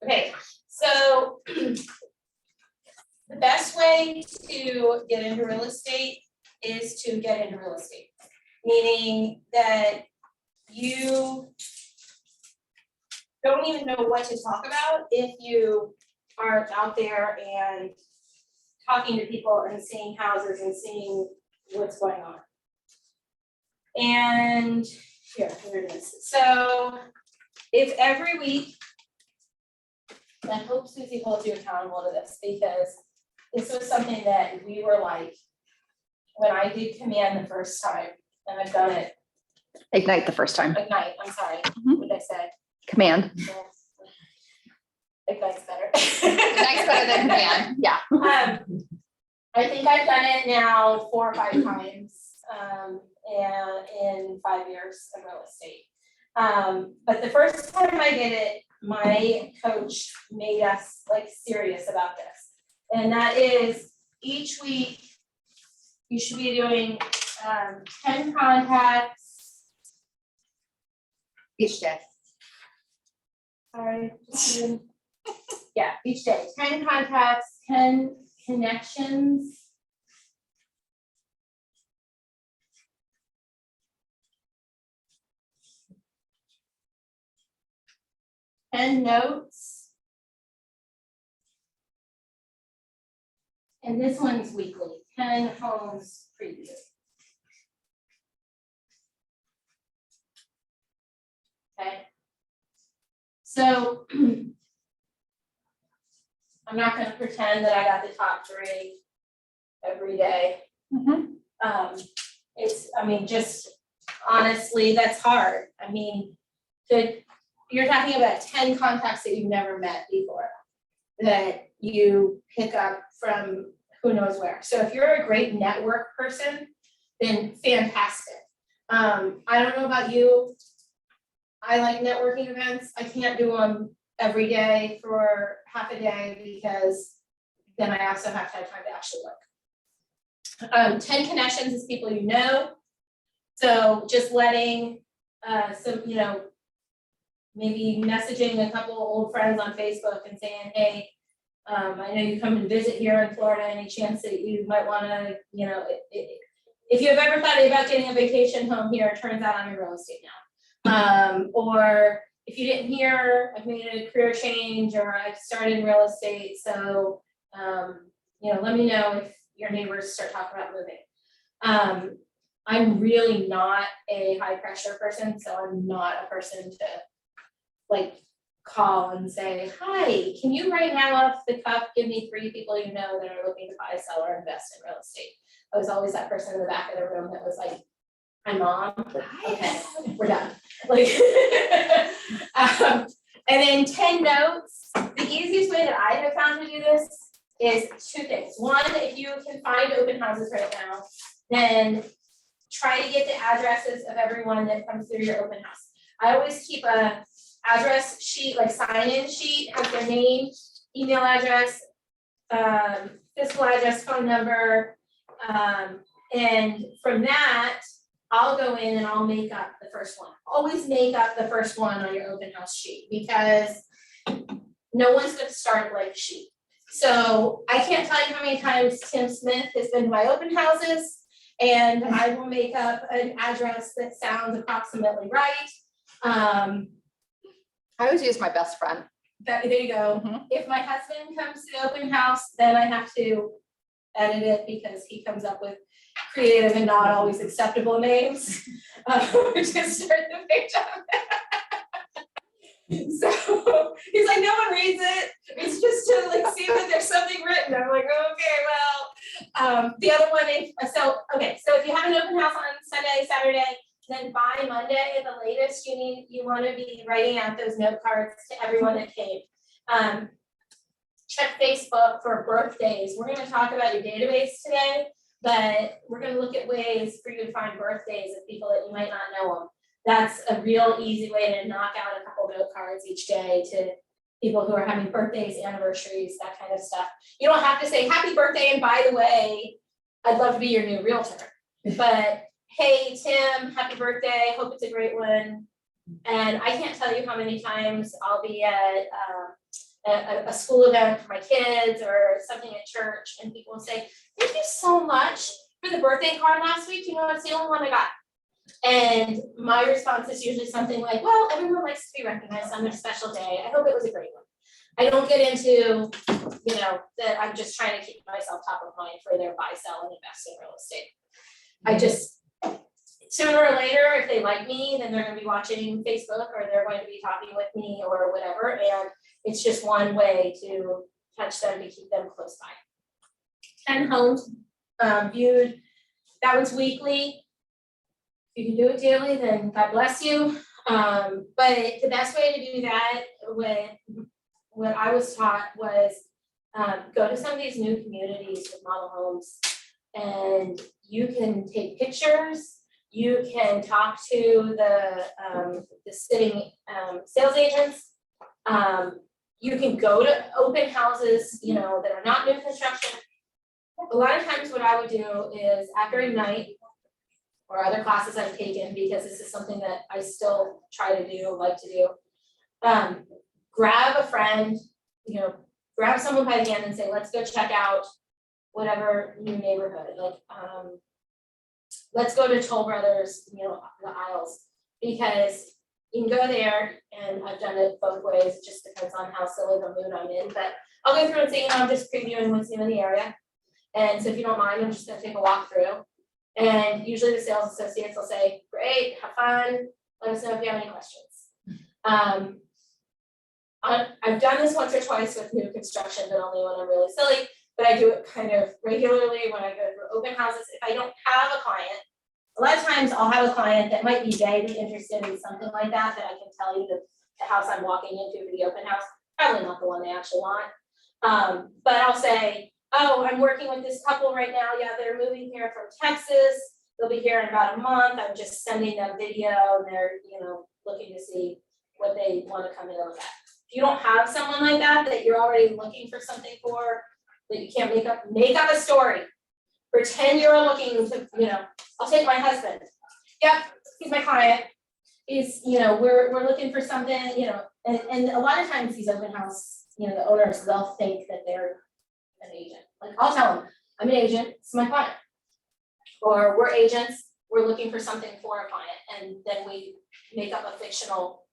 Okay, so the best way to get into real estate is to get into real estate. Meaning that you don't even know what to talk about if you aren't out there and talking to people and seeing houses and seeing what's going on. And here it is. So if every week, I hope Susie holds you accountable to this, because this was something that we were like, when I did command the first time, and I've done it. Ignite the first time. Ignite, I'm sorry, what did I say? Command. Ignite's better. Ignite's better than command, yeah. I think I've done it now 4 or 5 times, and in 5 years of real estate. But the first time I did it, my coach made us like serious about this. And that is each week, you should be doing 10 contacts. Each day. Sorry. Yeah, each day, 10 contacts, 10 connections. And notes. And this one's weekly, 10 homes preview. Okay. So I'm not going to pretend that I got the top 3 every day. I mean, just honestly, that's hard. I mean, you're talking about 10 contacts that you've never met before that you pick up from who knows where. So if you're a great network person, then fantastic. I don't know about you. I like networking events. I can't do them every day for half a day because then I also have to have time to actually work. 10 connections is people you know. So just letting maybe messaging a couple old friends on Facebook and saying, hey, I know you come and visit here in Florida, any chance that you might want to, if you have ever thought about getting a vacation home here, it turns out I'm in real estate now. Or if you didn't hear, I've made a career change or I've started in real estate. So, let me know if your neighbors start talking about moving. I'm really not a high pressure person, so I'm not a person to like call and say, hi, can you right now off the cuff give me 3 people you know that are looking to buy, sell, or invest in real estate? I was always that person in the back of the room that was like, hi mom, okay, we're done. Like, and then 10 notes. The easiest way that I have found to do this is 2 things. One, if you can find open houses right now, then try to get the addresses of everyone that comes through your open house. I always keep a address sheet, like sign-in sheet, has their name, email address, physical address, phone number, and from that, I'll go in and I'll make up the first one. Always make up the first one on your open house sheet because no one's going to start a blank sheet. So I can't tell you how many times Tim Smith has been to my open houses, and I will make up an address that sounds approximately right. I always use my best friend. There you go. If my husband comes to the open house, then I have to edit it because he comes up with creative and not always acceptable names. Just start the page on that. So he's like, no one reads it. It's just to like see that there's something written. I'm like, okay, well, the other one is, so if you have an open house on Sunday, Saturday, then by Monday at the latest, you want to be writing out those note cards to everyone that came. Check Facebook for birthdays. We're going to talk about your database today, but we're going to look at ways for you to find birthdays of people that you might not know them. That's a real easy way to knock out a couple note cards each day to people who are having birthdays, anniversaries, that kind of stuff. You don't have to say happy birthday and by the way, I'd love to be your new realtor. But hey, Tim, happy birthday. Hope it's a great one. And I can't tell you how many times I'll be at a school event for my kids or something at church, and people will say, thank you so much for the birthday card last week, you know, it's the only one I got. And my response is usually something like, well, everyone likes to be recognized on their special day. I hope it was a great one. I don't get into, you know, that I'm just trying to keep myself top of mind for their buy, sell, and invest in real estate. I just, sooner or later, if they like me, then they're gonna be watching Facebook or they're going to be talking with me or whatever. And it's just one way to touch them, to keep them close by. 10 homes viewed, that one's weekly. If you can do it daily, then God bless you. But the best way to do that, what I was taught was go to some of these new communities with model homes, and you can take pictures. You can talk to the sitting sales agents. You can go to open houses, you know, that are not new construction. A lot of times what I would do is after Ignite or other classes I've taken, because this is something that I still try to do, like to do, grab a friend, you know, grab someone by the hand and say, let's go check out whatever new neighborhood, like, let's go to Toll Brothers, you know, the aisles, because you can go there, and I've done it both ways, it just depends on how silly the mood I'm in, but I'll go through and say, you know, I'm just previewing what's new in the area. And so if you don't mind, I'm just gonna take a walk through. And usually the sales associates will say, great, have fun, let us know if you have any questions. I've done this once or twice with new construction, but only when I'm really silly, but I do it kind of regularly when I go through open houses. If I don't have a client, a lot of times I'll have a client that might be vaguely interested in something like that, that I can tell you the house I'm walking into for the open house, probably not the one they actually want. But I'll say, oh, I'm working with this couple right now, yeah, they're moving here from Texas, they'll be here in about a month, I'm just sending them video, and they're, you know, looking to see what they want to come in and look at. If you don't have someone like that you're already looking for something for, that you can't make up a story. Pretend you're looking to, you know, I'll take my husband. Yep, he's my client. He's, you know, we're looking for something, you know, and a lot of times these open house, you know, the owners, they'll think that they're an agent. Like, I'll tell them, I'm an agent, it's my client. Or we're agents, we're looking for something for a client, and then we make up a fictional,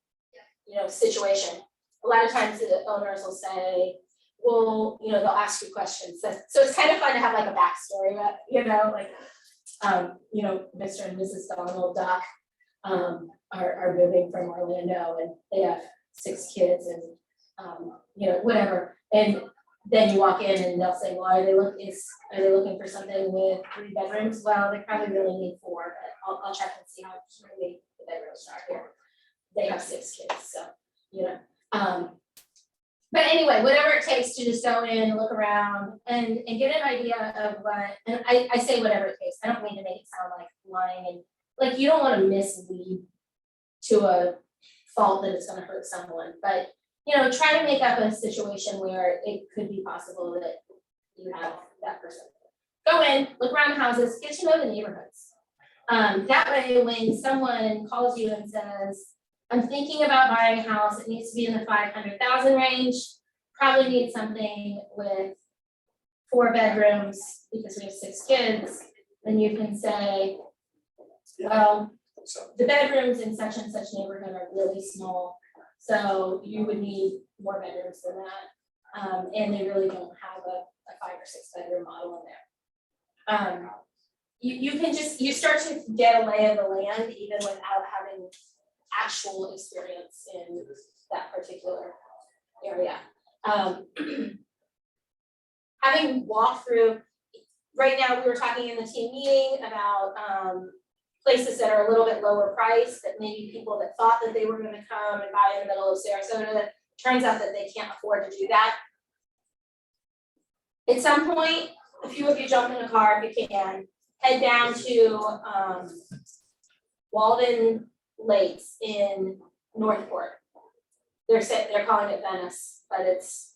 you know, situation. A lot of times the owners will say, well, you know, they'll ask you questions. So it's kind of fun to have like a backstory, but, you know, like, you know, Mr. and Mrs. Donald Duck are moving from Orlando, and they have 6 kids, and, you know, whatever. And then you walk in and they'll say, well, are they looking for something with 3 bedrooms? Well, they probably really need 4, but I'll check and see how many the bedrooms are here. They have 6 kids, so, you know. But anyway, whatever it takes to just go in and look around and get an idea of what, and I say whatever it takes, I don't mean to make it sound like lying, and like, you don't want to mislead to a fault that it's gonna hurt someone, but, you know, try to make up a situation where it could be possible that you have that person. Go in, look around the houses, get to know the neighborhoods. That way, when someone calls you and says, I'm thinking about buying a house, it needs to be in the 500,000 range, probably need something with 4 bedrooms because we have 6 kids, then you can say, well, the bedrooms in such and such neighborhood are really small, so you would need more bedrooms than that, and they really don't have a 5 or 6 bedroom model in there. You can just, you start to get a lay of the land even without having actual experience in that particular area. Having walked through, right now we were talking in the team meeting about places that are a little bit lower priced, that maybe people that thought that they were gonna come and buy in the middle of Sarasota, turns out that they can't afford to do that. At some point, a few of you jump in a car if you can, head down to Walden Lakes in Northport. They're calling it Venice, but it's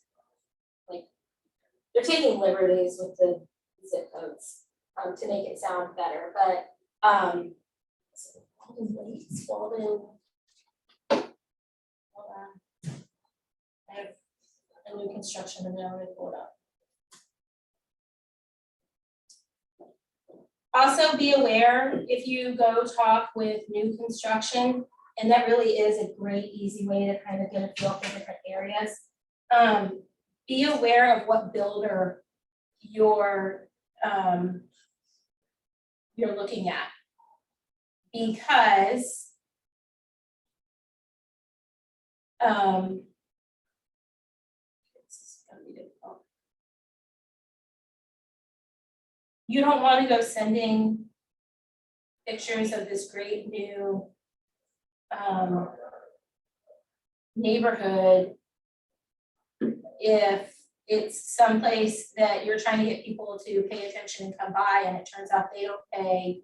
like, they're taking liberties with the zip codes to make it sound better, but Walden Lakes, Walden, hold on. I have and new construction, and then I'm gonna pull it up. Also be aware, if you go talk with new construction, and that really is a great, easy way to kind of get a feel for different areas. Be aware of what builder you're looking at. Because it's gonna be difficult. You don't want to go sending pictures of this great new neighborhood if it's someplace that you're trying to get people to pay attention and come by, and it turns out they don't pay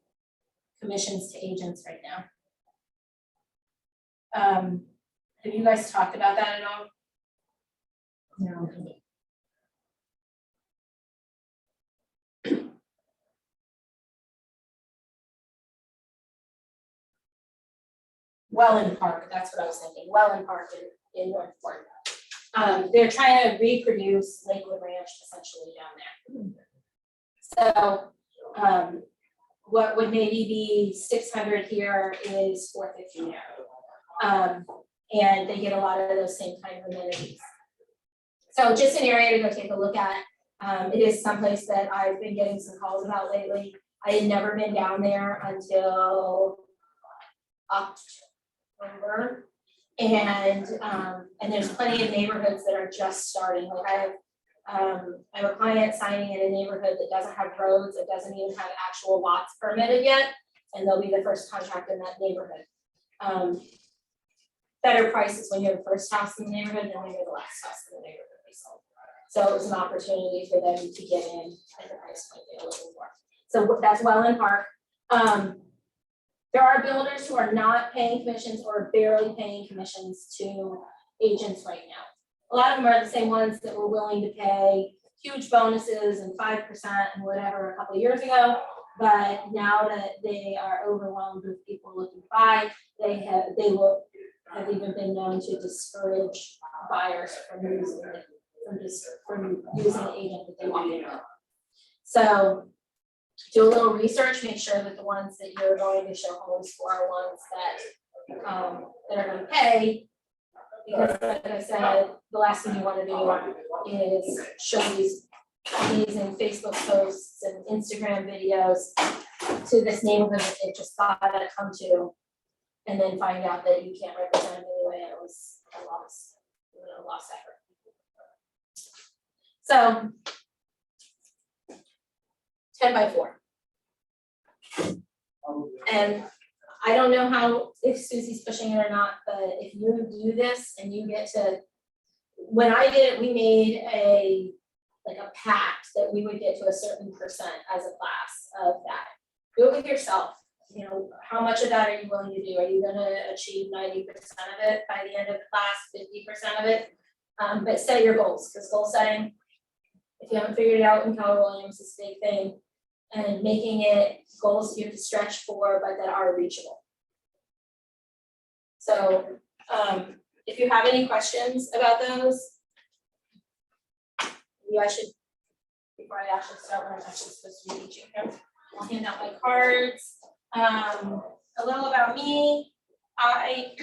commissions to agents right now. Have you guys talked about that at all? No. Welland Park, that's what I was thinking, Welland Park in Northport. They're trying to reproduce Lakewood Ranch essentially down there. So, what would maybe be 600 here is 450 there. And they get a lot of those same kind of amenities. So just an area to go take a look at. It is someplace that I've been getting some calls about lately. I had never been down there until October. And there's plenty of neighborhoods that are just starting. Like I have a client signing in a neighborhood that doesn't have roads, it doesn't even have actual lots permitted yet, and they'll be the first contract in that neighborhood. Better prices when you're the first house in the neighborhood than when you're the last house in the neighborhood they sold. So it was an opportunity for them to get in at the price point they're looking for. So that's Welland Park. There are builders who are not paying commissions or barely paying commissions to agents right now. A lot of them are the same ones that were willing to pay huge bonuses and 5% and whatever a couple of years ago. But now that they are overwhelmed with people looking to buy, they have even been known to discourage buyers from using an agent that they want to know. So do a little research, make sure that the ones that you're going to show homes for are ones that are going to pay. Because like I said, the last thing you want to do is show these amazing Facebook posts and Instagram videos to this neighborhood that they just thought to come to, and then find out that you can't represent them anyway, and it was a lost effort. So 10 by 4. And I don't know if Susie's pushing it or not, but if you do this and you get to, when I did it, we made a pact that we would get to a certain percent as a class of that. Do it with yourself. You know, how much of that are you willing to do? Are you gonna achieve 90% of it by the end of the class, 50% of it? But set your goals, because goal setting, if you haven't figured it out in Keller Williams, is a big thing. And making it goals you have to stretch for, but that are reachable. So if you have any questions about those, maybe I should, before I actually start what I'm actually supposed to be teaching here, I'll hand out my cards. A little about me. I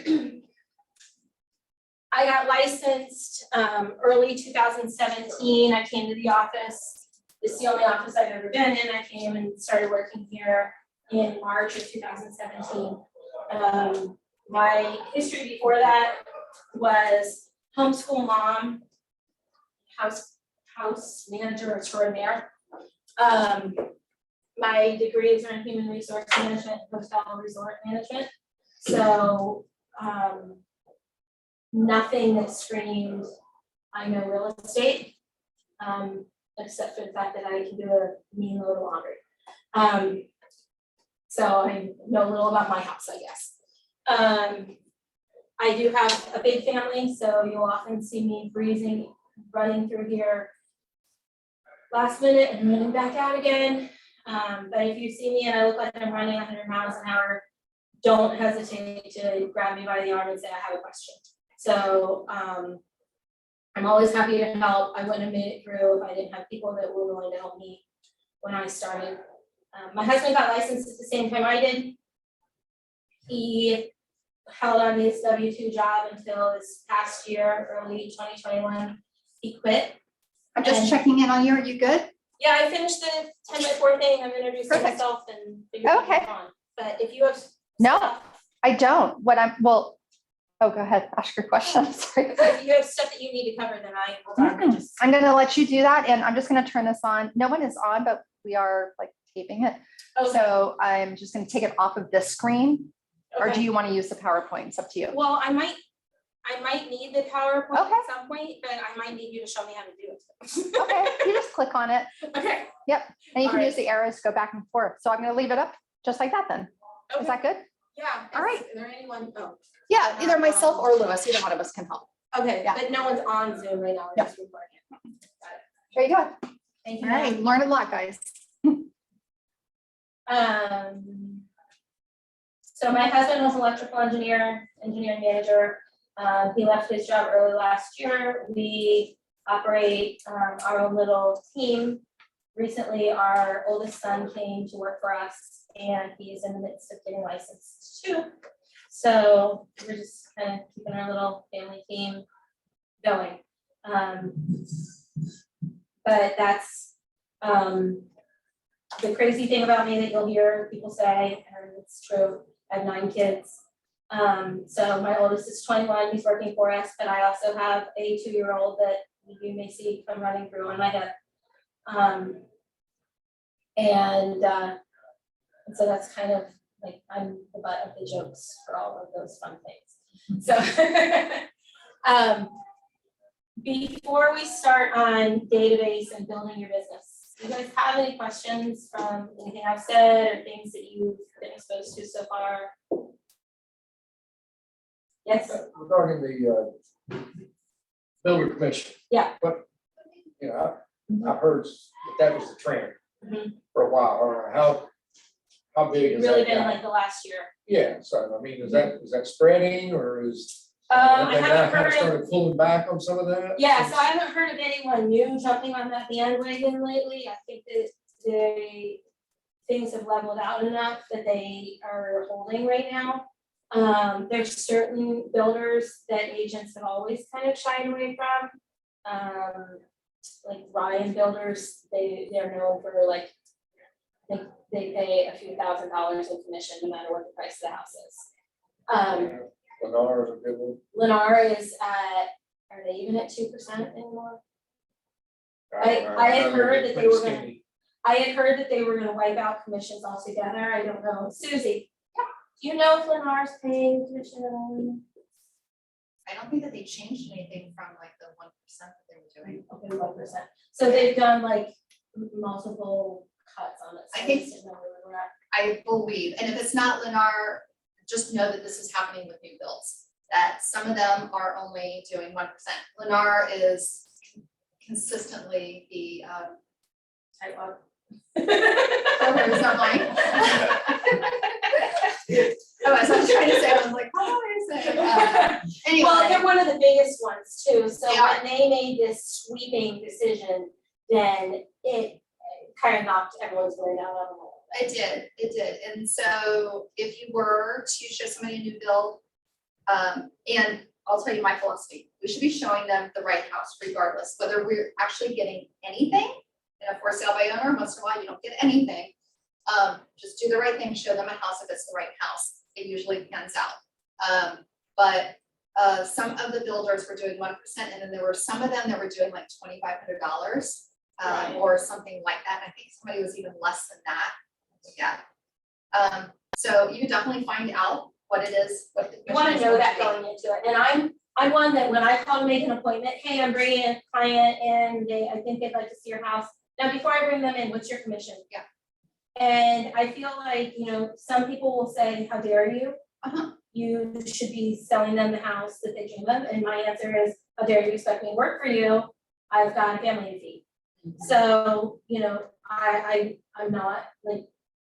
got licensed early 2017. I came to the office. This is the only office I've ever been in. I came and started working here in March of 2017. My history before that was homeschool mom, house manager extraordinaire. My degrees are in human resource management and hotel resort management. So nothing that screamed, I know real estate. Except for the fact that I can do a mean load of laundry. So I know a little about my house, I guess. I do have a big family, so you'll often see me running through here last minute and running back out again. But if you see me and I look like I'm running 100 miles an hour, don't hesitate to grab me by the arm and say I have a question. So I'm always happy to help. I wouldn't have made it through if I didn't have people that were willing to help me when I started. My husband got licensed at the same time I did. He held on his W-2 job until this past year, early 2021. He quit. I'm just And- checking in on you. Are you good? Yeah, I finished the 10x4 thing. I'm introducing Perfect. myself and figuring Okay. it on. But if you have No. stuff, I don't. Oh, go ahead. Ask your question. I'm sorry. if you have stuff that you need to cover, then I will just. I'm gonna let you do that, and I'm just gonna turn this on. No one is on, but we are like taping it. Okay. So I'm just gonna take it off of this screen, or do Okay. you want to use the PowerPoint? It's up to you. Well, I might need the PowerPoint Okay. at some point, but I might need you to show me how to do it. Okay, you just click on it, Okay. and you All can right. use the arrows to go back and forth. So I'm gonna leave it up just like that then. Okay. Is that good? Yeah. All right. Is there anyone? Oh, Yeah, either myself or Lewis, either one of us can help. okay, Yeah. but no one's on Zoom right now. We're Yeah. just recording it. Got it. There you go. Thank All you. right, learn a lot, guys. So my husband was an electrical engineering manager. He left his job early last year. We operate our own little team. Recently, our oldest son came to work for us, and he's in the midst of getting licensed too. So we're just kind of keeping our little family team going. But that's the crazy thing about me that you'll hear people say, and it's true, I have 9 kids. So my oldest is 21, he's working for us, but I also have a 2-year-old that you may see come running through on my hip. And so that's kind of like, I'm the butt of the jokes for all of those fun things. So before we start on database and building your business, do you guys have any questions from anything I've said or things that you've been exposed to so far? Yes, Regarding the builder commission. Yeah. But, you know, I've heard that was the trend Mhm. for a while, or how big is that? really been now? like the last year. Yeah, so I mean, is that spreading or is? I have they haven't now kind heard of of- started pulling back on some of that? Yeah, so I haven't heard of anyone new jumping on that bandwagon lately. I think that things have leveled out enough that they are holding right now. There's certain builders that agents have always kind of shied away from. Like Ryan Builders, they're known for like, they pay a few $1,000s in commission no matter what the price of the house is. Lennar is a good one. Lennar is at, are they even at 2% anymore? don't know. I had know they're heard that they pretty were gonna- skinny. I had heard that they were gonna wipe out commissions altogether. I don't know. Susie, do you know if Lennar's paying commission at all? I don't think that they changed anything from like the 1% that they were doing. Okay, 1%. So they've done like multiple cuts on it. So I think- just didn't know where we're at. I believe, and if it's not Lennar, just know that this is happening with new builds, that some of them are only doing 1%. Lennar is consistently the, Type of. there's not mine. Oh, as I was trying to say, I was like, oh, wait a second. Well, Anyway, they're one of the biggest ones too, so They are. when they made this sweeping decision, then it kind of knocked everyone's brain out of the wall. it did. And so if you were to show somebody a new build, and I'll tell you my philosophy, we should be showing them the right house regardless, whether we're actually getting anything. And of course, sale by owner, once in a while, you don't get anything. Just do the right thing, show them a house if it's the right house. It usually pans out. But some of the builders were doing 1%, and then there were some of them that were doing like $2,500, Right. or something like that. I think somebody was even less than that. Yeah. So you can definitely find out what it is, what the You wanna commission is know going that to be. going into it, and I'm one that when I call to make an appointment, hey, I'm bringing a client in, I think they'd like to see your house. Now, before I bring them in, what's your commission? Yeah. And I feel like, some people will say, how dare you? Uh-huh. You should be selling them the house that they dream of, and my answer is, how dare you expect me to work for you? I've got a family to feed. So, I'm not like,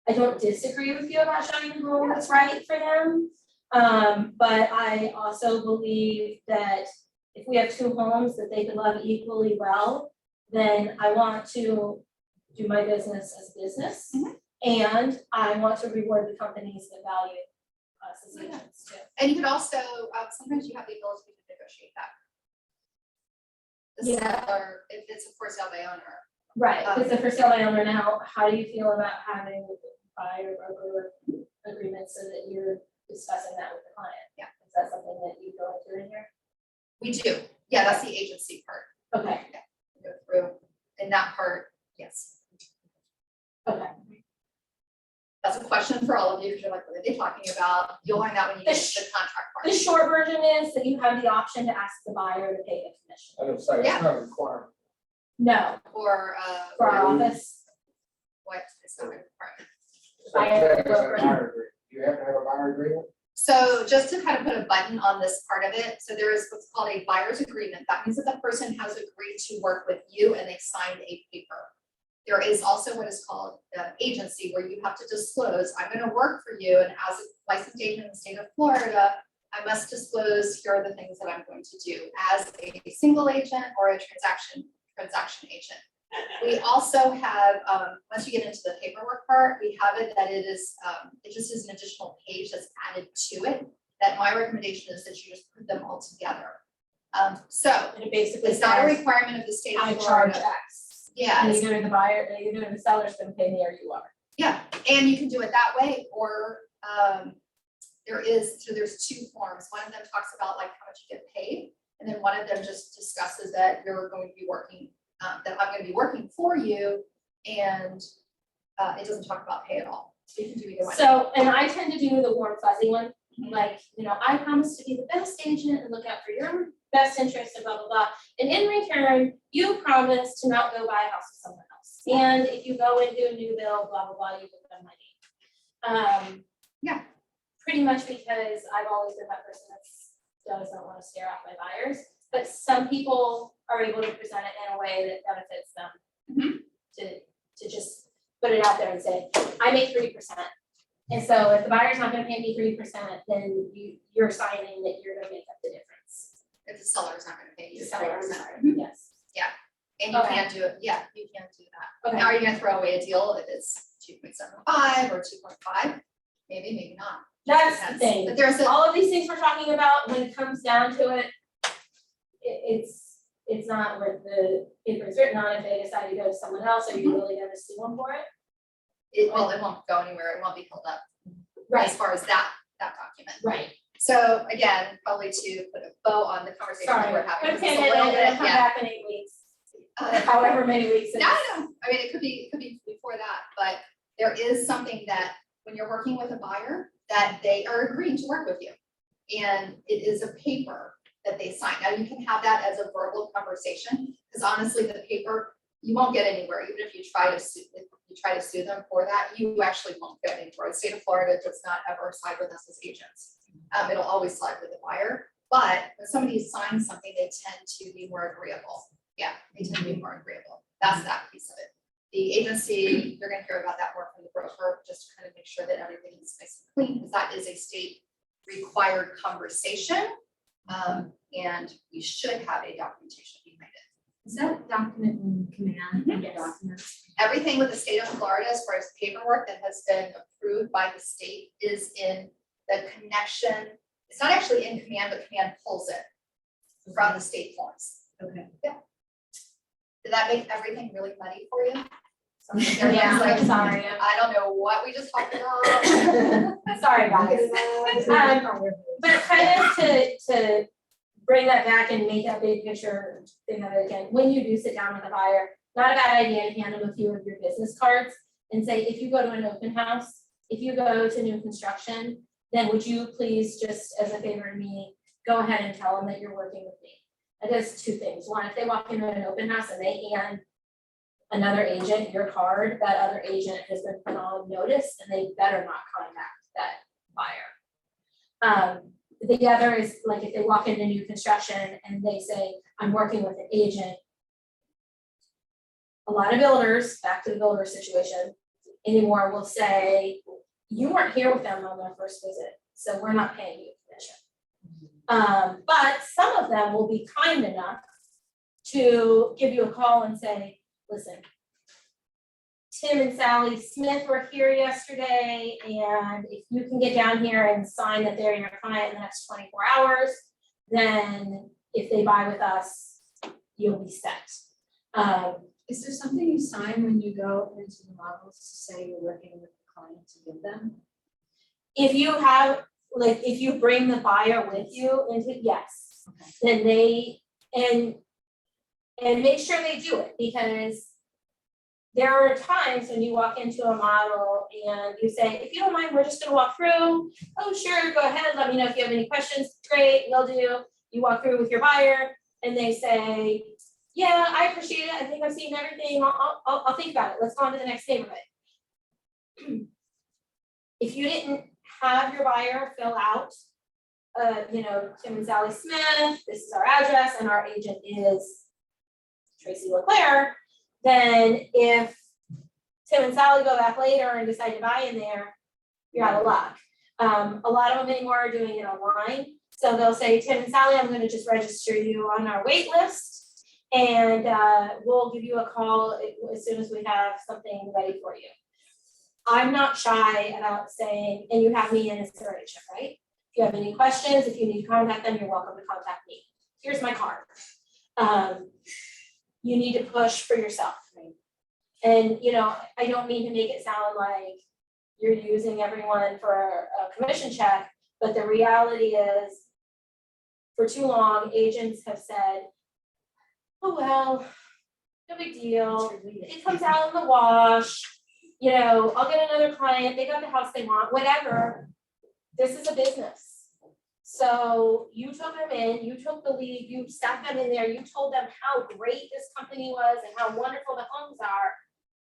I don't disagree with you about showing them what's right for them. But I also believe that if we have two homes that they could love equally well, then I want to do my business as business. And I want to reward the companies that value us as agents too. And you could also, sometimes you have the ability to negotiate that. The Yeah. seller, if it's a for sale by owner. Right, if it's a for sale by owner now, how do you feel about having buyer broker agreements so that you're discussing that with the client? Yeah. Is that something that you go into in here? We do, yeah, that's the agency part. Okay, Go through, in that part, yes. okay. That's a question for all of you, because you're like, what are they talking about? You'll learn that when you get to the contract The part. short version is that you have the option to ask the buyer to pay a commission. I don't say, it's not a requirement. No, Or, for our office, what, it's not a requirement. So Buyer that is a broker. buyer agreement. You have to have a buyer agreement? So just to kind of put a button on this part of it, so there is what's called a buyer's agreement. That means that the person has agreed to work with you and they signed a paper. There is also what is called an agency, where you have to disclose, I'm gonna work for you, and as a licensed agent in the state of Florida, I must disclose, here are the things that I'm going to do as a single agent or a transaction agent. We also have, once you get into the paperwork part, we have it that it is, it just is an additional page that's added to it, that my recommendation is that you just put them all together. So and it basically it's not a says, requirement of the state I of charge Florida. X. Yeah, And it's- either the buyer, either the seller's gonna pay me or you are. yeah, and you can do it that way, or, there's two forms. One of them talks about like how much you get paid, and then one of them just discusses that you're going to be working, that I'm gonna be working for you, and it doesn't talk about pay at all. So you can do either one. So, and I tend to do the warm fuzzy one, like, you know, I promise to be the best agent and look out for your best interest and blah, blah, blah. And in return, you promise to not go buy a house with someone else. And if you go and do a new build, blah, blah, blah, you give them money. Yeah. Pretty much because I've always been that person that doesn't want to scare off my buyers. But some people are able to present it in a way that benefits them. To just put it out there and say, I make 3%. And so if the buyer's not gonna pay me 3%, then you're signing that you're gonna make up the difference. If the seller's not gonna pay you. The seller, I'm 3%. sorry, Mhm. yes. And you Okay. can't do it, yeah, you can't do that. Okay. Now, are you gonna throw away a deal if it's 2.75 or 2.5? Maybe, maybe not. That's the Depends. thing. But there's a, All of these things we're talking about, when it comes down to it, it's not what the paper is written on. If they decide to go to someone else, are you really gonna sue them for it? it won't go anywhere, it won't be held up as far as that document. Right. So again, probably to put a bow on the conversation that Sorry. we're having. Put a just pin a in it, little and bit, it'll come yeah. back in 8 weeks, Uh, however many weeks it is. No, I mean, it could be before that, but there is something that when you're working with a buyer, that they are agreeing to work with you. And it is a paper that they sign. Now, you can have that as a verbal conversation, because honestly, the paper, you won't get anywhere, even if you try to sue them for that, you actually won't get anywhere. The state of Florida does not ever side with us as agents. It'll always side with the buyer, but when somebody signs something, they tend to be more agreeable. Yeah, they tend to be more agreeable. That's that piece of it. The agency, you're gonna hear about that more from the broker, just to kind of make sure that everything is nice and clean, because that is a state required conversation. And we should have a documentation behind it. Is that document in command? Yes. Document? Everything with the state of Florida, as far as paperwork that has been approved by the state, is in the connection. It's not actually in command, but command pulls it from the state forms. Okay. Did that make everything really muddy for you? Yeah, Like, I'm sorry. I don't know what we just talked about. Sorry, guys. But kind of to bring that back and make that big picture thing of it again, when you do sit down with a buyer, not a bad idea to hand them a few of your business cards and say, if you go to an open house, if you go to new construction, then would you please, just as a favor to me, go ahead and tell them that you're working with me. That does two things. One, if they walk into an open house and they hand another agent your card, that other agent has been put on notice and they better not contact that buyer. The other is like if they walk into new construction and they say, I'm working with an agent. A lot of builders, back to the builder situation, anymore will say, you weren't here with them on their first visit, so we're not paying you commission. But some of them will be kind enough to give you a call and say, listen, Tim and Sally Smith were here yesterday, and if you can get down here and sign that they're your client in the next 24 hours, then if they buy with us, you'll be set. Is there something you sign when you go into the models to say you're working with the client to give them? If you have, like, if you bring the buyer with you into, yes, Okay. then they, and make sure they do it, because there are times when you walk into a model and you say, if you don't mind, we're just gonna walk through. Oh, sure, go ahead, let me know if you have any questions. Great, will do. You walk through with your buyer and they say, yeah, I appreciate it. I think I've seen everything. I'll think about it. Let's go on to the next neighborhood. If you didn't have your buyer fill out, Tim and Sally Smith, this is our address, and our agent is Tracy LeClaire, then if Tim and Sally go back later and decide to buy in there, you're out of luck. A lot of them anymore are doing it online. So they'll say, Tim and Sally, I'm gonna just register you on our wait list, and we'll give you a call as soon as we have something ready for you. I'm not shy about saying, and you have me in as their agent, right? If you have any questions, if you need to contact them, you're welcome to contact me. Here's my card. You need to push for yourself. Right? And, I don't mean to make it sound like you're using everyone for a commission check, but the reality is, for too long, agents have said, oh, well, no big deal. It comes out in the wash. I'll get another client. They got the house they want, whatever. This is a business. So you took them in, you took the lead, you stuck them in there, you told them how great this company was and how wonderful the homes are.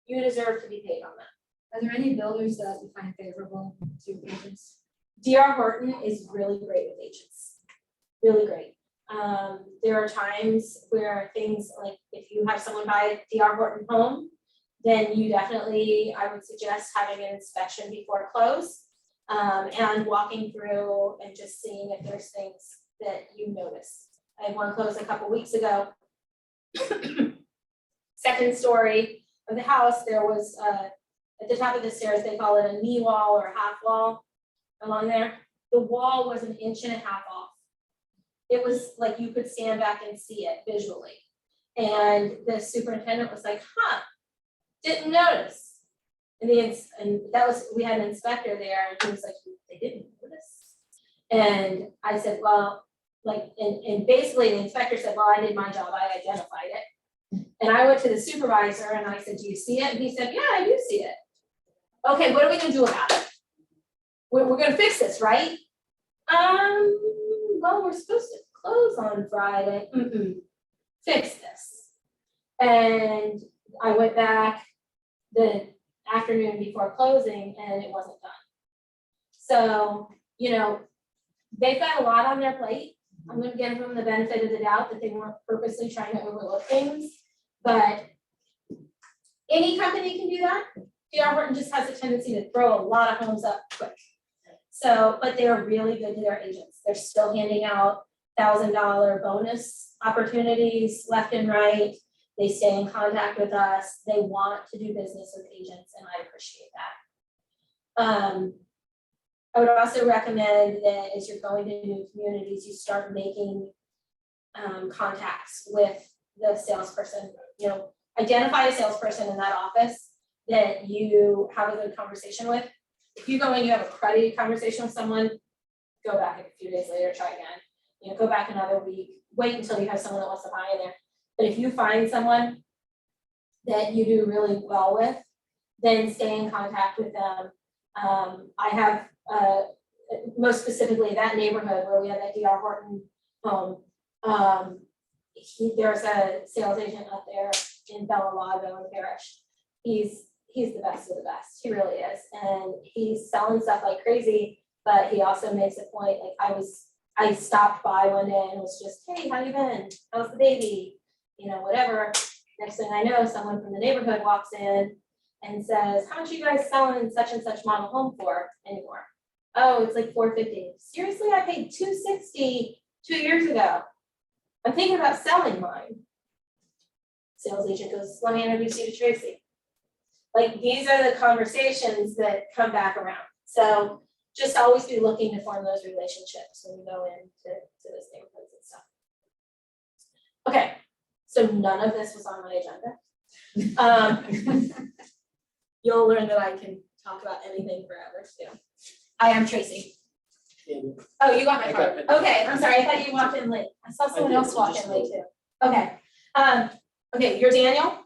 You deserve to be paid on that. Are there any builders that you find favorable to agents? D.R. Horton is really great with agents, really great. There are times where things like if you have someone buy a D.R. Horton home, then you definitely, I would suggest having an inspection before close, and walking through and just seeing if there's things that you notice. I had one close a couple weeks ago. Second story of the house, there was at the top of the stairs, they call it a knee wall or a half wall along there. The wall was 1.5 inches off. It was like you could stand back and see it visually. And the superintendent was like, didn't notice. And that was, we had an inspector there and he was like, they didn't notice. And I said, well, and basically the inspector said, well, I did my job, I identified it. And I went to the supervisor and I said, do you see it? And he said, yeah, I do see it. Okay, what are we gonna do about it? We're gonna fix this, right? Well, we're supposed to close on Friday. Fix this. And I went back the afternoon before closing and it wasn't done. So, they've got a lot on their plate. I'm gonna give them the benefit of the doubt that they weren't purposely trying to overlook things, but any company can do that. D.R. Horton just has a tendency to throw a lot of homes up quick. So, but they're really good to their agents. They're still handing out $1,000 bonus opportunities left and right. They stay in contact with us. They want to do business with agents, and I appreciate that. I would also recommend that as you're going to new communities, you start making contacts with the salesperson. Identify a salesperson in that office that you have a good conversation with. If you go and you have a cruddy conversation with someone, go back a few days later, try again. Go back another week, wait until you have someone that wants to buy in there. But if you find someone that you do really well with, then stay in contact with them. I have, most specifically that neighborhood where we have that D.R. Horton home. There's a sales agent up there in Bella Lago in Parish. He's the best of the best. He really is. And he's selling stuff like crazy, but he also makes a point. Like I stopped by one day and was just, hey, how you been? How's the baby? Whatever. Next thing I know, someone from the neighborhood walks in and says, how much are you guys selling such and such model home for anymore? Oh, it's like $450. Seriously, I paid $260 2 years ago. I'm thinking about selling mine. Sales agent goes, let me introduce you to Tracy. Like, these are the conversations that come back around. So just always be looking to form those relationships when you go into those neighborhoods and stuff. Okay, so none of this was on my agenda. You'll learn that I can talk about anything forever, too. I am Tracy. Oh, you got my card. Okay, I'm sorry, I thought you walked in late. I saw someone else walk in late too. Okay, okay, you're Daniel?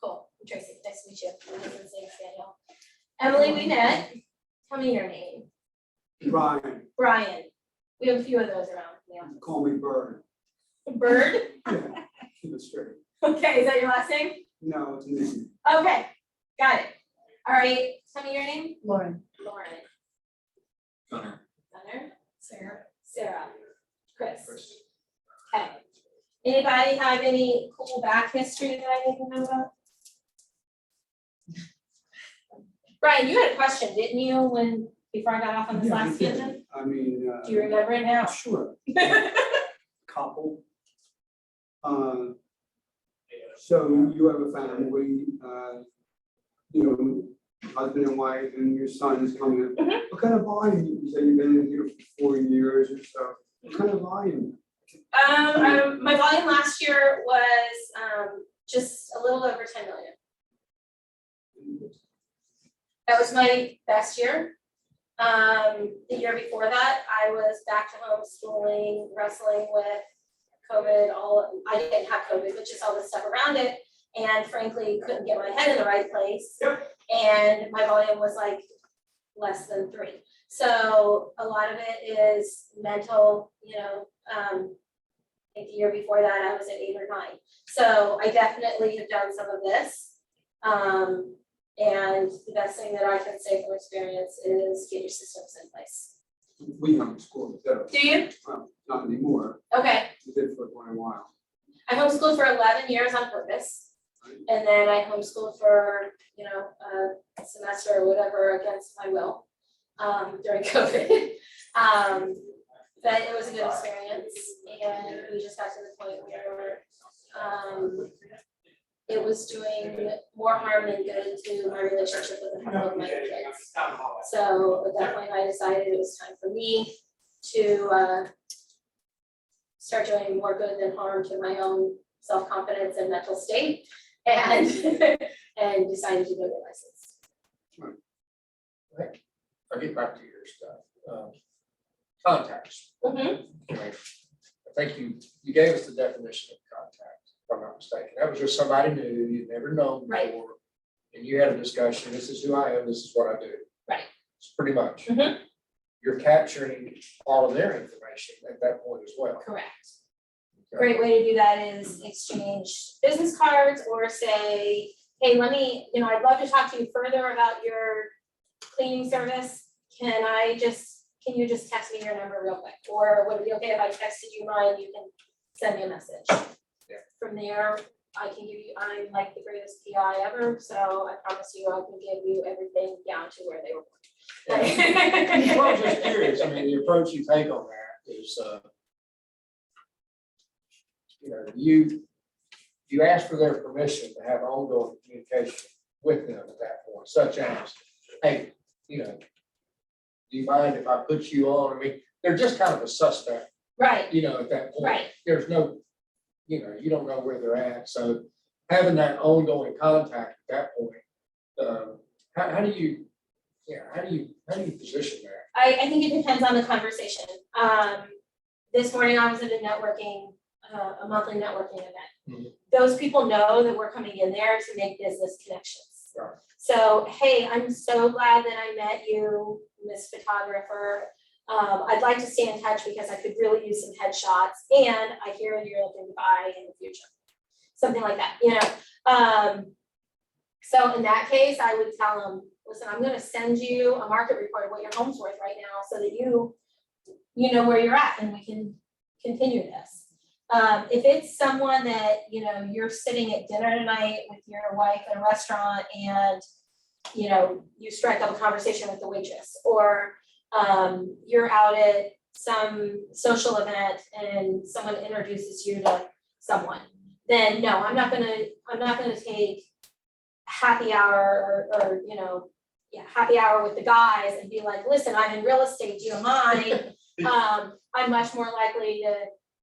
Cool, I'm Tracy, nice to meet you. My husband's name is Daniel. Emily, we met. Tell me your name. Brian, Brian. We have a few of those around. Yeah. call me Bird. Bird? Yeah, keep it straight. Okay, is that your last name? No, it's me. Okay, got it. All right, tell me your name. Lauren. Lauren. Gunner. Gunner. Sarah. Sarah. Chris. Okay. Anybody have any cool back history that I need to know about? Brian, you had a question, didn't you, when, before I got off on this Yeah, last I did. tangent? I mean, Do you remember it now? sure, couple. So you have a family, you know, husband and wife, and your son is coming in. Mhm. What kind of volume? You said you've been in here for 4 years or so. What kind of volume? My volume last year was, just a little over 10 million. That was my best year. The year before that, I was back to homeschooling, wrestling with COVID, I didn't have COVID, but just all the stuff around it. And frankly, couldn't get my head in the right place. And my volume was like less than 3. So a lot of it is mental, I think the year before that, I was at 8 or 9. So I definitely have done some of this. And the best thing that I can say from experience is get your systems in place. We homeschooled too. Do you? Well, not anymore. Okay, We did for quite a while. I homeschooled for 11 years on purpose. And then I homeschooled for, a semester or whatever against my will, during COVID. But it was a good experience, and we just got to the point where, it was doing more harm than good to my relationship with a couple of my kids. So at that point, I decided it was time for me to start doing more good than harm to my own self-confidence and mental state, and and decided to go get licensed. I'll get back to your stuff. Contacts. Mhm. I think you gave us the definition of contact, if I'm not mistaken. That was just somebody new, you'd never known Right. before. And you had a discussion, this is who I am, this is what I do. Right. It's pretty much. Mhm. You're capturing all of their information at that point as well. Correct. Okay. Great way to do that is exchange business cards or say, hey, I'd love to talk to you further about your cleaning service. Can you just text me your number real quick? Or would it be okay if I texted you mine, you can send me a message? Yeah. From there, I'm like the greatest PI ever, so I promise you I can give you everything down to where they were born. Well, I'm just curious, I mean, the approach you take on that is, you ask for their permission to have ongoing communication with them at that point, such as, hey, do you mind if I put you on? I mean, they're just kind of a suspect, Right, at that point. right. There's no, you don't know where they're at, so having that ongoing contact at that point, how do you position that? I think it depends on the conversation. This morning I was at a monthly networking event. Mhm. Those people know that we're coming in there to make business connections. Right. So, hey, I'm so glad that I met you, Miss Photographer. I'd like to stay in touch because I could really use some headshots, and I hear you're looking to buy in the future. Something like that, So in that case, I would tell them, listen, I'm gonna send you a market report of what your home's worth right now so that you know where you're at and we can continue this. If it's someone that, you're sitting at dinner tonight with your wife in a restaurant and, you strike up a conversation with the waitress, or you're out at some social event and someone introduces you to someone, then no, I'm not gonna take happy hour or, you know, yeah, happy hour with the guys and be like, listen, I'm in real estate, do you mind? I'm much more likely to,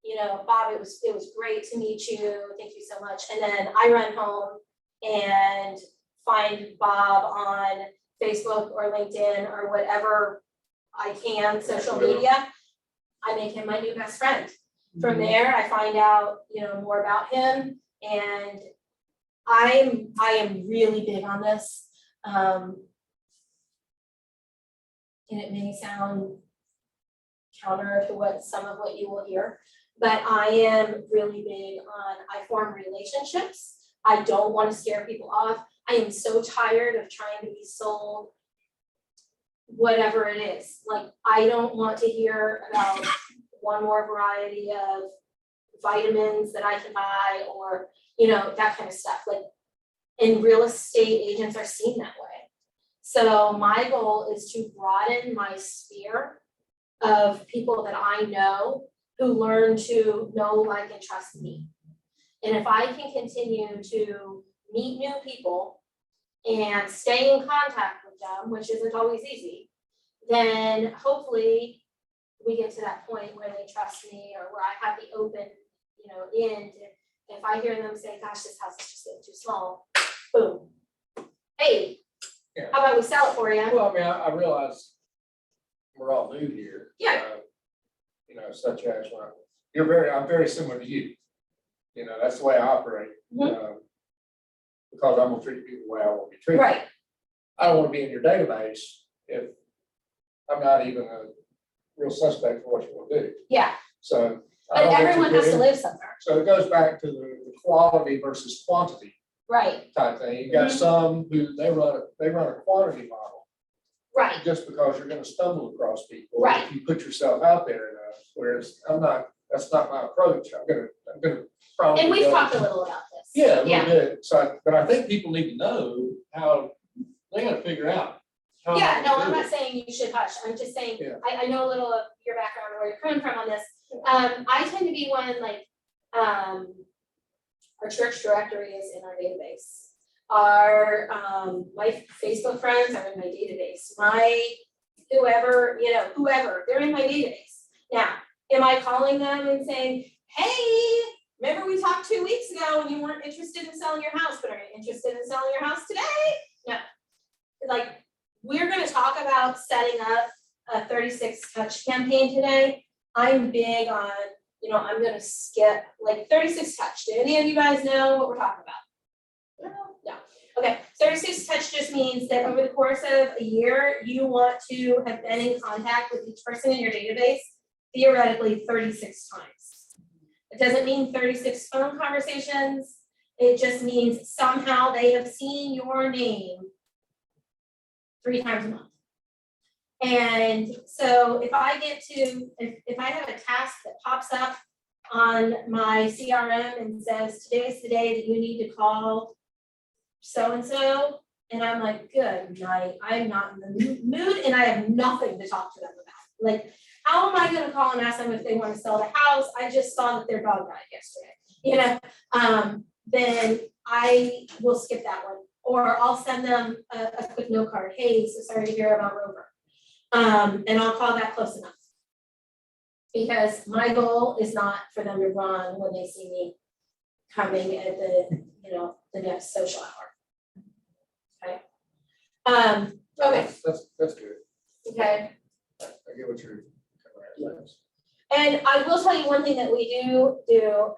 you know, Bob, it was great to meet you, thank you so much. And then I run home and find Bob on Facebook or LinkedIn or whatever I can, social media. I make him my new best friend. From there, I find out, you know, more about him, and I am really big on this. And it may sound counter to some of what you will hear, but I am really big on, I form relationships. I don't want to scare people off. I am so tired of trying to be sold whatever it is. Like, I don't want to hear about one more variety of vitamins that I can buy, or, you know, that kind of stuff. Like, and real estate agents are seen that way. So my goal is to broaden my sphere of people that I know who learn to know, like, and trust me. And if I can continue to meet new people and stay in contact with them, which isn't always easy, then hopefully we get to that point where they trust me, or where I have the open, you know, end. If I hear them say, gosh, this house is just getting too small, boom. Hey, Yeah. how about we sell it for you? Well, I mean, I realize we're all new here. Yeah. You know, such as, I'm very similar to you. You know, that's the way I operate. Because I'm gonna treat people the way I want to be treated. Right, I don't want to be in your database if I'm not even a real suspect for what you want to do. yeah, So. I but don't want you everyone has to getting- live somewhere. So it goes back to the quality versus quantity Right, type thing. You've got some who they run a quantity model, right, just because you're gonna stumble across people. Right. If you put yourself out there enough, whereas that's not my approach. I'm gonna probably. and we've go- talked a little about this. Yeah, a little bit. So, but I think people need to know how, they gotta figure out. how Yeah, to no, do I'm it. not saying you should hush, I'm just saying, Yeah. I know a little of your background and where you're coming from on this. I tend to be one, like, our church directory is in our database. Our, my Facebook friends are in my database, my whoever, they're in my database. Now, am I calling them and saying, hey, remember we talked 2 weeks ago and you weren't interested in selling your house, but are you interested in selling your house today? No. Like, we're gonna talk about setting up a 36 touch campaign today. I'm big on, I'm gonna skip like 36 touch. Do any of you guys know what we're talking about? No. Okay, 36 touch just means that over the course of a year, you want to have been in contact with each person in your database, theoretically 36 times. It doesn't mean 36 phone conversations. It just means somehow they have seen your name 3 times a month. And so if I if I have a task that pops up on my CRM and says, today's the day that you need to call so-and-so, and I'm like, good night, I'm not in the mood and I have nothing to talk to them about. Like, how am I gonna call and ask them if they wanna sell the house? I just saw that their dog died yesterday, then I will skip that one. Or I'll send them a quick note card, hey, so sorry to hear about Rover. And I'll call that close enough. Because my goal is not for them to run when they see me coming at the next social hour. Okay. Okay, That's good. okay. I get what you're coming at. And I will tell you one thing that we do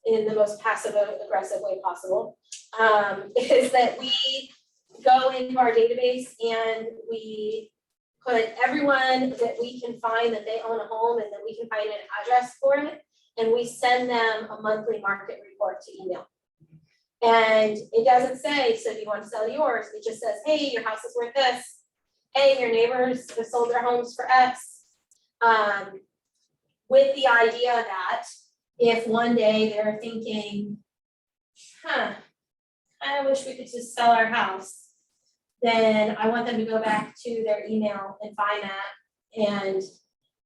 in the most passive aggressive way possible, is that we go into our database and we put everyone that we can find that they own a home and that we can find an address for it, and we send them a monthly market report to email. And it doesn't say, so do you want to sell yours? It just says, hey, your house is worth this. Hey, your neighbors have sold their homes for X. With the idea that if one day they're thinking, I wish we could just sell our house, then I want them to go back to their email and find that and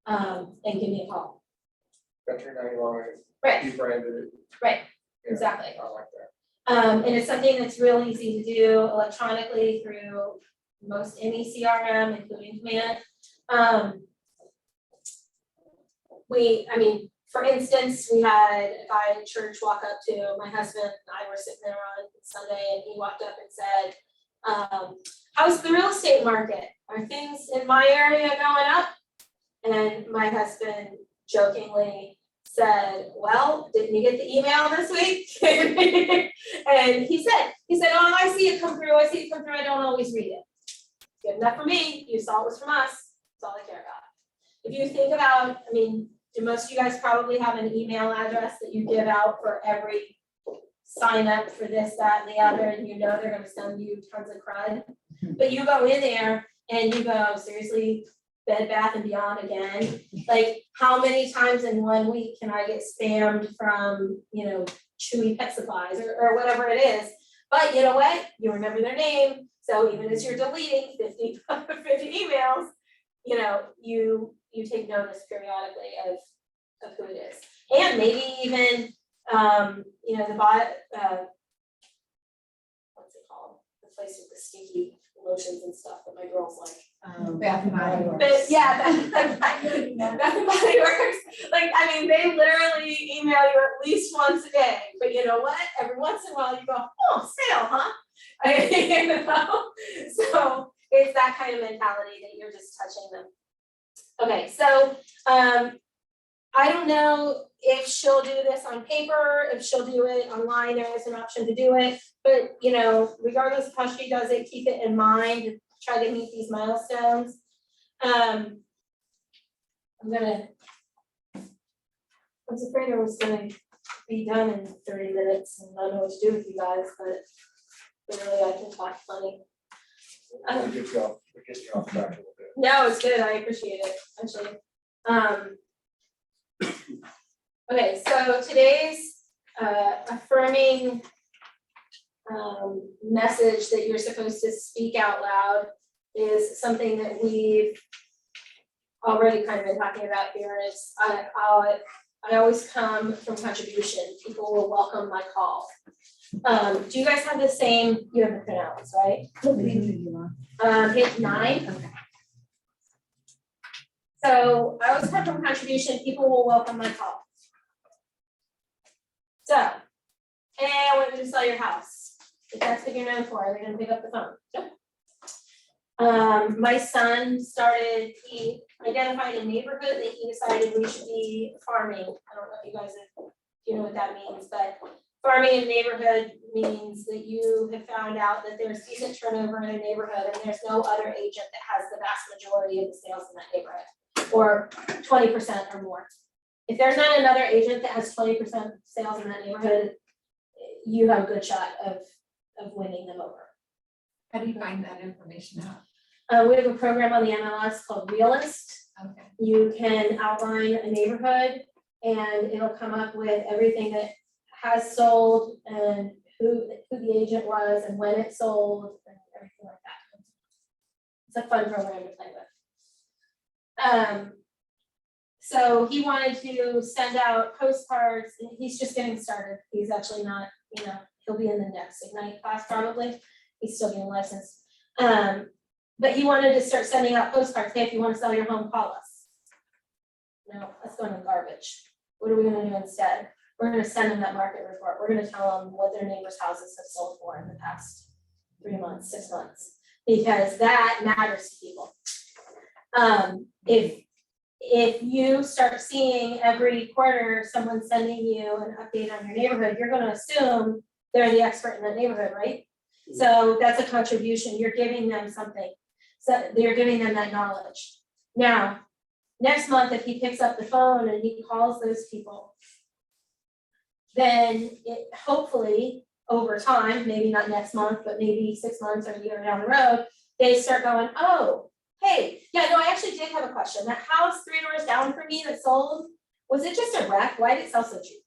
and give me a call. Got your name on it, Right, you branded it. right, Yeah, exactly. I like that. And it's something that's real easy to do electronically through most any CRM, including Command. I mean, for instance, we had a guy at church walk up to my husband and I were sitting there on Sunday and he walked up and said, how's the real estate market? Are things in my area going up? And my husband jokingly said, well, didn't you get the email this week? And he said, oh, I see it come through, I don't always read it. Good enough for me, you saw it was from us, that's all I care about. If you think about, I mean, do most of you guys probably have an email address that you give out for every sign up for this, that, and the other, and you know they're gonna send you tons of crud. But you go in there and you go, seriously, Bed Bath and Beyond again? Like, how many times in 1 week can I get spammed from, you know, Chewy Pet Supplies or whatever it is? But you know what? You remember their name, so even as you're deleting 50 emails, you know, you take notice periodically of who it is. And maybe even, you know, what's it called? The place with the stinky lotions and stuff that my girls like. Bath and Body Works. But yeah, Bath and Body Works. Like, I mean, they literally email you at least once a day. But you know what? Every once in a while you go, oh, sale, huh? You know? So it's that kind of mentality that you're just touching them. Okay, so I don't know if she'll do this on paper, if she'll do it online, there is an option to do it. But you know, regardless of how she does it, keep it in mind, try to meet these milestones. I was afraid I was gonna be done in 30 minutes and not know what to do with you guys, but really I can talk plenty. We get you off track a little bit. No, it's good, I appreciate it, actually. Okay, so today's affirming message that you're supposed to speak out loud is something that we've already kind of been talking about here. It's I always come from contribution. People will welcome my call. Do you guys have the same? You have the printouts, right? Page 9. Okay. So I always come from contribution. People will welcome my call. So, hey, I want you to sell your house. If that's what you're known for, they're gonna pick up the phone. Nope. My son he identified a neighborhood that he decided we should be farming. I don't know if you guys you know what that means, but farming in a neighborhood means that you have found out that there's decent turnover in a neighborhood and there's no other agent that has the vast majority of the sales in that neighborhood, or 20% or more. If there's not another agent that has 20% sales in that neighborhood, you have a good shot of winning them over. How do you find that information out? We have a program on the MLS called Realist. Okay. You can outline a neighborhood and it'll come up with everything that has sold and who the agent was and when it sold and everything like that. It's a fun program to play with. So he wanted to send out postcards, and he's just getting started. He's actually not, you know, he'll be in the next Ignite class probably. He's still getting licensed. But he wanted to start sending out postcards. Hey, if you want to sell your home, call us. No, that's going in garbage. What are we going to do instead? We're going to send them that market report. We're going to tell them what their neighbors' houses have sold for in the past 3 months, 6 months, because that matters to people. If you start seeing every quarter someone sending you an update on your neighborhood, you're going to assume they're the expert in that neighborhood, right? So that's a contribution. You're giving them something. So you're giving them that knowledge. Now, next month, if he picks up the phone and he calls those people, then it hopefully over time, maybe not next month, but maybe 6 months or a year down the road, they start going, oh, hey, yeah, no, I actually did have a question. That house 3 doors down from me that sold, was it just a wreck? Why did it sell so cheap?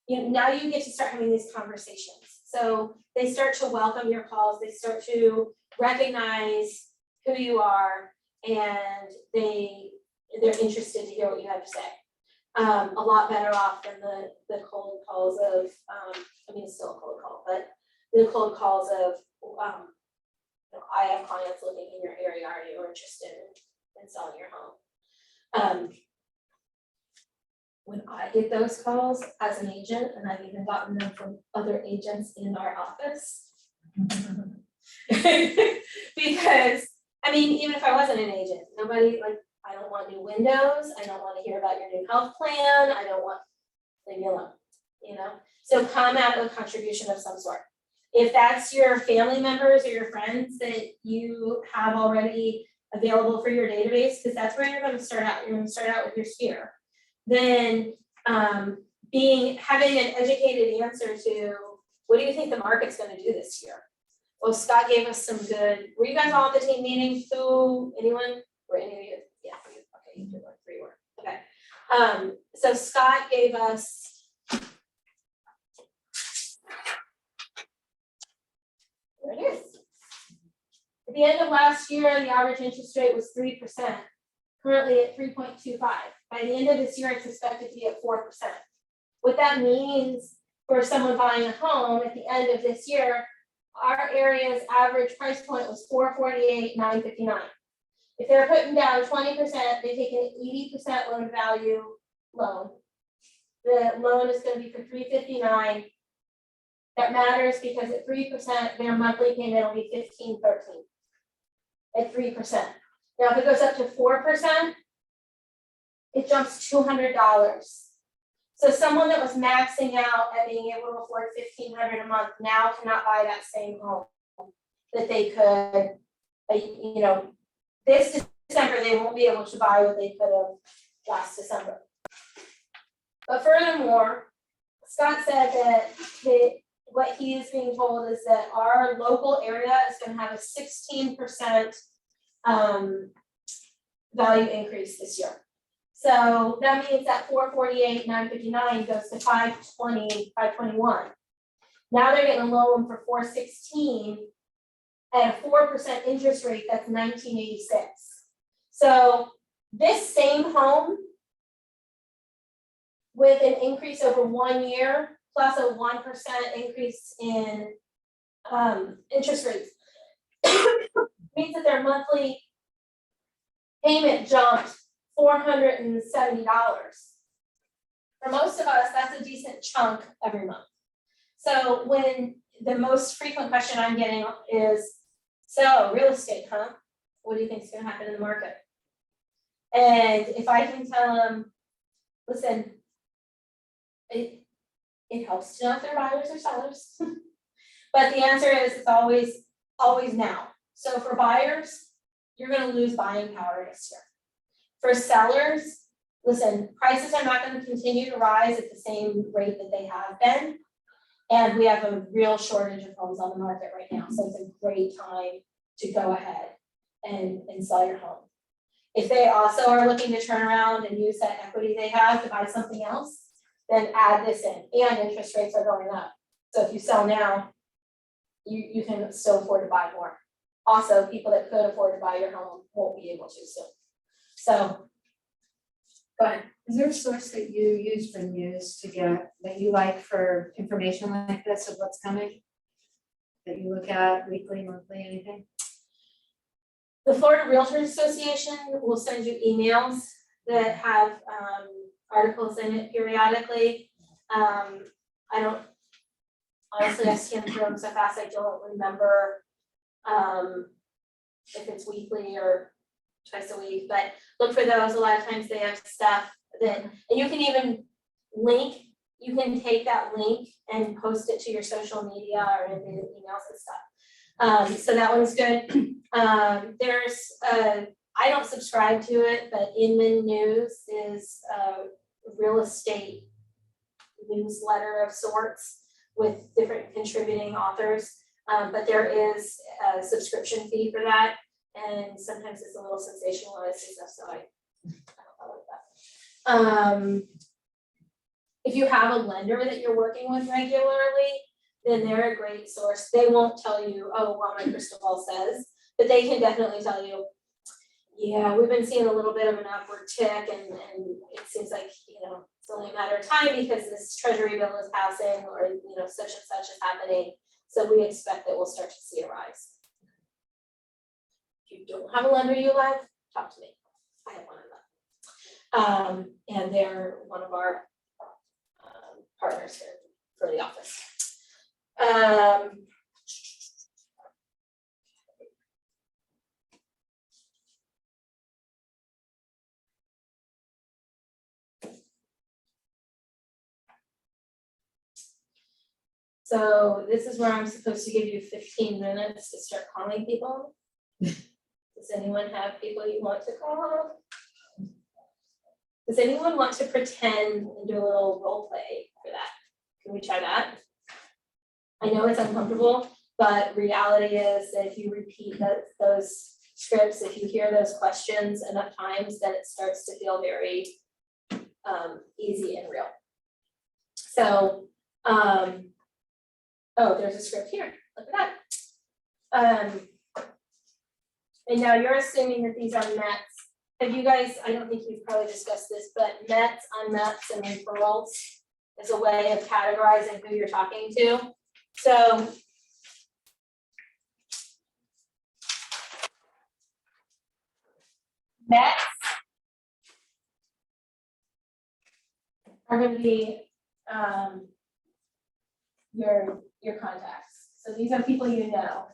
You know, now you get to start having these conversations. So they start to welcome your calls. They start to recognize who you are, and they they're interested to hear what you have to say. A lot better off than the cold calls of, I mean, it's still a cold call, but the cold calls of, I have clients living in your area, are you interested in selling your home? When I get those calls as an agent, and I've even gotten them from other agents in our office. Because, I mean, even if I wasn't an agent, nobody, like, I don't want new windows, I don't wanna hear about your new health plan, I don't want, leave me alone, you know? So come out with a contribution of some sort. If that's your family members or your friends that you have already available for your database, because that's where you're gonna start out, you're gonna start out with your sphere. Then having an educated answer to, what do you think the market's gonna do this year? Well, Scott gave us some good, were you guys all at the team meeting? Anyone? Were any of you? Yeah, okay, you did like 3 were, okay. So Scott gave us, there it is. At the end of last year, the average interest rate was 3%, currently at 3.25. By the end of this year, it's expected to be at 4%. What that means for someone buying a home at the end of this year, our area's average price point was $448,959. If they're putting down 20%, they take an 80% loan value loan. The loan is going to be for $359. That matters because at 3%, their monthly payment will be $1,513. At 3%. Now, if it goes up to 4%, it jumps $200. So someone that was maxing out at being able to afford $1,500 a month now cannot buy that same home that they could, this December, they won't be able to buy what they could have last December. But furthermore, Scott said that what he is being told is that our local area is going to have a 16% value increase this year. So that means that 448,959 goes to 520, 521. Now they're getting a loan for 416 at a 4% interest rate, that's 1986. So this same home with an increase over 1 year plus a 1% increase in interest rates means that their monthly payment jumped $470. For most of us, that's a decent chunk every month. So when the most frequent question I'm getting is, so real estate, huh? What do you think is going to happen in the market? And if I can tell them, listen, it helps to know if they're buyers or sellers. But the answer is it's always now. So for buyers, you're going to lose buying power this year. For sellers, listen, prices are not going to continue to rise at the same rate that they have been. And we have a real shortage of homes on the market right now. So it's a great time to go ahead and sell your home. If they also are looking to turn around and use that equity they have to buy something else, then add this in. And interest rates are going up. So if you sell now, you can still afford to buy more. Also, people that could afford to buy your home won't be able to soon. So, go ahead. Is there a source that you use for news to get, that you like for information like this of what's coming? That you look at weekly, monthly, anything? The Florida Realtors Association will send you emails that have articles in it periodically. I don't, honestly, I scan through them so fast I don't remember if it's weekly or twice a week, but look for those. A lot of times they have stuff that, and you can even link, you can take that link and post it to your social media or in the emails and stuff. So that one's good. There's I don't subscribe to it, but Inman News is a real estate newsletter of sorts with different contributing authors. But there is a subscription fee for that. And sometimes it's a little sensationalized and stuff, so I don't follow that. If you have a lender that you're working with regularly, then they're a great source. They won't tell you, oh, well, my crystal ball says, but they can definitely tell you, Yeah, we've been seeing a little bit of an upward tick and it seems like, it's only a matter of time because this treasury bill is passing or, such and such is happening. So we expect that we'll start to see a rise. If you don't have a lender you like, talk to me. I have one of them. And they're one of our partners here for the office. So this is where I'm supposed to give you 15 minutes to start calling people. Does anyone have people you want to call? Does anyone want to pretend and do a little role play for that? Can we try that? I know it's uncomfortable, but reality is that if you repeat those scripts, if you hear those questions enough times, then it starts to feel very easy and real. So, oh, there's a script here. Look at that. And now you're assuming that these are METs. Have you guys, I don't think you've probably discussed this, but METs, unmets, and referrals is a way of categorizing who you're talking to. So METs are going to be your contacts. So these are people you know.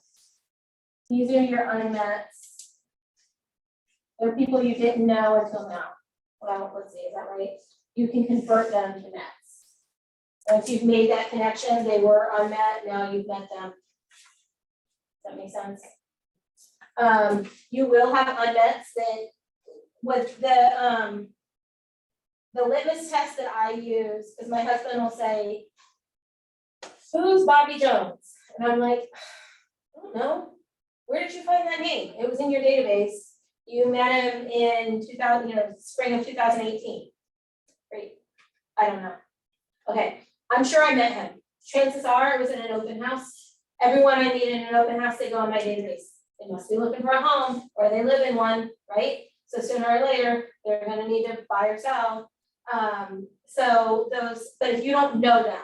These are your unmets. They're people you didn't know until now. Well, let's see, is that right? You can convert them to mets. Once you've made that connection, they were unmet, now you've met them. Does that make sense? You will have unmets that with the litmus test that I use, because my husband will say, who's Bobby Jones? And I'm like, I don't know. Where did you find that name? It was in your database. You met him in spring of 2018. Great. I don't know. Okay, I'm sure I met him. Chances are it was in an open house. Everyone I meet in an open house, they go on my database. They must be looking for a home or they live in one, right? So sooner or later, they're gonna need to buy or sell. But if you don't know them,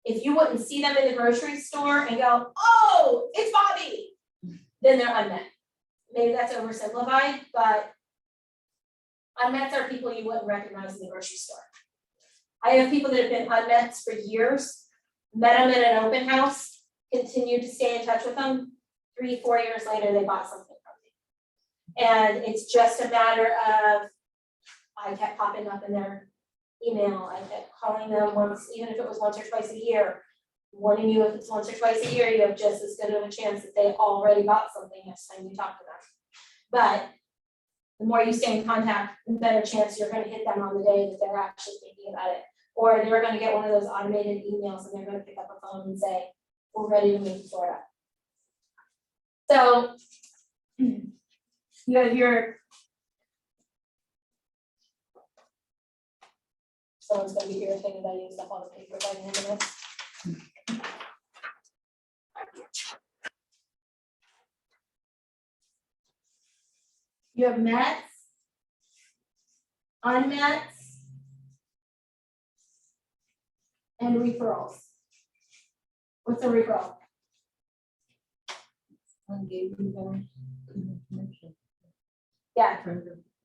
if you wouldn't see them in the grocery store and go, oh, it's Bobby, then they're unmet. Maybe that's oversimplified, but unmets are people you wouldn't recognize in the grocery store. I have people that have been unmets for years, met them in an open house, continued to stay in touch with them. 3-4 years later, they bought something from me. And it's just a matter of, I kept popping up in their email, I kept calling them once, even if it was once or twice a year, warning you if it's once or twice a year, you have just as good of a chance that they already bought something next time you talk to them. But the more you stay in contact, the better chance you're gonna hit them on the day that they're actually thinking about it. Or they're gonna get one of those automated emails and they're gonna pick up a phone and say, we're ready to move to Florida. So you have your, someone's gonna be irritated that I used up all the paper by the end of this. You have mets, unmets, and referrals. What's a referral? Yeah,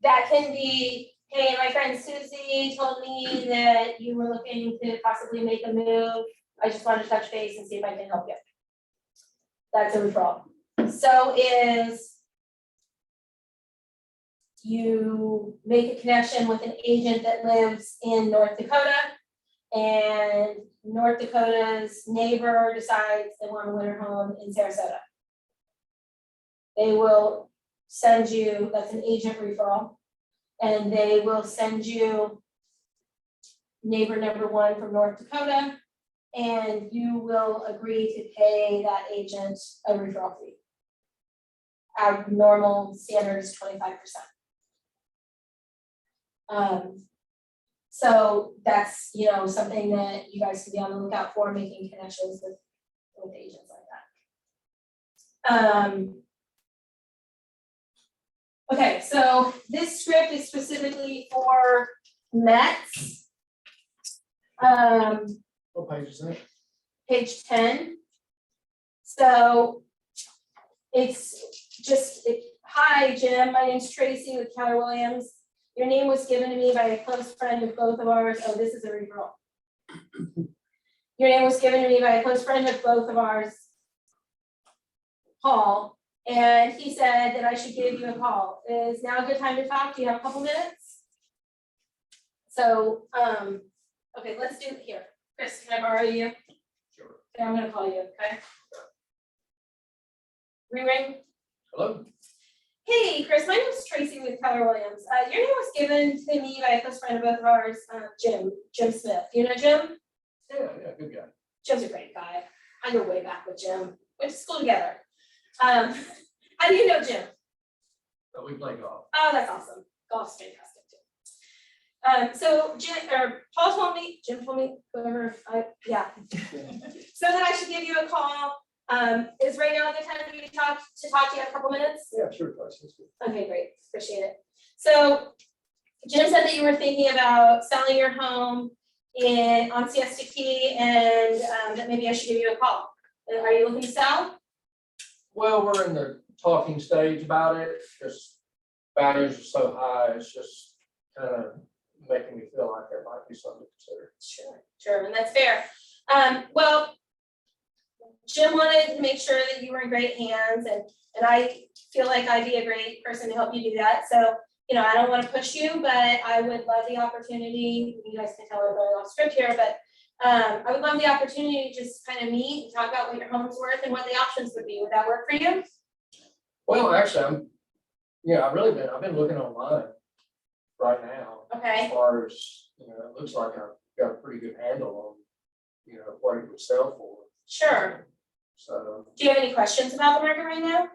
that can be, hey, my friend Susie told me that you were looking to possibly make a move. I just wanted to touch base and see if I can help you. That's a referral. So is you make a connection with an agent that lives in North Dakota, and North Dakota's neighbor decides they want a winter home in Sarasota. They will send you, that's an agent referral, and they will send you neighbor number one from North Dakota, and you will agree to pay that agent a referral fee. Our normal standard is 25%. So that's, something that you guys can be on the lookout for, making connections with agents like that. Okay, so this script is specifically for Mets. What page is that? Page 10. So it's just, hi, Jim, my name's Tracy with Keller Williams. Your name was given to me by a close friend of both of ours. Oh, this is a referral. Your name was given to me by a close friend of both of ours, Paul, and he said that I should give you a call. Is now a good time to talk? Do you have a couple minutes? So, okay, let's do it here. Chris, can I borrow you? Sure. Okay, I'm gonna call you, okay? Ring. Hello? Hey, Chris, my name is Tracy with Keller Williams. Your name was given to me by a close friend of both of ours, Jim Smith. You know Jim? Yeah, good guy. Jim's a great guy. I go way back with Jim. Went to school together. How do you know Jim? So we play golf. Oh, that's awesome. Golf's fantastic too. So Paul told me, Jim told me, whoever, yeah. So that I should give you a call. Is right now a good time for you to talk to you in a couple minutes? Yeah, sure, Tracy. Okay, great. Appreciate it. So Jim said that you were thinking about selling your home on Siesta Key and that maybe I should give you a call. Are you looking to sell? Well, we're in the talking stage about it, just values are so high, it's just kind of making me feel like there might be something to consider. Sure, and that's fair. Well, Jim wanted to make sure that you were in great hands and I feel like I'd be a great person to help you do that. So, I don't want to push you, but I would love the opportunity. You guys can tell we're going off script here, but I would love the opportunity to just kind of meet and talk about what your home's worth and what the options would be. Would that work for you? Well, actually, I've been looking online right now. Okay. As far as, it looks like I've got a pretty good handle on, what it would sell for. Sure. So, Do you have any questions about the market right now?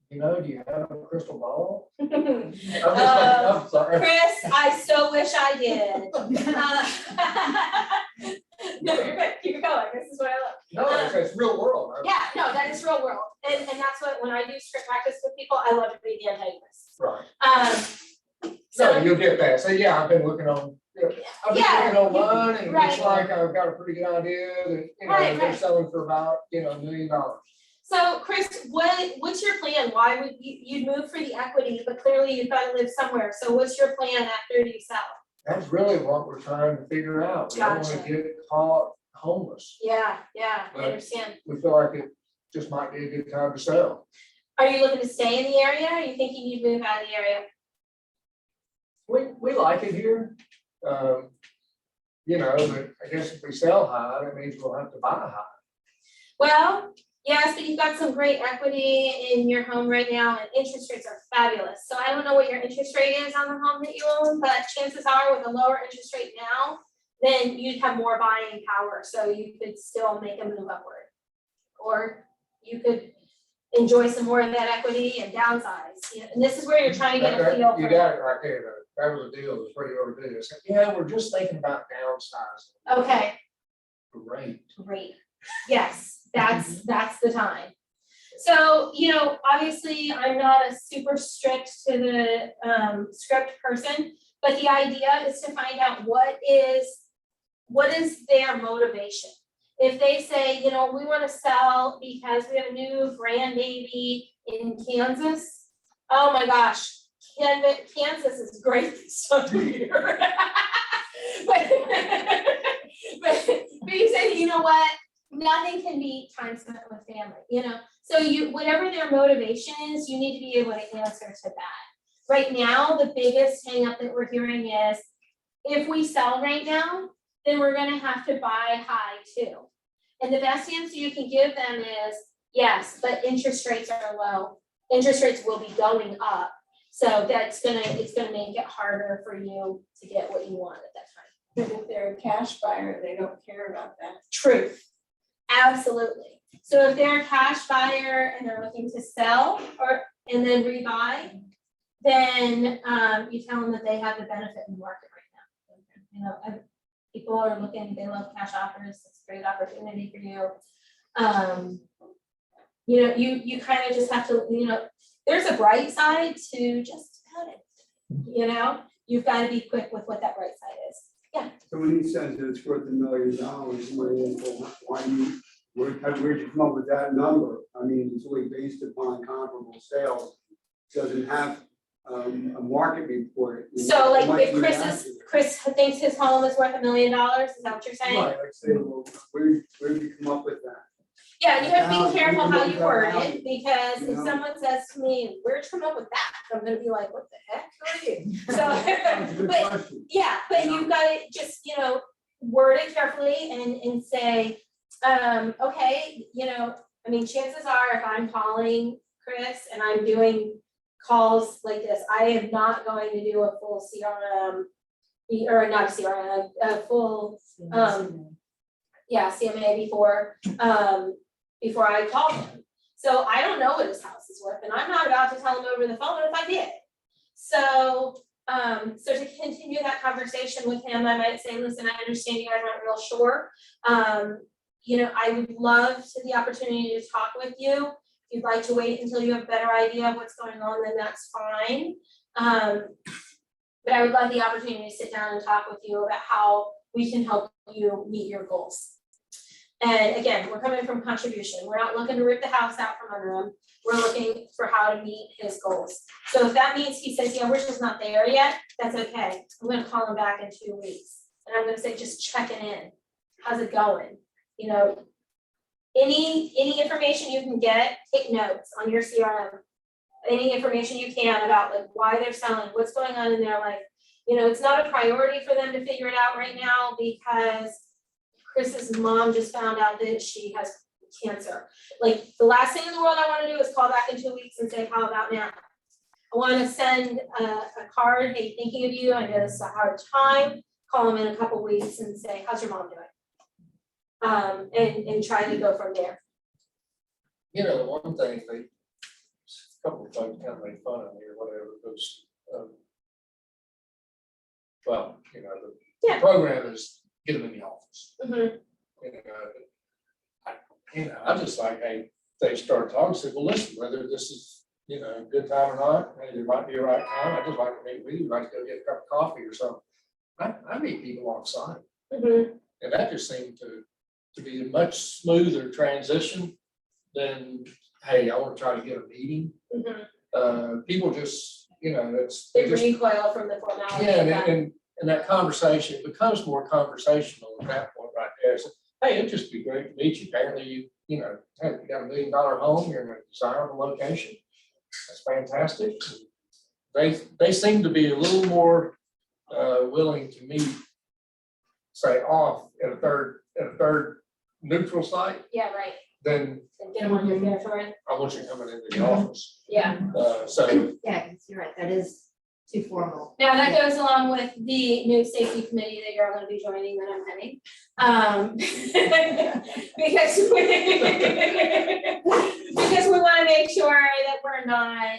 do you have a crystal ball? Uh, I'm sorry. Chris, I so wish I did. No, you're good. Keep going. This is what I love. No, it's real world. Yeah, no, that is real world. And that's what, when I do script practice with people, I love to be the antagonist. Right. So So you'll get that. So yeah, I've been looking on, looking online and it looks like I've got a pretty good idea that, they're selling for about, $1 million. So Chris, what's your plan? Why would you'd move for the equity, but clearly you've got to live somewhere. So what's your plan after you sell? That's really what we're trying to figure out. We don't want Gotcha. to get caught homeless. Yeah, I But- understand. We feel like it just might be a good time to sell. Are you looking to stay in the area? Or are you thinking you'd move out of the area? We like it here. But I guess if we sell high, that means we'll have to buy high. Well, yes, but you've got some great equity in your home right now and interest rates are fabulous. So I don't know what your interest rate is on the home that you own, but chances are with a lower interest rate now, then you'd have more buying power. So you could still make a move upward. Or you could enjoy some more of that equity and downsize. And this is where you're trying to get a feel You for. got it right there. That was a deal before you ever did this. Yeah, we're just thinking about downsizing. Okay, Great. great. Yes, that's the time. So, obviously I'm not a super strict to the script person, but the idea is to find out what is their motivation. If they say, we want to sell because we have a new grandbaby in Kansas, oh my gosh, Kansas is great this time of year. But you say, you know what? Nothing can beat time spent with family, So whatever their motivation is, you need to be able to answer to that. Right now, the biggest hang up that we're hearing is, if we sell right now, then we're gonna have to buy high too. And the best answer you can give them is, yes, but interest rates are low. Interest rates will be going up. So it's gonna make it harder for you to get what you want at that time. But if they're a cash buyer, they don't care about that. Truth. Absolutely. So if they're a cash buyer and they're looking to sell and then rebuy, then you tell them that they have the benefit in the market right now. People are looking, they love cash offers. It's a great opportunity for you. you kind of just have to, there's a bright side to just about it. You've got to be quick with what that bright side is. Yeah. So when he says that it's worth $1 million, where'd you come up with that number? I mean, it's really based upon comparable sales, doesn't have a market report. So like What if you Chris ask thinks his home is worth $1 million, is that what you're saying? Right, like say, well, where did you come up with that? Yeah, you have to Now, be careful you how look you at word how- it, because you if know. someone says to me, where'd you come up with that? I'm gonna be like, what the heck are you? That's a So, good but question. yeah, but Yeah. you've got to just, word it carefully and say, okay, I mean, chances are if I'm calling Chris and I'm doing calls like this, I am not going to do a full CRM, or not a CRM, a full, CMA before I call him. So I don't know what his house is worth, and I'm not about to tell him over the phone if I did. So, so to continue that conversation with him, I might say, listen, I understand you guys aren't real sure. I would love the opportunity to talk with you. If you'd like to wait until you have a better idea of what's going on, then that's fine. But I would love the opportunity to sit down and talk with you about how we can help you meet your goals. And again, we're coming from contribution. We're not looking to rip the house out from under him. We're looking for how to meet his goals. So if that means he says, yeah, we're just not there yet, that's okay. I'm gonna call him back in 2 weeks. And I'm gonna say, just checking in. How's it going? Any information you can get, take notes on your CRM. Any information you can about like why they're selling, what's going on in their life. It's not a priority for them to figure it out right now because Chris's mom just found out that she has cancer. Like the last thing in the world I want to do is call back in 2 weeks and say, how about now? I want to send a card, hey, thinking of you. I know this is a hard time. Call them in a couple weeks and say, how's your mom doing? And try to go from there. One thing a couple of folks kind of made fun of me or whatever, because, the Yeah. program is get them in the office. Mhm. I just like, hey, they start talking, say, well, listen, whether this is, a good time or not, hey, there might be a right time, I just like to meet with you, like to go get a cup of coffee or something. I meet people on site, Mhm. and that just seemed to be a much smoother transition than, hey, I want to try to get a meeting. Mhm. People just, it's. They just- recoil from the formality Yeah, of that. and that conversation becomes more conversational at that point right there. So, hey, it'd just be great to meet you. Apparently you hey, you got $1 million home, you're in a desirable location. That's fantastic. They seem to be a little more willing to meet, say, off at a third neutral site Yeah, right. than And get them on your territory. I want you coming into the office. Yeah. So, Yeah, you're right, that is too formal. Now that goes along with the new safety committee that you're all gonna be joining that I'm heading. Because we wanna make sure that we're not,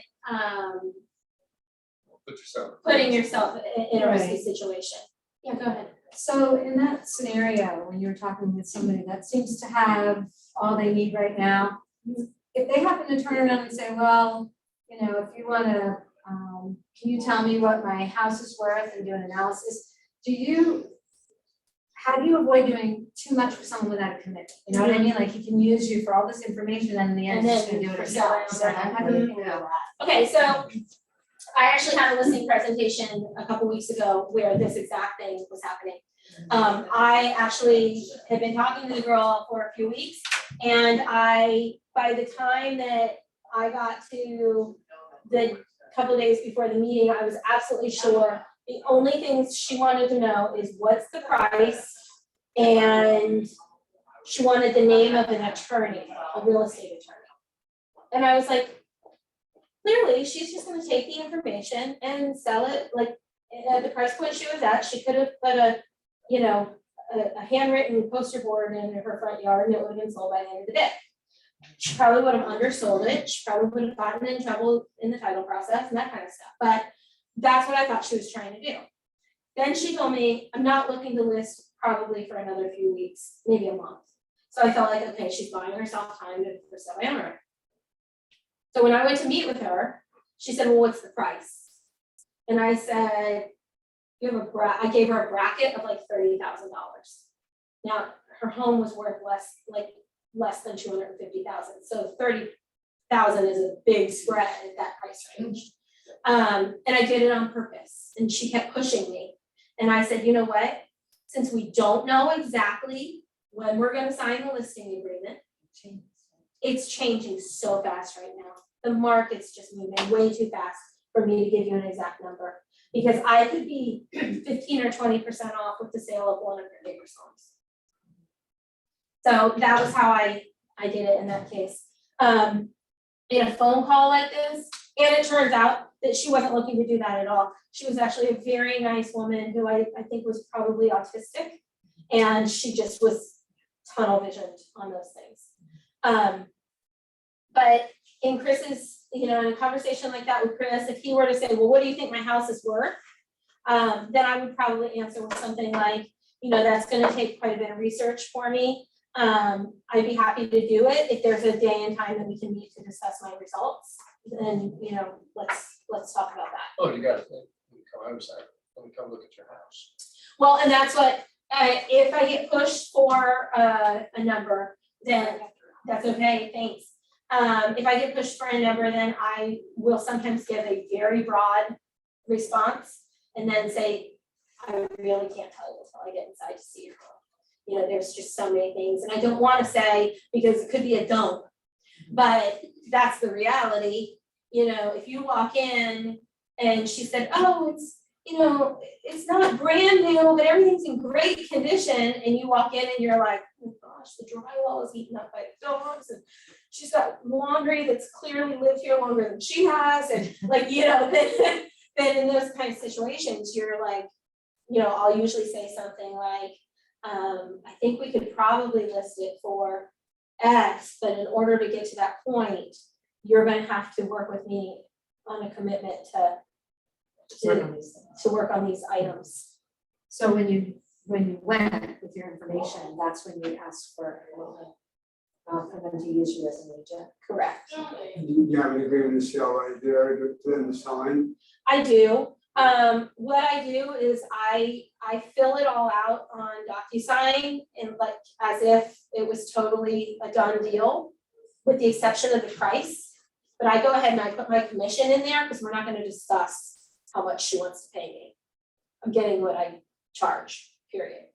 put yourself. putting yourself in a risky Right. situation. Yeah, go ahead. So in that scenario, when you're talking with somebody that seems to have all they need right now, if they happen to turn around and say, well, if you wanna, can you tell me what my house is worth and do an analysis? How do you avoid doing too much for someone without a commitment? You know what I mean? Like he can use you for all this information and in the end, And he's just then gonna do it for himself. selling, So right. how do you handle that? Okay, so I actually had a listening presentation a couple weeks ago where this exact thing was happening. I actually had been talking to the girl for a few weeks, and by the time that I got to the couple of days before the meeting, I was absolutely sure the only things she wanted to know is what's the price, and she wanted the name of an attorney, a real estate attorney. And I was like, clearly, she's just gonna take the information and sell it, like, at the price point she was at. She could have put a handwritten poster board in her front yard and it would have been sold by the end of the day. She probably would have undersold it, she probably would have gotten in trouble in the title process and that kind of stuff, but that's what I thought she was trying to do. Then she told me, I'm not looking to list probably for another few weeks, maybe a month. So I felt like, okay, she's buying herself time to sell my owner. So when I went to meet with her, she said, well, what's the price? And I said, you have I gave her a bracket of like $30,000. Now, her home was worth less than 250,000, so 30,000 is a big spread at that price range. And I did it on purpose, and she kept pushing me. And I said, you know what? Since we don't know exactly when we're gonna sign the listing agreement, it's changing so fast right now. The market's just moving way too fast for me to give you an exact number. Because I could be 15 or 20% off with the sale of one of your neighbor's homes. So that was how I did it in that case. In a phone call like this, and it turns out that she wasn't looking to do that at all. She was actually a very nice woman who I think was probably autistic, and she just was tunnel visioned on those things. But in Chris's, in a conversation like that with Chris, if he were to say, well, what do you think my house is worth? Then I would probably answer with something like, that's gonna take quite a bit of research for me. I'd be happy to do it if there's a day and time that we can meet to discuss my results. Then, let's talk about that. Oh, you gotta think, let me come look at your house. Well, and that's what, if I get pushed for a number, then that's okay, thanks. If I get pushed for a number, then I will sometimes give a very broad response and then say, I really can't tell you until I get inside to see your home. There's just so many things, and I don't want to say because it could be a don't, but that's the reality. If you walk in and she said, oh, it's not brand new, but everything's in great condition, and you walk in and you're like, oh gosh, the drywall is eaten up by dogs, and she's got laundry that's clearly lived here longer than she has, and then in those kind of situations, you're like, I'll usually say something like, I think we could probably list it for X, but in order to get to that point, you're gonna have to work with me on a commitment to work on these items. So when you went with your information, that's when you asked for them to use you as an agent? Correct. You have an agreement to sell right there, to then sign. I do. What I do is I fill it all out on DocuSign and as if it was totally a done deal, with the exception of the price. But I go ahead and I put my commission in there because we're not going to discuss how much she wants to pay me. I'm getting what I charge, period.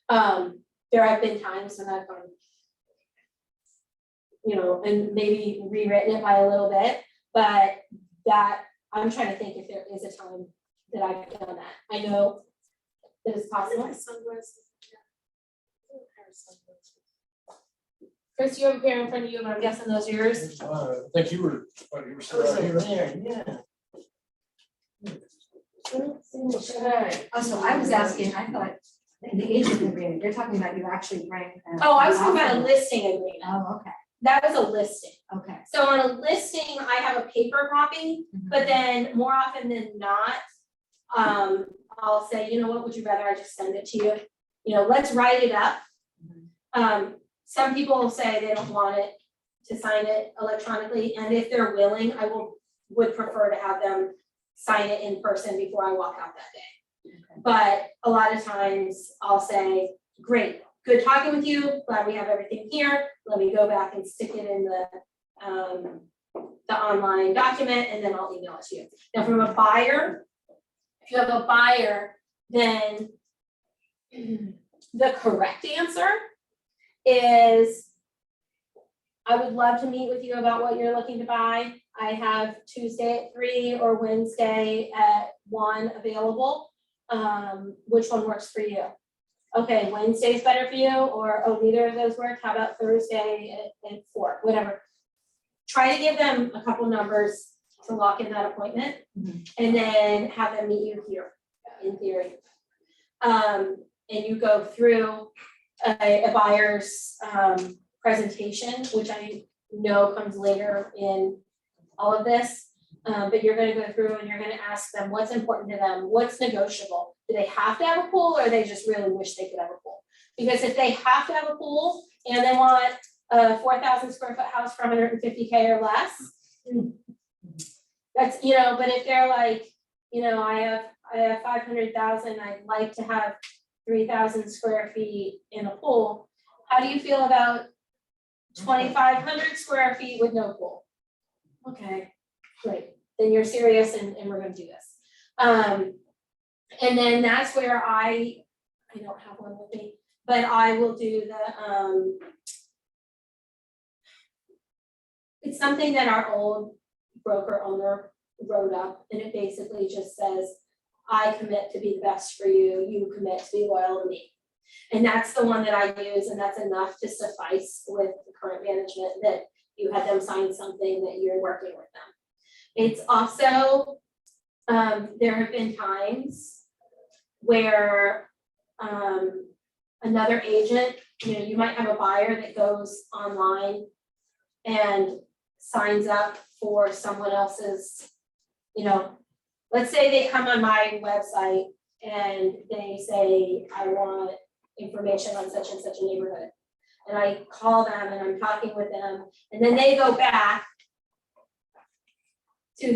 There have been times when I've gone, and maybe rewritten it by a little bit, but that I'm trying to think if there is a time that I've done that. I know that it's possible. Chris, you have a pair in front of you, and I'm guessing those are yours. I think you were still out here. yeah. Oh, so I was asking, I thought, in the agent agreement, you're talking about you actually bring. Oh, I was talking about a listing agreement. Oh, okay, That was a listing. okay. So on a listing, I have a paper copy, but then more often than not, I'll say, what would you rather I just send it to you? Let's write it up. Some people will say they don't want it to sign it electronically, and if they're willing, I would prefer to have them sign it in person before I walk out that day. Okay. But a lot of times I'll say, great, good talking with you, glad we have everything here, let me go back and stick it in the online document, and then I'll email it to you. Now from a buyer, if you have a buyer, then the correct answer is, I would love to meet with you about what you're looking to buy. I have Tuesday at 3 or Wednesday at 1 available. Which one works for you? Okay, Wednesday's better for you, or neither of those work. How about Thursday at 4, whatever. Try to give them a couple numbers to lock in that appointment, and then have them meet you here, in theory. And you go through a buyer's presentation, which I know comes later in all of this. But you're gonna go through and you're gonna ask them what's important to them, what's negotiable. Do they have to have a pool, or they just really wish they could have a pool? Because if they have to have a pool and they want a 4,000 square foot house for 150K or less, That's, you know, but if they're like, you know, I have 500,000, I'd like to have 3,000 square feet in a pool. How do you feel about 2,500 square feet with no pool? Okay, great, then you're serious and we're gonna do this. And then that's where I don't have one with me, but I will do the, it's something that our old broker owner wrote up, and it basically just says, I commit to be the best for you, you commit to be loyal to me. And that's the one that I use, and that's enough to suffice with the current management, that you had them sign something that you're working with them. It's also, there have been times where another agent, you know, you might have a buyer that goes online and signs up for someone else's, you know, let's say they come on my website and they say, I want information on such and such a neighborhood. And I call them and I'm talking with them, and then they go back to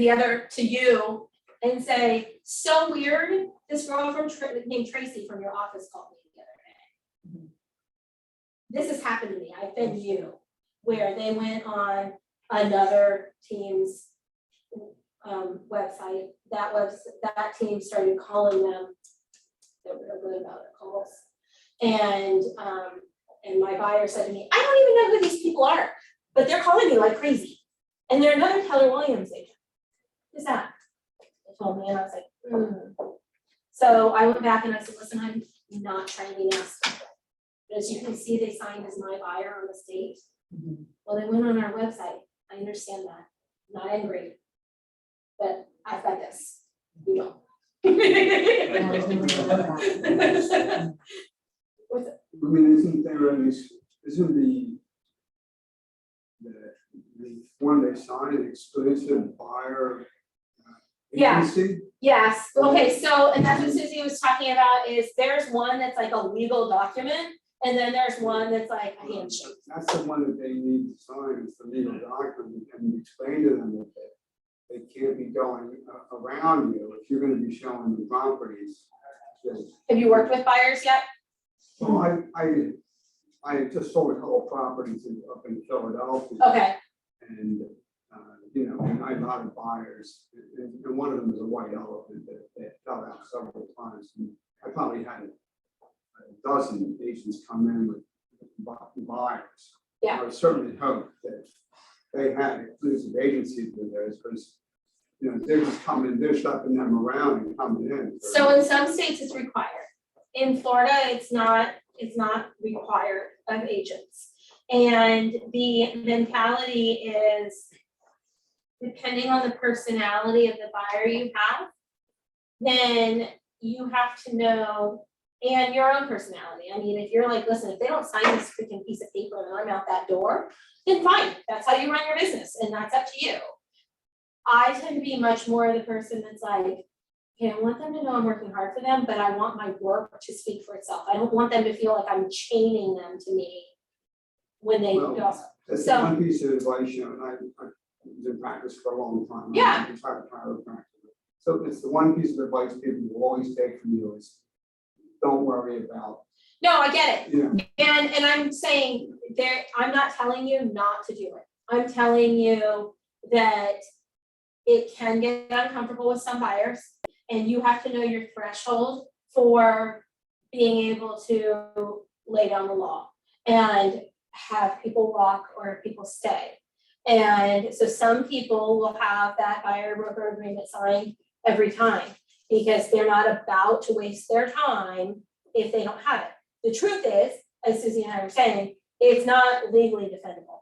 you and say, so weird, this girl named Tracy from your office called me the other day. This has happened to me, I've been you, where they went on another team's website, that team started calling them, they were real good about it, calls. And my buyer said to me, I don't even know who these people are, but they're calling me like crazy. And they're another Keller Williams agent. Who's that? They told me, and I was like, So I went back and I said, listen, I'm not trying to be nasty. But as you can see, they signed as my buyer on the state. Well, they went on our website. I understand that. I'm not angry. But I've got this. You know. I mean, isn't there any, isn't the form they sign an exclusive buyer Yeah. agency? Yes, okay, so, and that's what Susie was talking about, is there's one that's like a legal document, and then there's one that's like a handshake. That's the one that they need to sign, it's the legal document, and you explain to them that they can't be going around you if you're gonna be showing the properties. Have you worked with buyers yet? Well, I just sold a couple properties up in Philadelphia. Okay, And, you know, and I had a lot of buyers, and one of them was a white elephant that fell out several times. And I probably had a dozen agents come in with buyers. Yeah. I would certainly hope that they had exclusive agencies with theirs, because, you know, they're just coming, they're schlepping them around and coming in. so in some states it's required. In Florida, it's not required of agents. And the mentality is, depending on the personality of the buyer you have, then you have to know, and your own personality. I mean, if you're like, listen, if they don't sign this freaking piece of paper and I'm out that door, then fine, that's how you run your business, and that's up to you. I tend to be much more the person that's like, okay, I want them to know I'm working hard for them, but I want my work to speak for itself. I don't want them to feel like I'm chaining them to me when they Well, go. That's So- one piece of advice, you know, and I was in practice for a long time. Yeah. I'm a chiropractor. So it's the one piece of advice people will always take from you is, don't worry about, No, I get it. you know, And I'm saying there, I'm not telling you not to do it. I'm telling you that it can get uncomfortable with some buyers, and you have to know your threshold for being able to lay down the law and have people walk or people stay. And so some people will have that buyer broker agreement signed every time, because they're not about to waste their time if they don't have it. The truth is, as Susie and I were saying, it's not legally defendable.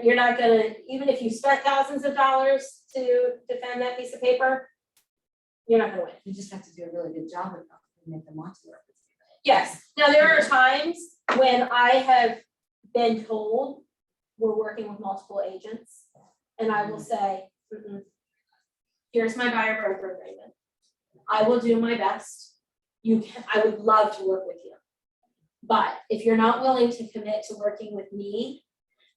You're not gonna, even if you spent thousands of dollars to defend that piece of paper, you're not gonna win. You just have to do a really good job with them and make them want to work with Yes, now there are times when I have been told we're working with multiple agents, and I will say, here's my buyer broker agreement. I will do my best. I would love to work with you. But if you're not willing to commit to working with me,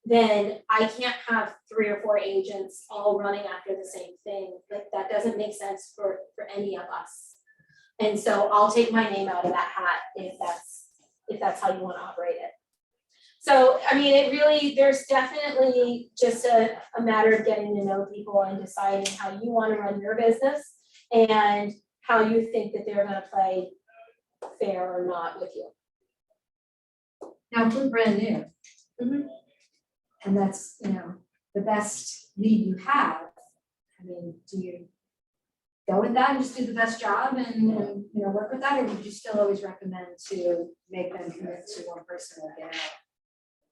then I can't have 3 or 4 agents all running after the same thing. Like, that doesn't make sense for any of us. And so I'll take my name out of that hat if that's how you wanna operate it. So, I mean, it really, there's definitely just a matter of getting to know people and deciding how you wanna run your business and how you think that they're gonna play fair or not with you. Now, if we're brand new. Mhm. And that's, you know, the best lead you have, I mean, do you go with that and just do the best job and you know, work with that, or would you still always recommend to make them commit to one person or get out?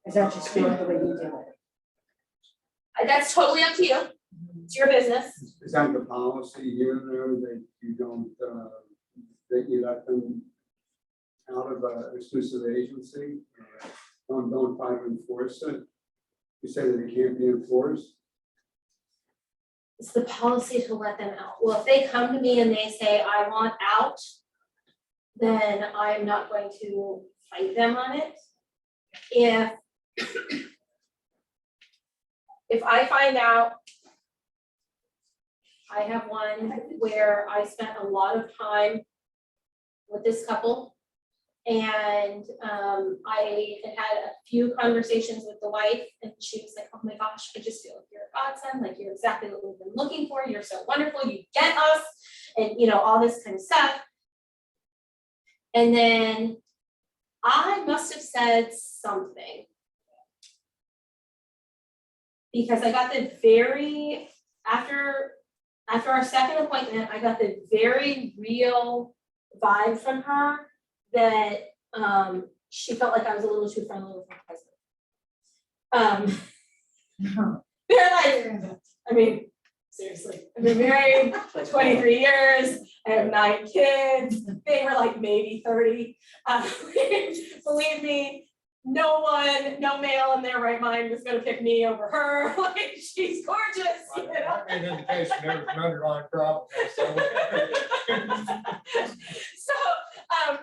Is that just not the way you do it? That's totally up to you, it's your business. Is that the policy here, though, that you don't, that you let them out of exclusive agency? Don't try to enforce it? You say that it can't be enforced? It's the policy to let them out. Well, if they come to me and they say, I want out, then I'm not going to fight them on it. If I find out, I have one where I spent a lot of time with this couple. And I had a few conversations with the wife, and she was like, oh my gosh, I just feel like you're a godsend, like you're exactly what we've been looking for, you're so wonderful, you get us, and you know, all this kind of stuff. And then I must have said something. Because I got the very, after our second appointment, I got the very real vibe from her that she felt like I was a little too friendly with my husband. They're like, I mean, seriously, I've been married for 23 years, I have 9 kids, they were like maybe 30. Believe me, no male in their right mind was gonna pick me over her, like, she's gorgeous, you know? An indication there was an underlying problem. So. So,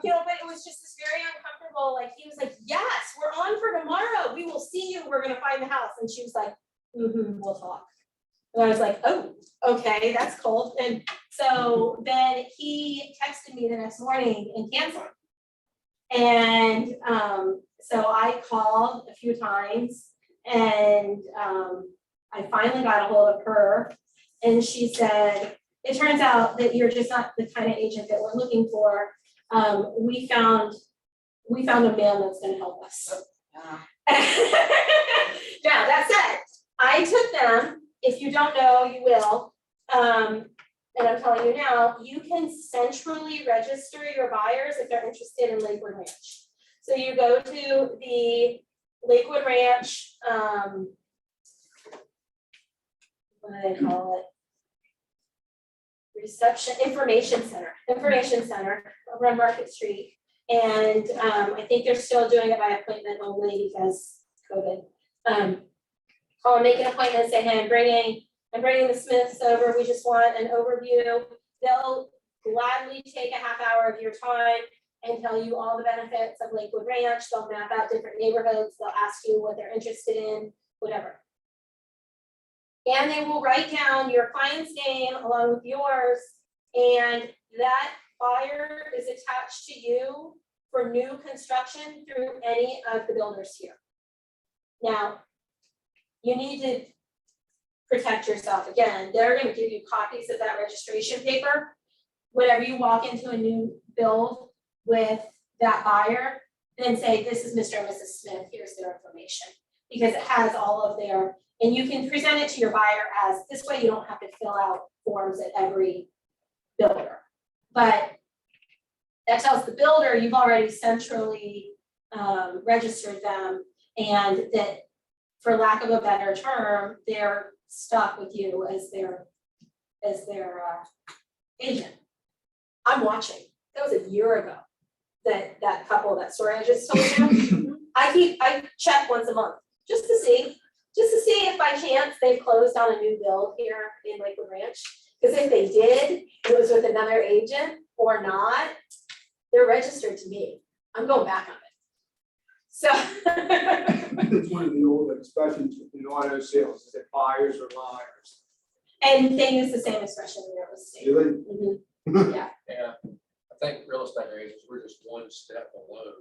you know, but it was just this very uncomfortable, like, he was like, yes, we're on for tomorrow, we will see you, we're gonna find the house, and she was like, we'll talk. And I was like, oh, okay, that's cold, and so then he texted me the next morning and canceled. And, so I called a few times, and, I finally got a hold of her, and she said, it turns out that you're just not the kind of agent that we're looking for. We found a man that's gonna help us. Now, that said, I took them, if you don't know, you will, and I'm telling you now, you can centrally register your buyers if they're interested in Lakewood Ranch. So you go to the Lakewood Ranch, what do they call it? Information center over on Market Street. And I think they're still doing it by appointment only because COVID. Call and make an appointment, say, hey, I'm bringing the Smiths over, we just want an overview. They'll gladly take a half hour of your time and tell you all the benefits of Lakewood Ranch. They'll map out different neighborhoods, they'll ask you what they're interested in, whatever. And they will write down your client's name along with yours, and that buyer is attached to you for new construction through any of the builders here. Now, you need to protect yourself. Again, they're gonna give you copies of that registration paper. Whenever you walk into a new build with that buyer, then say, this is Mr. and Mrs. Smith, here's their information. Because it has all of their, and you can present it to your buyer as, this way you don't have to fill out forms at every builder. But that tells the builder you've already centrally registered them, and that, for lack of a better term, they're stuck with you as their agent. I'm watching. That was a year ago. That couple, that story I just told you. I check once a month just to see if by chance they've closed on a new build here in Lakewood Ranch. Because if they did, it was with another agent or not, they're registered to me. I'm going back on it. So. It's one of the old expressions in auto sales, is that buyers are liars. And they use the same expression in real estate. Really? Mhm. Yeah, I think real estate agents, we're just one step below.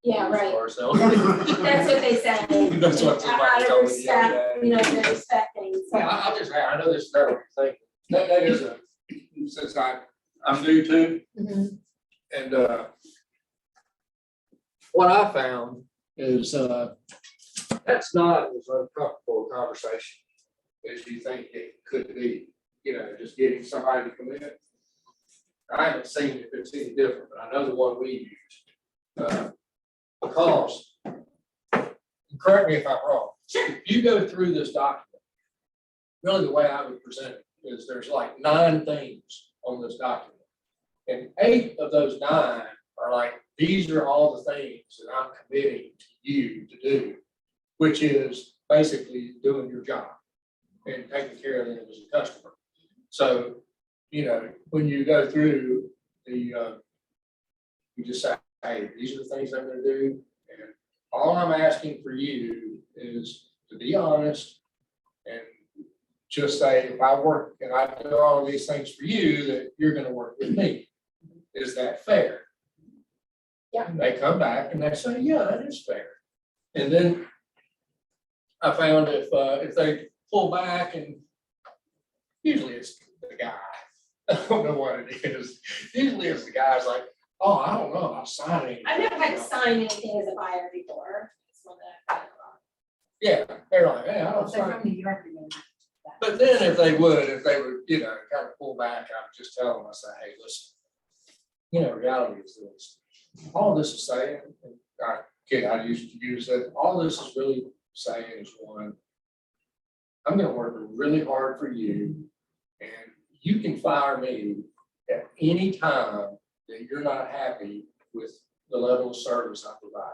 Yeah, right. Ourselves. That's what they say. That's what somebody Out told of me the other respect, day. you know, they respect things. Yeah, I'll just add, I know this is not what you're thinking. That is since I'm new too, Mhm. and what I found is that's not as uncomfortable a conversation as you think it could be, you know, just getting somebody to come in. I haven't seen if it's any different, but I know the one we use. Because, correct me if I'm wrong, if you go through this document, really the way I would present it is there's like 9 things on this document. And 8 of those 9 are like, these are all the things that I'm committing to you to do, which is basically doing your job and taking care of them as a customer. So, you know, when you go through the, you just say, hey, these are the things I'm gonna do. And all I'm asking for you is to be honest and just say, if I work and I do all of these things for you, that you're gonna work with me. Is that fair? Yeah. And they come back and they say, yeah, that is fair. And then I found if they pull back, and usually it's the guy, I don't know what it is. Usually it's the guy's like, oh, I don't know, I'm signing. I've never had to sign anything as a buyer before. It's one that I've had a lot. Yeah, they're like, hey, I Well, don't if they're sign. from New York, you know. But then if they would, you know, kind of pull back, I would just tell them, I say, hey, listen, you know, reality is this. All this is saying, and I used to use that, all this is really saying is one, I'm gonna work really hard for you, and you can fire me at any time that you're not happy with the level of service I provide.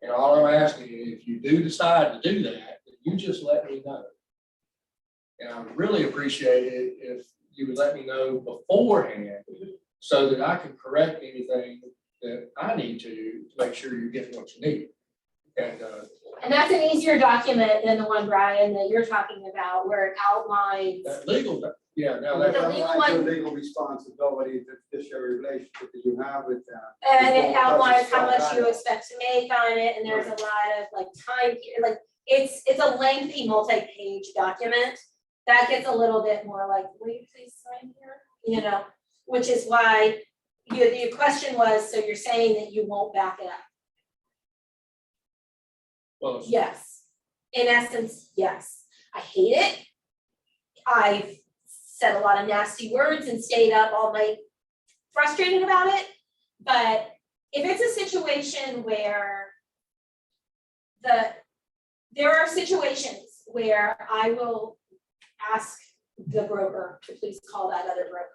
And all I'm asking you, if you do decide to do that, you just let me know. And I would really appreciate it if you would let me know beforehand so that I can correct anything that I need to make sure you're getting what you need. And And that's an easier document than the one, Brian, that you're talking about, where it outlines. that legal, yeah, now The that, legal Like the one- legal responsibility, the fiduciary relationship that you have with them. And it Well, outlines doesn't how much spell you that expect to make on it, and there's a lot of like time, like, it's a lengthy multi-page document. That gets a little bit more like, will you please sign here? You know, which is why your question was, so you're saying that you won't back it up? well, Yes. In essence, yes. I hate it. I've said a lot of nasty words and stayed up all night frustrated about it. But if it's a situation where there are situations where I will ask the broker to please call that other broker.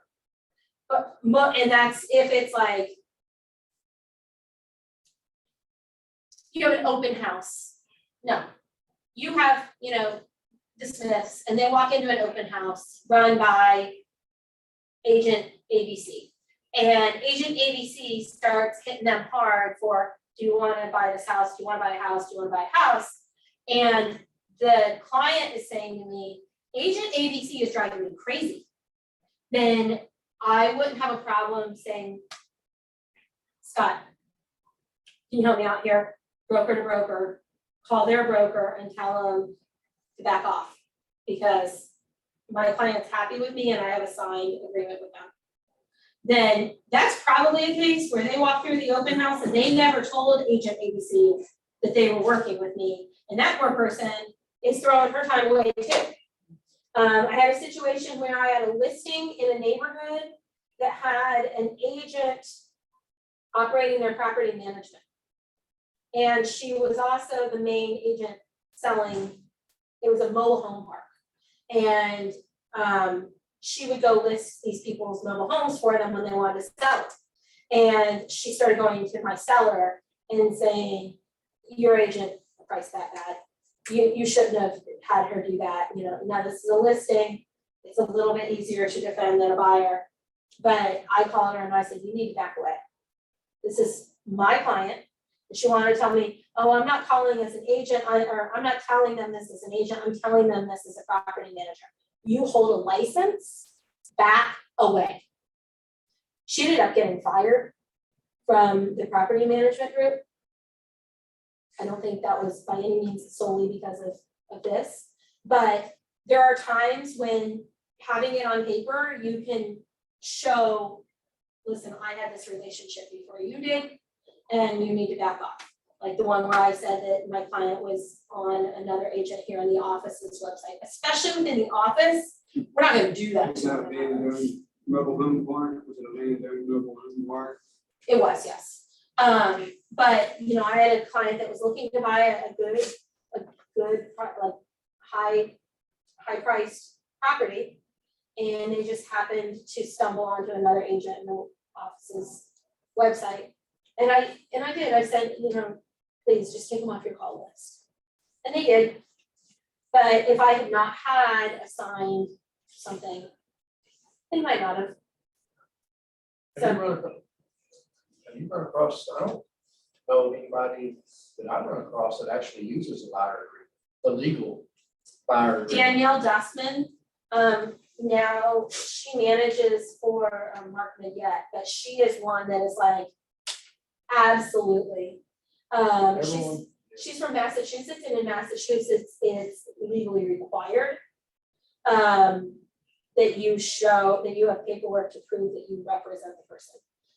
But, and that's if it's like, you have an open house. No, you have, you know, the Smiths, and they walk into an open house run by agent ABC. And agent ABC starts hitting them hard for, do you wanna buy this house? Do you wanna buy a house? Do you wanna buy a house? And the client is saying to me, agent ABC is driving me crazy. Then I wouldn't have a problem saying, Scott, can you help me out here? Broker to broker, call their broker and tell them to back off. Because my client's happy with me and I have a signed agreement with them. Then that's probably a case where they walk through the open house and they never told agent ABC that they were working with me. And that poor person is throwing her time away too. I had a situation where I had a listing in a neighborhood that had an agent operating their property management. And she was also the main agent selling, it was a mobile home park. And she would go list these people's mobile homes for them when they wanted to sell it. And she started going to my seller and saying, your agent priced that bad. You shouldn't have had her do that. You know, now this is a listing. It's a little bit easier to defend than a buyer. But I called her and I said, you need to back away. This is my client. She wanted to tell me, oh, I'm not calling as an agent, or I'm not telling them this as an agent, I'm telling them this as a property manager. You hold a license, back away. She ended up getting fired from the property management group. I don't think that was by any means solely because of this, but there are times when having it on paper, you can show, listen, I had this relationship before you did, and you need to back off. Like the one where I said that my client was on another agent here on the office's website, especially within the office, we're not gonna do that. Was that abandoned mobile home park? Was it abandoned mobile home park? It was, yes. But, you know, I had a client that was looking to buy a good, like high priced property. And they just happened to stumble onto another agent in the office's website. And I did, I said, you know, please just take them off your call list. And they did. But if I had not had assigned something, they might not have. Have you run across, I don't know of anybody that I've run across that actually uses a buyer agreement, the legal buyer agreement. Danielle Dustman, now she manages for Mark Midget, but she is one that is like, absolutely. Everyone, She's from Massachusetts, and in Massachusetts, it's legally required that you show, that you have paperwork to prove that you represent the person.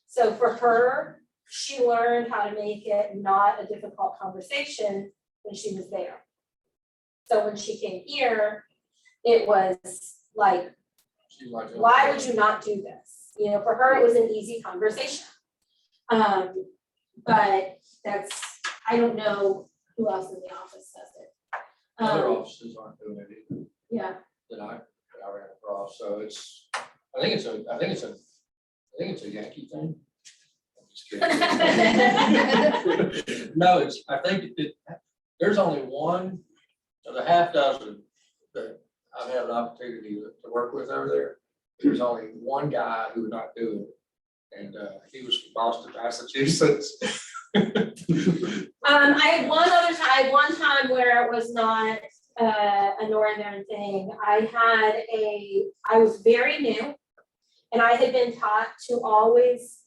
So for her, she learned how to make it not a difficult conversation when she was there. So when she came here, it was like, she's like, why would you not do this? You know, for her, it was an easy conversation. But that's, I don't know who else in the office does it. Other offices aren't doing it either, Yeah, that I ran across, so it's, I think it's a Yankee thing. I'm just kidding. No, it's, I think there's only one of the half dozen that I've had an opportunity to work with over there. There's only one guy who would not do it, and he was from Boston, Massachusetts. I had one time where it was not a northern thing. I was very new, and I had been taught to always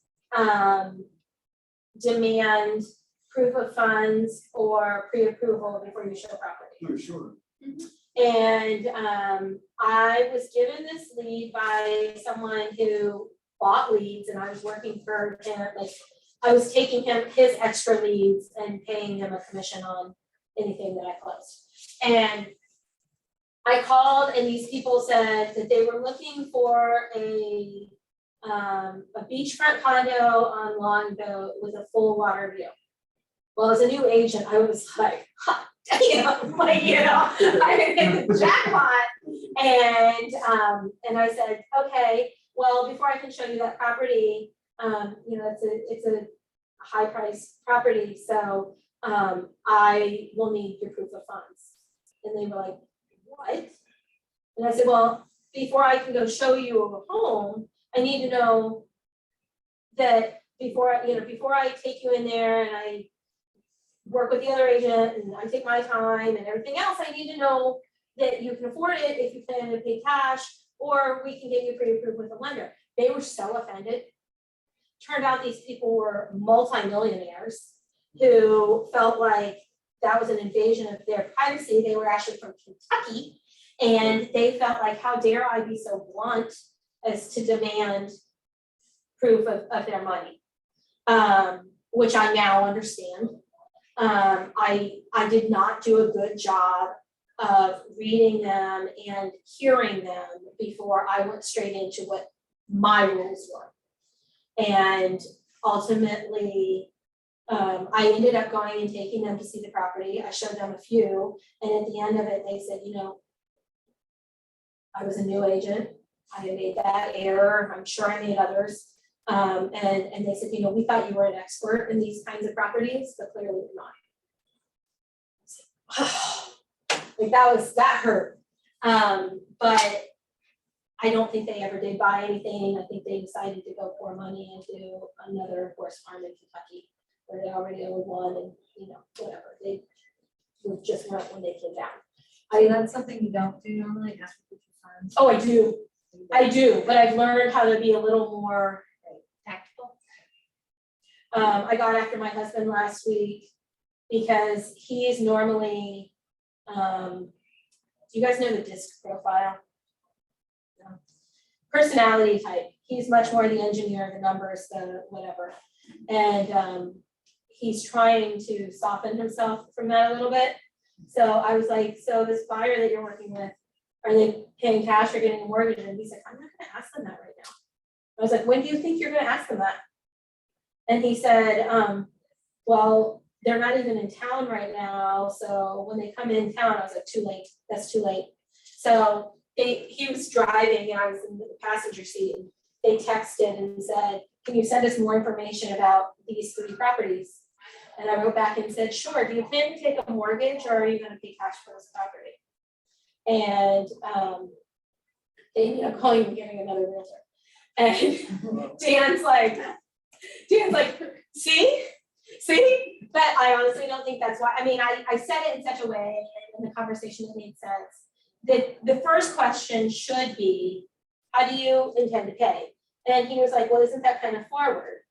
demand proof of funds or pre-approval before you show property. Oh, sure. And I was given this lead by someone who bought leads, and I was working for him, like I was taking him his extra leads and paying him a commission on anything that I closed. And I called, and these people said that they were looking for a beachfront condo on Longboat with a full water view. Well, as a new agent, I was like, damn, like, you know, I hit the jackpot. And I said, okay, well, before I can show you that property, you know, it's a high price property, so I will need your proof of funds. And they were like, what? And I said, well, before I can go show you a home, I need to know that before I take you in there and I work with the other agent and I take my time and everything else, I need to know that you can afford it if you plan to pay cash, or we can get you pre-approved with a lender. They were so offended. Turned out these people were multimillionaires who felt like that was an invasion of their privacy. They were actually from Kentucky, and they felt like, how dare I be so blunt as to demand proof of their money, which I now understand. I did not do a good job of reading them and hearing them before I went straight into what my rules were. And ultimately, I ended up going and taking them to see the property. I showed them a few, and at the end of it, they said, you know, I was a new agent. I had made that error. I'm sure I made others. And they said, you know, we thought you were an expert in these kinds of properties, but clearly you're not. Like that hurt. But I don't think they ever did buy anything. I think they decided to go pour money into another horse farm in Kentucky, where they already owned one and, whatever, they would just rent when they came down. That's something you don't do normally, that's what you find. Oh, I do, but I've learned how to be a little more tactical. I got after my husband last week because he is normally, do you guys know the DISC profile? No. Personality type, he's much more the engineer, the numbers, the whatever. And he's trying to soften himself from that a little bit. So I was like, so this buyer that you're working with, are they paying cash or getting a mortgage? And he's like, I'm not gonna ask them that right now. I was like, when do you think you're gonna ask them that? And he said, well, they're not even in town right now, so when they come in town, I was like, too late, that's too late. So he was driving and I was in the passenger seat, and they texted and said, can you send us more information about these 3 properties? And I wrote back and said, sure, do you plan to take a mortgage or are you gonna pay cash for this property? And they ended up calling and getting another realtor. And Dan's like, see? But I honestly don't think that's why. I mean, I said it in such a way in the conversation that made sense. The first question should be, how do you intend to pay? And he was like, well, isn't that kind of forward?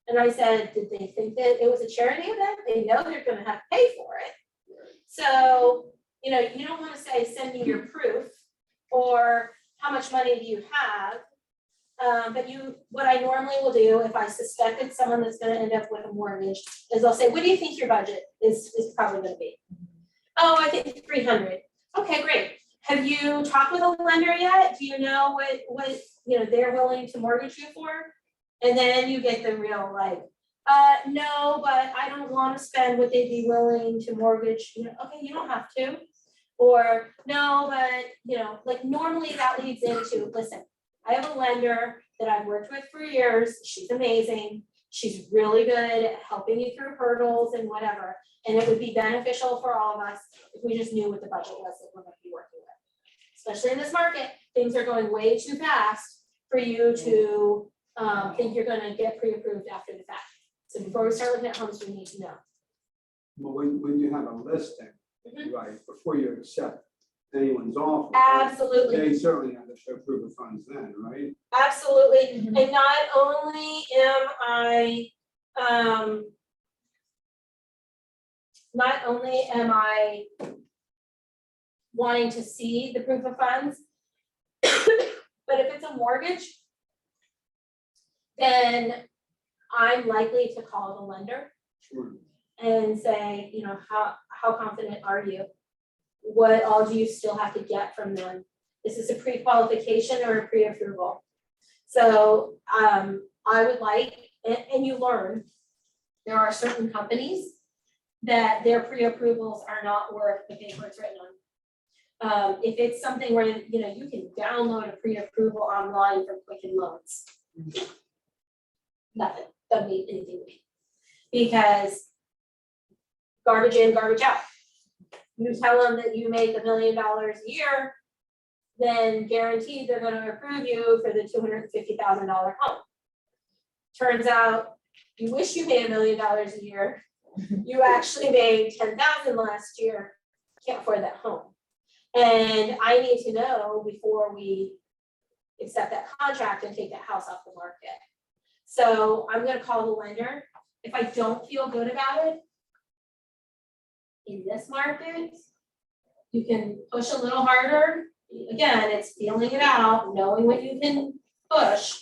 And I said, did they think that it was a charity event? They know they're gonna have to pay for it. So, you don't wanna say, send me your proof, or how much money do you have? But what I normally will do if I suspect it's someone that's gonna end up with a mortgage is I'll say, what do you think your budget is probably gonna be? Oh, I think 300. Okay, great. Have you talked with a lender yet? Do you know what they're willing to mortgage you for? And then you get the real like, no, but I don't want to spend what they'd be willing to mortgage. Okay, you don't have to. Or no, but like normally that leads into, listen, I have a lender that I've worked with for years. She's amazing. She's really good at helping you through hurdles and whatever. And it would be beneficial for all of us if we just knew what the budget was that we're going to be working with. Especially in this market, things are going way too fast for you to think you're going to get pre-approved after the fact. So before we start looking at homes, we need to know. But when you have a listing, right, before you accept anyone's offer. Absolutely. They certainly have to show proof of funds then, right? Absolutely. And not only am I wanting to see the proof of funds, but if it's a mortgage, then I'm likely to call the lender Sure. and say, how confident are you? What all do you still have to get from them? Is this a pre-qualification or a pre-approval? So I would like, and you learn, there are certain companies that their pre-approvals are not worth the paper it's written on. If it's something where you can download a pre-approval online from Quicken Loans, nothing, doesn't mean anything to me, because garbage in, garbage out. You tell them that you make $1 million a year, then guaranteed they're going to approve you for the $250,000 home. Turns out you wish you made $1 million a year. You actually made $10,000 last year. Can't afford that home. And I need to know before we accept that contract and take that house off the market. So I'm going to call the lender. If I don't feel good about it, in this market, you can push a little harder. Again, it's feeling it out, knowing what you can push.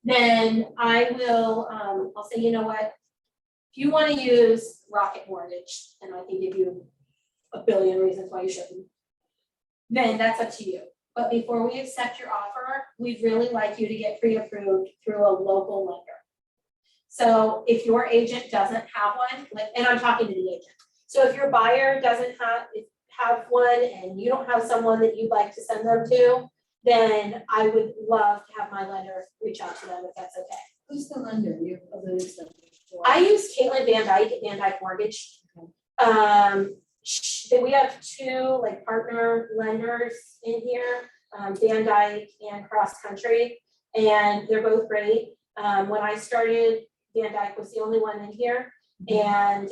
Then I will, I'll say, you know what? If you want to use Rocket Mortgage, and I can give you a billion reasons why you shouldn't, then that's up to you. But before we accept your offer, we'd really like you to get pre-approved through a local lender. So if your agent doesn't have one, and I'm talking to the agent. So if your buyer doesn't have one and you don't have someone that you'd like to send them to, then I would love to have my lender reach out to them if that's okay. Who's the lender? You've alluded to them before. I use Caitlin Van Dyke at Van Dyke Mortgage. We have 2 partner lenders in here, Van Dyke and Cross Country, and they're both great. When I started, Van Dyke was the only one in here. And,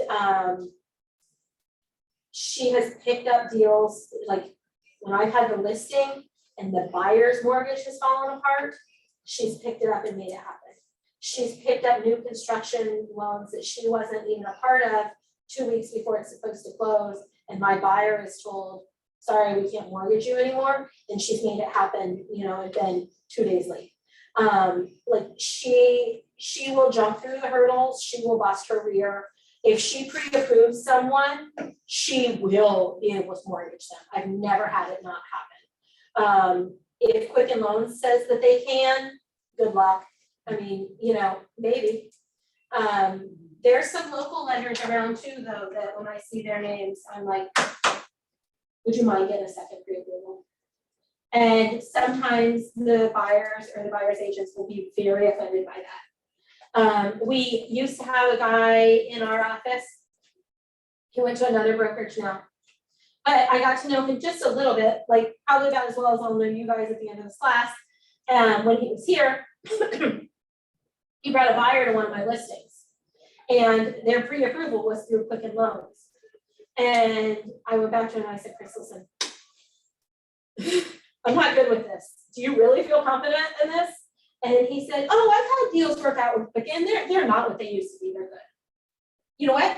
she has picked up deals, like, when I've had the listing and the buyer's mortgage has fallen apart, she's picked it up and made it happen. She's picked up new construction loans that she wasn't even a part of 2 weeks before it's supposed to close, and my buyer is told, sorry, we can't mortgage you anymore, and she's made it happen, you know, and then 2 days late. Like, she will jump through the hurdles, she will bust her rear. If she pre-approves someone, she will be able to mortgage them. I've never had it not happen. If Quicken Loans says that they can, good luck. I mean, you know, maybe. There's some local lenders around too, though, that when I see their names, I'm like, would you mind getting a second pre-approval? And sometimes the buyers or the buyer's agents will be very offended by that. We used to have a guy in our office. He went to another brokerage now. But I got to know him just a little bit, like probably about as well as I'll know you guys at the end of this class. When he was here, he brought a buyer to one of my listings. And their pre-approval was through Quicken Loans. And I went back to him and I said, Chris, listen, I'm not good with this. Do you really feel confident in this? And he said, oh, I've had deals work out with Quicken. They're not what they used to be. They're good. You know what?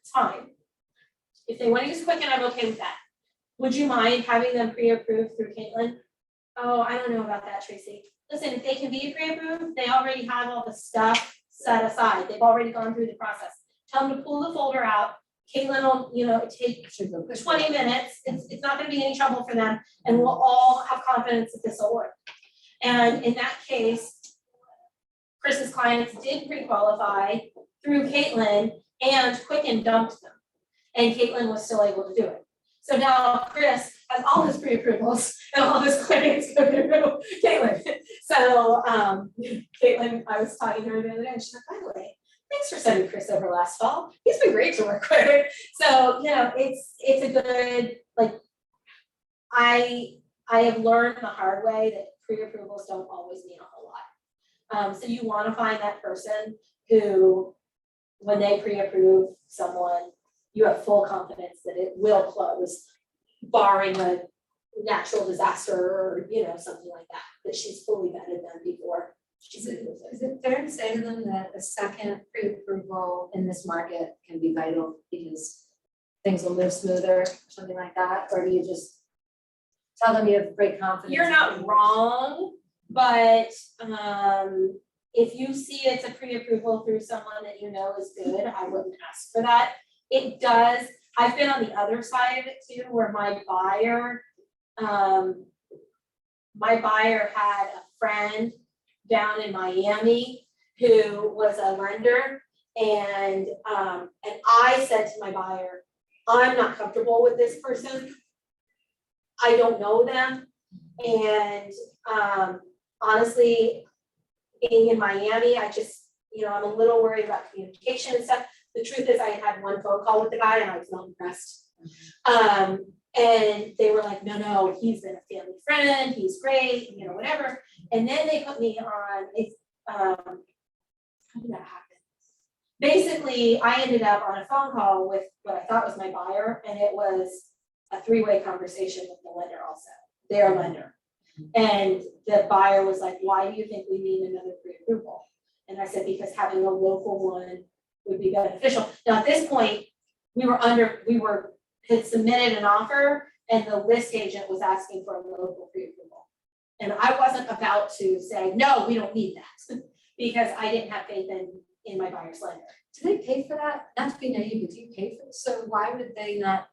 It's fine. If they want to use Quicken, I'm okay with that. Would you mind having them pre-approved through Caitlin? Oh, I don't know about that, Tracy. Listen, if they can be pre-approved, they already have all the stuff set aside. They've already gone through the process. Tell them to pull the folder out. Caitlin will, you know, take 20 minutes. It's not going to be any trouble for them, and we'll all have confidence that this will work. And in that case, Chris's clients did pre-qualify through Caitlin, and Quicken dumped them, and Caitlin was still able to do it. So now Chris has all his pre-approvals and all his clients go through Caitlin. So Caitlin, I was talking to her the other day, and she's like, by the way, thanks for sending Chris over last fall. He's been great to work with. So, you know, it's a good, like, I have learned the hard way that pre-approvals don't always mean a whole lot. So you want to find that person who, when they pre-approve someone, you have full confidence that it will close, barring a natural disaster or, you know, something like that, that she's fully vetted them before. Is it fair to say to them that a second pre-approval in this market can be vital because things will move smoother or something like that? Or do you just tell them you have great confidence? You're not wrong, but if you see it's a pre-approval through someone that you know is good, I wouldn't ask for that. It does, I've been on the other side of it too, where my buyer had a friend down in Miami who was a lender, and I said to my buyer, I'm not comfortable with this person. I don't know them, and honestly, being in Miami, I just, you know, I'm a little worried about communication and stuff. The truth is I had one phone call with the guy and I was not impressed. And they were like, no, he's been a family friend, he's great, you know, whatever. And then they put me on, how did that happen? Basically, I ended up on a phone call with what I thought was my buyer, and it was a three-way conversation with the lender also, their lender. And the buyer was like, why do you think we need another pre-approval? And I said, because having a local one would be beneficial. Now, at this point, we had submitted an offer, and the list agent was asking for a local pre-approval. And I wasn't about to say, no, we don't need that, because I didn't have faith in my buyer's lender. Do they pay for that? Not to be naive, but do you pay for it? So why would they not?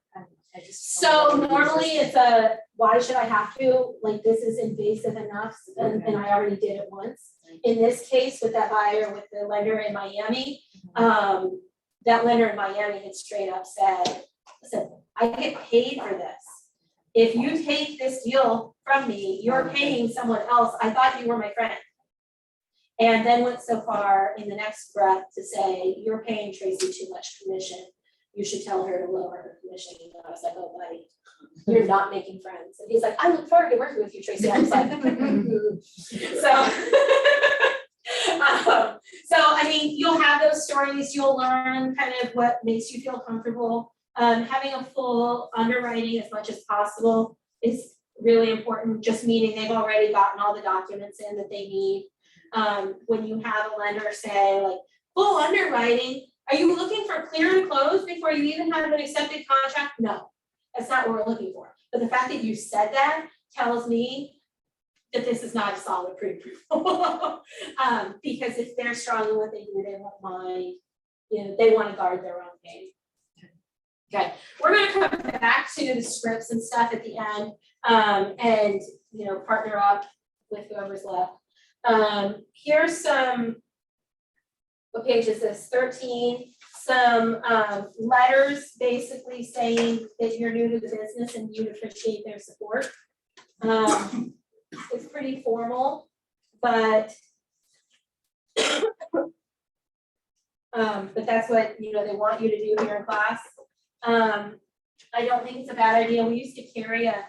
So normally it's a, why should I have to? Like, this is invasive enough, and I already did it once. In this case, with that buyer, with the lender in Miami, that lender in Miami had straight up said, listen, I get paid for this. If you take this deal from me, you're paying someone else. I thought you were my friend. And then went so far in the next breath to say, you're paying Tracy too much commission. You should tell her to lower her commission. And I was like, oh, buddy, you're not making friends. And he's like, I look forward to working with you, Tracy. I was like, so So, I mean, you'll have those stories, you'll learn kind of what makes you feel comfortable. Having a full underwriting as much as possible is really important, just meaning they've already gotten all the documents in that they need. When you have a lender say like, full underwriting, are you looking for clear and close before you even have an accepted contract? No, that's not what we're looking for. But the fact that you said that tells me that this is not a solid pre-approval. Because if they're strong in what they do, they won't mind, you know, they want to guard their own game. Okay, we're gonna come back to the scripts and stuff at the end, and, you know, partner up with whoever's left. Here's some, what page is this, 13, some letters basically saying that you're new to the business and you'd appreciate their support. It's pretty formal, but that's what, you know, they want you to do here in class. I don't think it's a bad idea. We used to carry a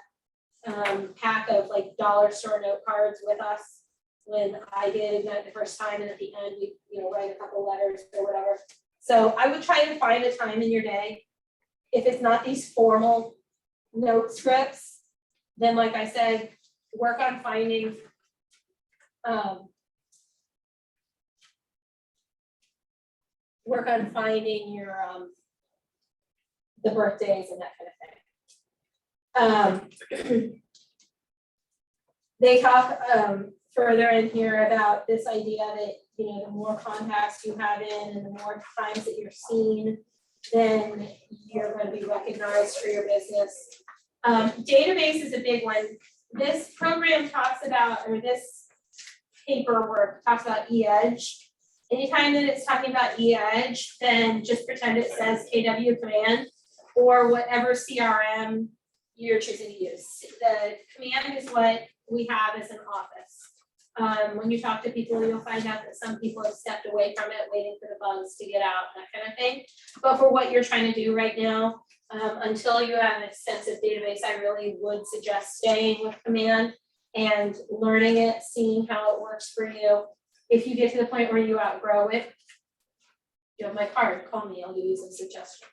pack of like dollar store note cards with us when I did that the first time, and at the end we, you know, write a couple letters or whatever. So I would try to find a time in your day, if it's not these formal note scripts, then like I said, work on finding your the birthdays and that kind of thing. They talk further in here about this idea that, you know, the more contacts you have in and the more times that you're seen, then you're going to be recognized for your business. Database is a big one. This program talks about, or this paperwork talks about e-edge. Anytime that it's talking about e-edge, then just pretend it says KW command or whatever CRM you're choosing to use. The command is what we have as an office. When you talk to people, you'll find out that some people have stepped away from it, waiting for the bugs to get out, that kind of thing. But for what you're trying to do right now, until you have an extensive database, I really would suggest staying with command and learning it, seeing how it works for you. If you get to the point where you outgrow it, you have my card, call me, I'll give you some suggestions.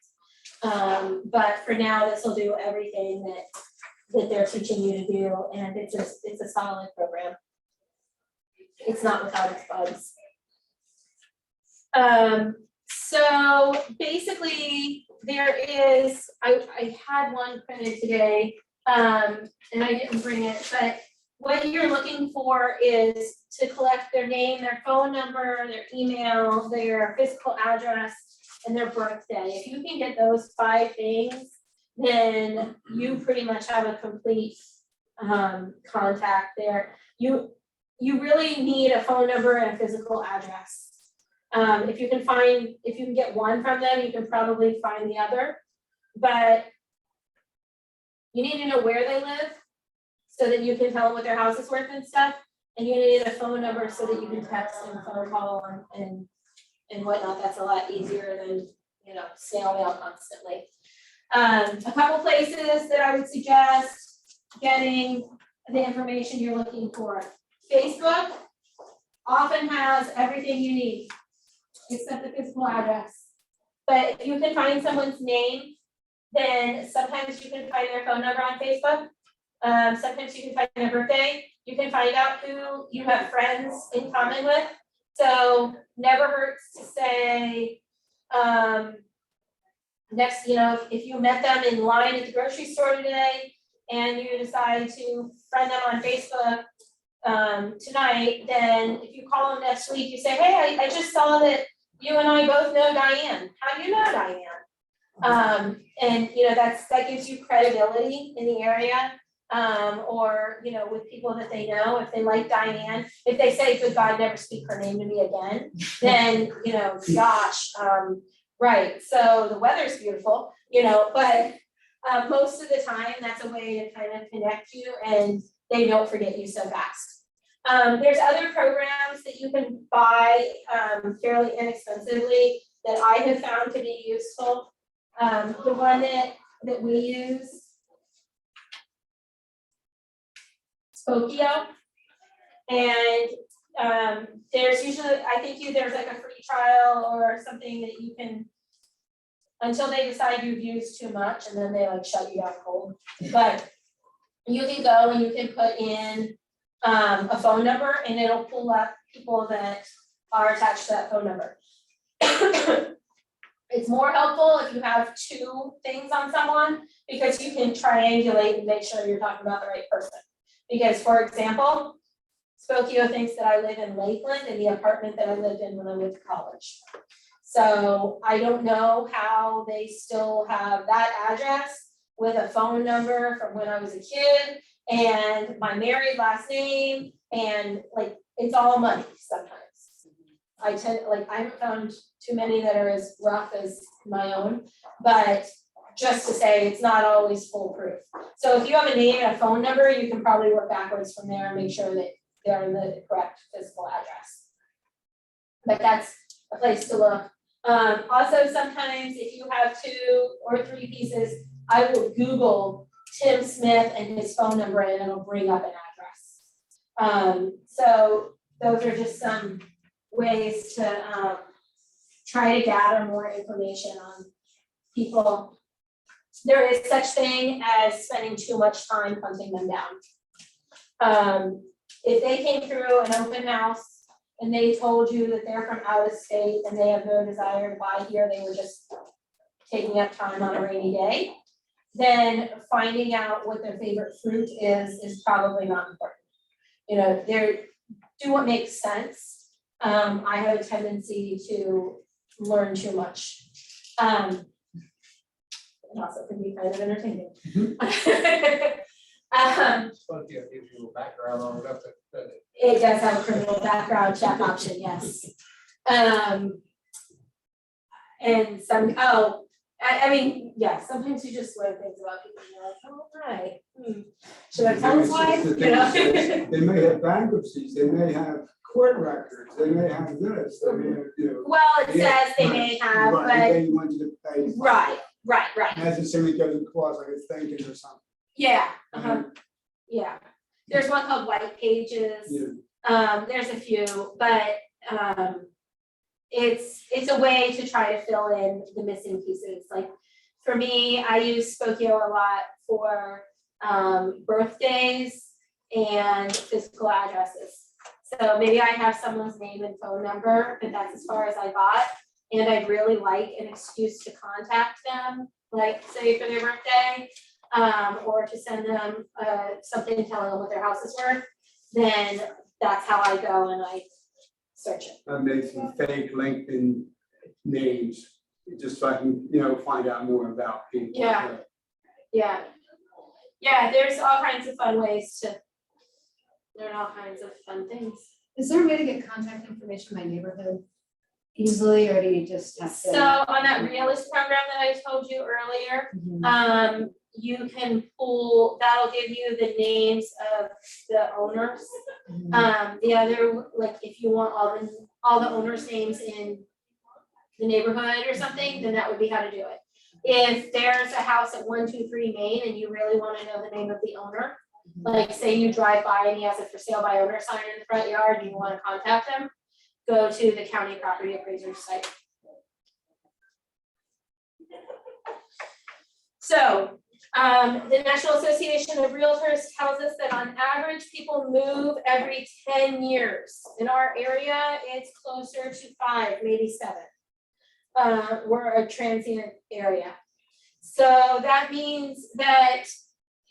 But for now, this will do everything that they're teaching you to do, and it's a solid program. It's not without its bugs. So basically, there is, I had one printed today, and I didn't bring it, but what you're looking for is to collect their name, their phone number, their email, their physical address, and their birthday. If you can get those 5 things, then you pretty much have a complete contact there. You really need a phone number and a physical address. If you can get one from them, you can probably find the other, but you need to know where they live so that you can tell them what their house is worth and stuff. And you need a phone number so that you can text and phone call and whatnot. That's a lot easier than, you know, snail mail constantly. A couple places that I would suggest getting the information you're looking for. Facebook often has everything you need, except the physical address. But if you can find someone's name, then sometimes you can find their phone number on Facebook. Sometimes you can find their birthday. You can find out who you have friends in common with. So never hurts to say, next, you know, if you met them in line at the grocery store today and you decide to friend them on Facebook tonight, then if you call them next week, you say, hey, I just saw that you and I both know Diane. How do you know Diane? And you know, that gives you credibility in the area. Or, you know, with people that they know, if they like Diane, if they say, good God, never speak her name to me again, then, you know, gosh, right, so the weather's beautiful, you know, but most of the time, that's a way to kind of connect you and they don't forget you so fast. There's other programs that you can buy fairly inexpensively that I have found to be useful. The one that we use, Spokio, and there's usually, I think there's like a free trial or something that you can, until they decide you've used too much, and then they like shut you down cold. But you can go and you can put in a phone number, and it'll pull up people that are attached to that phone number. It's more helpful if you have two things on someone, because you can triangulate and make sure you're talking about the right person. Because, for example, Spokio thinks that I live in Lakeland, in the apartment that I lived in when I went to college. So I don't know how they still have that address with a phone number from when I was a kid and my married last name, and like, it's all money sometimes. I haven't found too many that are as rough as my own, but just to say, it's not always foolproof. So if you have a name and a phone number, you can probably work backwards from there and make sure that they're in the correct physical address. But that's a place to look. Also, sometimes if you have 2 or 3 pieces, I will Google Tim Smith and his phone number, and it'll bring up an address. So those are just some ways to try to gather more information on people. There is such thing as spending too much time hunting them down. If they came through an open house and they told you that they're from out of state and they have no desire to buy here, they were just taking up time on a rainy day, then finding out what their favorite fruit is probably not important. You know, do what makes sense. I have a tendency to learn too much. It also can be kind of entertaining. Spokio gives you a background on it, doesn't it? It does have a criminal background check option, yes. And some, I mean, yeah, sometimes you just learn things about people and you're like, oh, right. Should I tell us why? You know? They may have bankruptcies, they may have court records, they may have this, they may have, you know. Well, it says they may have, Right, but, they want you to pay. right. Necessarily doesn't cause like a thanking or something. Yeah, yeah. There's one called White Pages. Yeah. There's a few, but it's a way to try to fill in the missing pieces. Like for me, I use Spokio a lot for birthdays and physical addresses. So maybe I have someone's name and phone number, but that's as far as I got. And I'd really like an excuse to contact them, like say for their birthday, or to send them something telling them what their house is worth. Then that's how I go and I search it. I made some fake LinkedIn names, just so I can, you know, find out more about people. Yeah. Yeah, there's all kinds of fun ways to learn all kinds of fun things. Is there a way to get contact information by neighborhood easily, or do you just have to? So on that realist program that I told you earlier, Mhm. you can pull, that'll give you the names of the owners. Mhm. The other, like if you want all the owners' names in the neighborhood or something, then that would be how to do it. If there's a house at 123 Main and you really want to know the name of the owner, like say you drive by and he has a for sale by owner sign in the front yard and you want to contact him, go to the county property appraiser's site. So the National Association of Realtors tells us that on average, people move every 10 years. In our area, it's closer to 5, maybe 7. We're a transient area. So that means that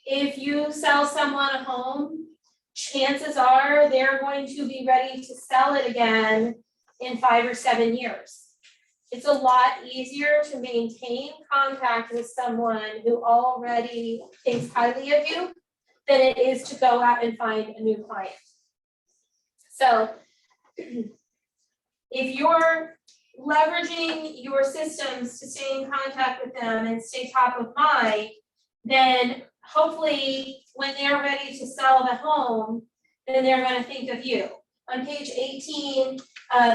if you sell someone a home, chances are they're going to be ready to sell it again in 5 or 7 years. It's a lot easier to maintain contact with someone who already thinks highly of you than it is to go out and find a new client. So if you're leveraging your systems to stay in contact with them and stay top of mind, then hopefully when they're ready to sell the home, then they're going to think of you. On page 18,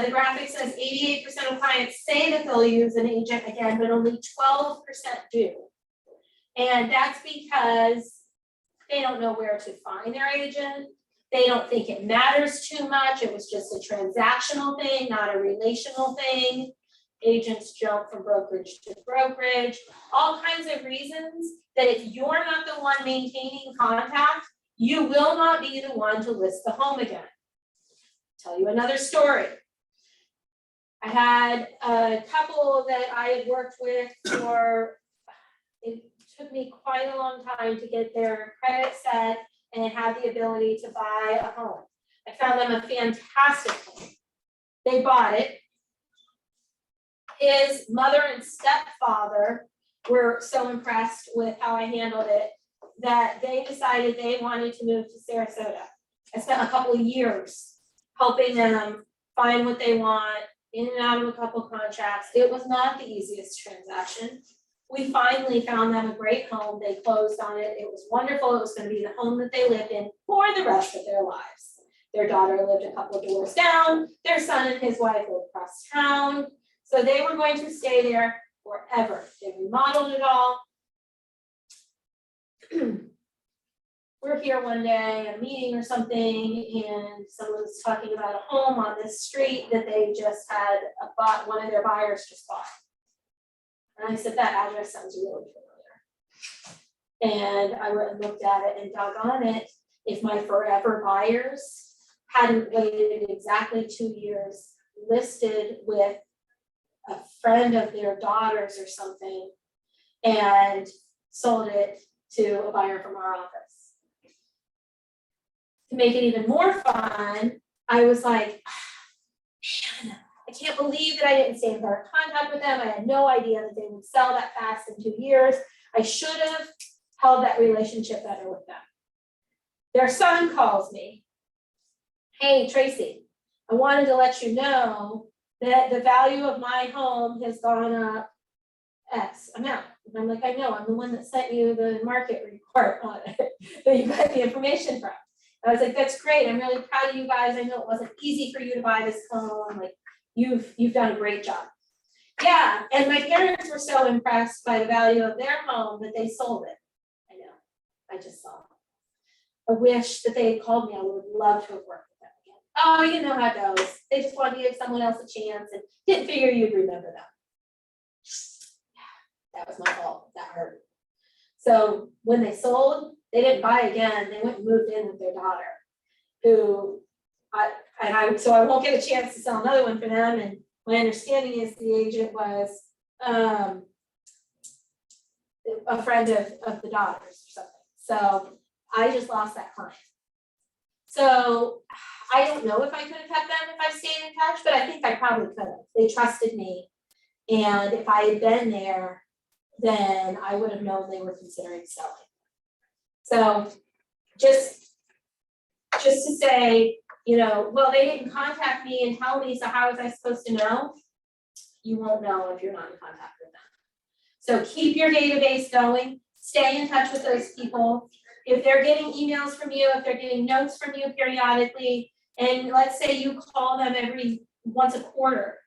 the graphic says 88% of clients say that they'll use an agent again, but only 12% do. And that's because they don't know where to find their agent. They don't think it matters too much. It was just a transactional thing, not a relational thing. Agents jump from brokerage to brokerage, all kinds of reasons that if you're not the one maintaining contact, you will not be the one to list the home again. Tell you another story. I had a couple that I had worked with for, it took me quite a long time to get their credit set and have the ability to buy a home. I found them a fantastic home. They bought it. His mother and stepfather were so impressed with how I handled it that they decided they wanted to move to Sarasota. I spent a couple of years helping them find what they want, in and out of a couple contracts. It was not the easiest transaction. We finally found them a great home. They closed on it. It was wonderful. It was going to be the home that they lived in for the rest of their lives. Their daughter lived a couple of doors down. Their son and his wife lived across town. So they were going to stay there forever. They remodeled it all. We're here one day at a meeting or something, and someone was talking about a home on this street that they just had bought, one of their buyers just bought. And I said, that address sounds really familiar. And I went and looked at it, and doggone it, if my forever buyers hadn't waited exactly 2 years, listed with a friend of their daughters or something, and sold it to a buyer from our office. To make it even more fun, I was like, man, I can't believe that I didn't stay in better contact with them. I had no idea that they would sell that fast in 2 years. I should have held that relationship better with them. Their son calls me. Hey, Tracy, I wanted to let you know that the value of my home has gone up X amount. And I'm like, I know, I'm the one that sent you the market report on it, that you got the information from. I was like, that's great. I'm really proud of you guys. I know it wasn't easy for you to buy this home. I'm like, you've done a great job. Yeah, and my parents were so impressed by the value of their home that they sold it. I know, I just saw it. I wish that they had called me. I would love to have worked with them again. Oh, you know how it goes. They just wanted to give someone else a chance and didn't figure you'd remember them. That was my fault. That hurt. So when they sold, they didn't buy again. They went and moved in with their daughter, who so I won't get a chance to sell another one for them. And my understanding is the agent was a friend of the daughter's or something. So I just lost that client. So I don't know if I could have kept them if I stayed in touch, but I think I probably could have. They trusted me. And if I had been there, then I would have known they were considering selling. So just to say, you know, well, they didn't contact me and tell me, so how was I supposed to know? You won't know if you're not in contact with them. So keep your database going, stay in touch with those people. If they're getting emails from you, if they're getting notes from you periodically, and let's say you call them once a quarter,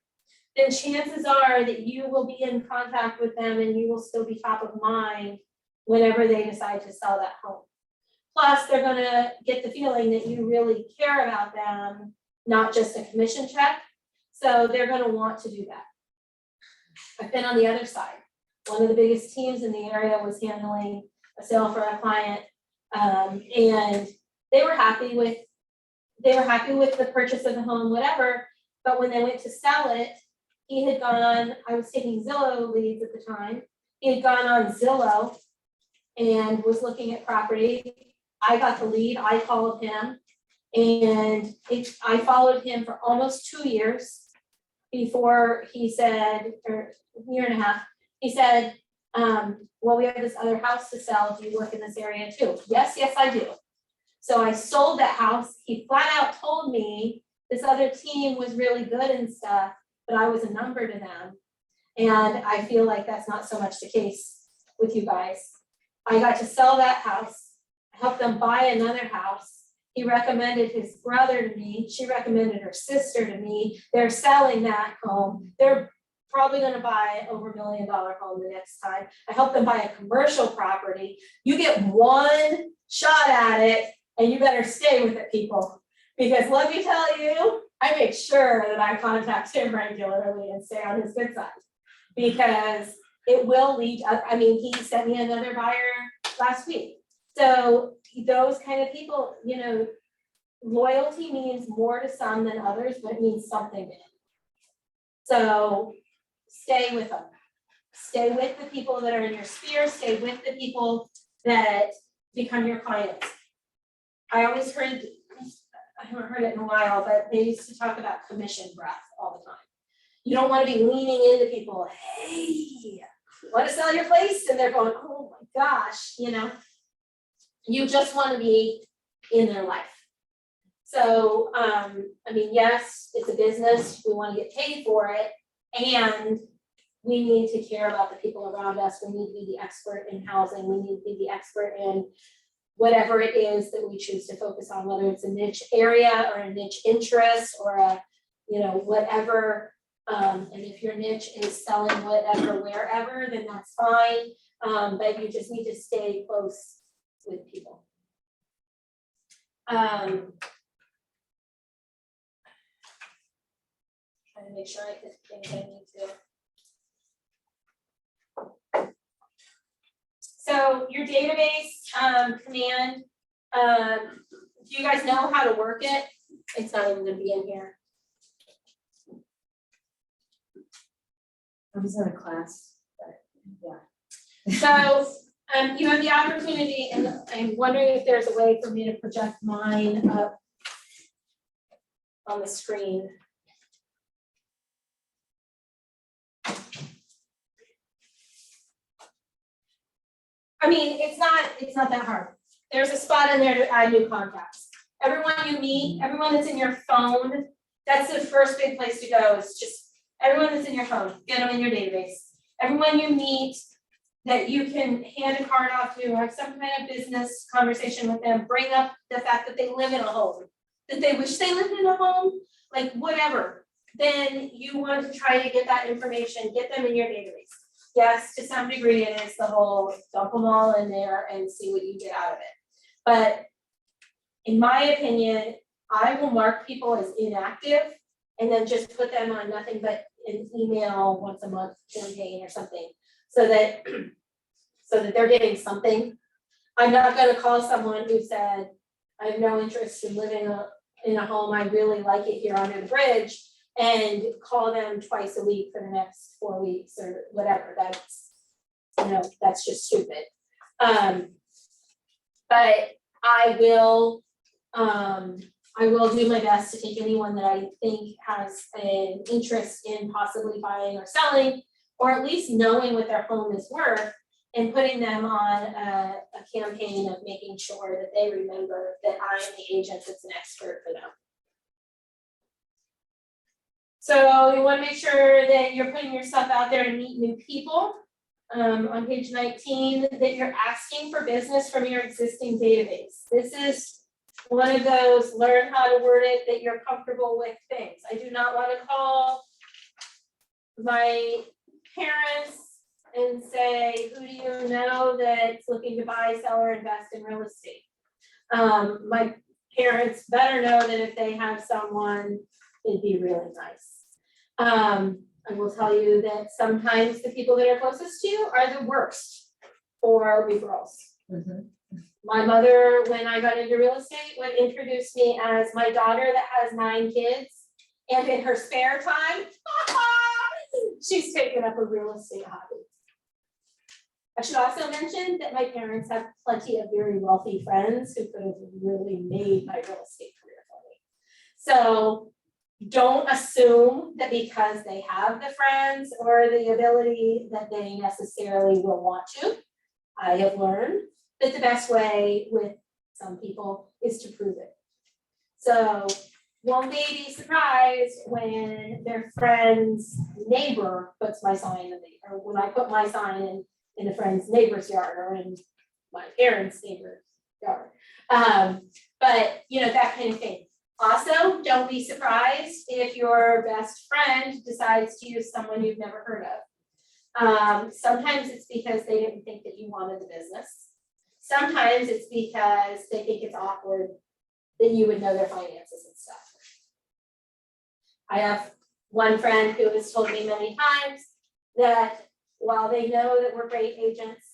then chances are that you will be in contact with them and you will still be top of mind whenever they decide to sell that home. Plus, they're gonna get the feeling that you really care about them, not just a commission check. So they're gonna want to do that. I've been on the other side. One of the biggest teams in the area was handling a sale for a client. And they were happy with the purchase of the home, whatever, but when they went to sell it, he had gone, I was taking Zillow leads at the time. He had gone on Zillow and was looking at property. I got the lead, I called him, and I followed him for almost 2 years before he said, or a year and a half, he said, well, we have this other house to sell. Do you work in this area too? Yes, I do. So I sold that house. He flat out told me this other team was really good and stuff, but I was a number to them. And I feel like that's not so much the case with you guys. I got to sell that house, help them buy another house. He recommended his brother to me. She recommended her sister to me. They're selling that home. They're probably gonna buy over $1 million home the next time. I helped them buy a commercial property. You get one shot at it and you better stay with it, people. Because let me tell you, I make sure that I contact him regularly and stay on his good side. Because it will lead, I mean, he sent me another buyer last week. So those kind of people, you know, loyalty means more to some than others, but it means something to him. So stay with them. Stay with the people that are in your sphere, stay with the people that become your clients. I always heard, I haven't heard it in a while, but they used to talk about commission breath all the time. You don't want to be leaning into people, hey, want to sell your place? And they're going, oh my gosh, you know. You just want to be in their life. So, I mean, yes, it's a business, we want to get paid for it, and we need to care about the people around us. We need to be the expert in housing. We need to be the expert in whatever it is that we choose to focus on, whether it's a niche area or a niche interest or a, you know, whatever. And if your niche is selling whatever, wherever, then that's fine. But you just need to stay close with people. Trying to make sure I hit things I need to. So your database command, do you guys know how to work it? It's not even gonna be in here. I was in a class, but yeah. So you have the opportunity, and I'm wondering if there's a way for me to project mine up on the screen. I mean, it's not that hard. There's a spot in there to add new contacts. Everyone you meet, everyone that's in your phone, that's the first big place to go, is just everyone that's in your phone, get them in your database. Everyone you meet that you can hand a card off to, have some kind of business conversation with them, bring up the fact that they live in a home, that they wish they lived in a home, like whatever. Then you want to try to get that information, get them in your database. Yes, to some degree, it is the whole dump them all in there and see what you get out of it. But in my opinion, I will mark people as inactive and then just put them on nothing but an email once a month campaign or something, so that they're getting something. I'm not going to call someone who said, I have no interest in living in a home, I really like it here under the bridge, and call them twice a week for the next 4 weeks or whatever. That's, you know, that's just stupid. But I will do my best to take anyone that I think has an interest in possibly buying or selling, or at least knowing what their home is worth, and putting them on a campaign of making sure that they remember that I am the agent that's an expert for them. So you want to make sure that you're putting yourself out there to meet new people. On page 19, that you're asking for business from your existing database. This is one of those learn how to word it that you're comfortable with things. I do not want to call my parents and say, who do you know that's looking to buy, sell, or invest in real estate? My parents better know that if they have someone, it'd be really nice. I will tell you that sometimes the people that are closest to you are the worst for referrals. My mother, when I got into real estate, would introduce me as my daughter that has 9 kids, and in her spare time, she's taken up a real estate hobby. I should also mention that my parents have plenty of very wealthy friends who could have really made my real estate career for me. So don't assume that because they have the friends or the ability that they necessarily will want to. I have learned that the best way with some people is to prove it. So won't they be surprised when their friend's neighbor puts my sign in or when I put my sign in a friend's neighbor's yard or in my parents' neighbor's yard. But you know, that kind of thing. Also, don't be surprised if your best friend decides to use someone you've never heard of. Sometimes it's because they didn't think that you wanted the business. Sometimes it's because they think it's awkward that you would know their finances and stuff. I have one friend who has told me many times that while they know that we're great agents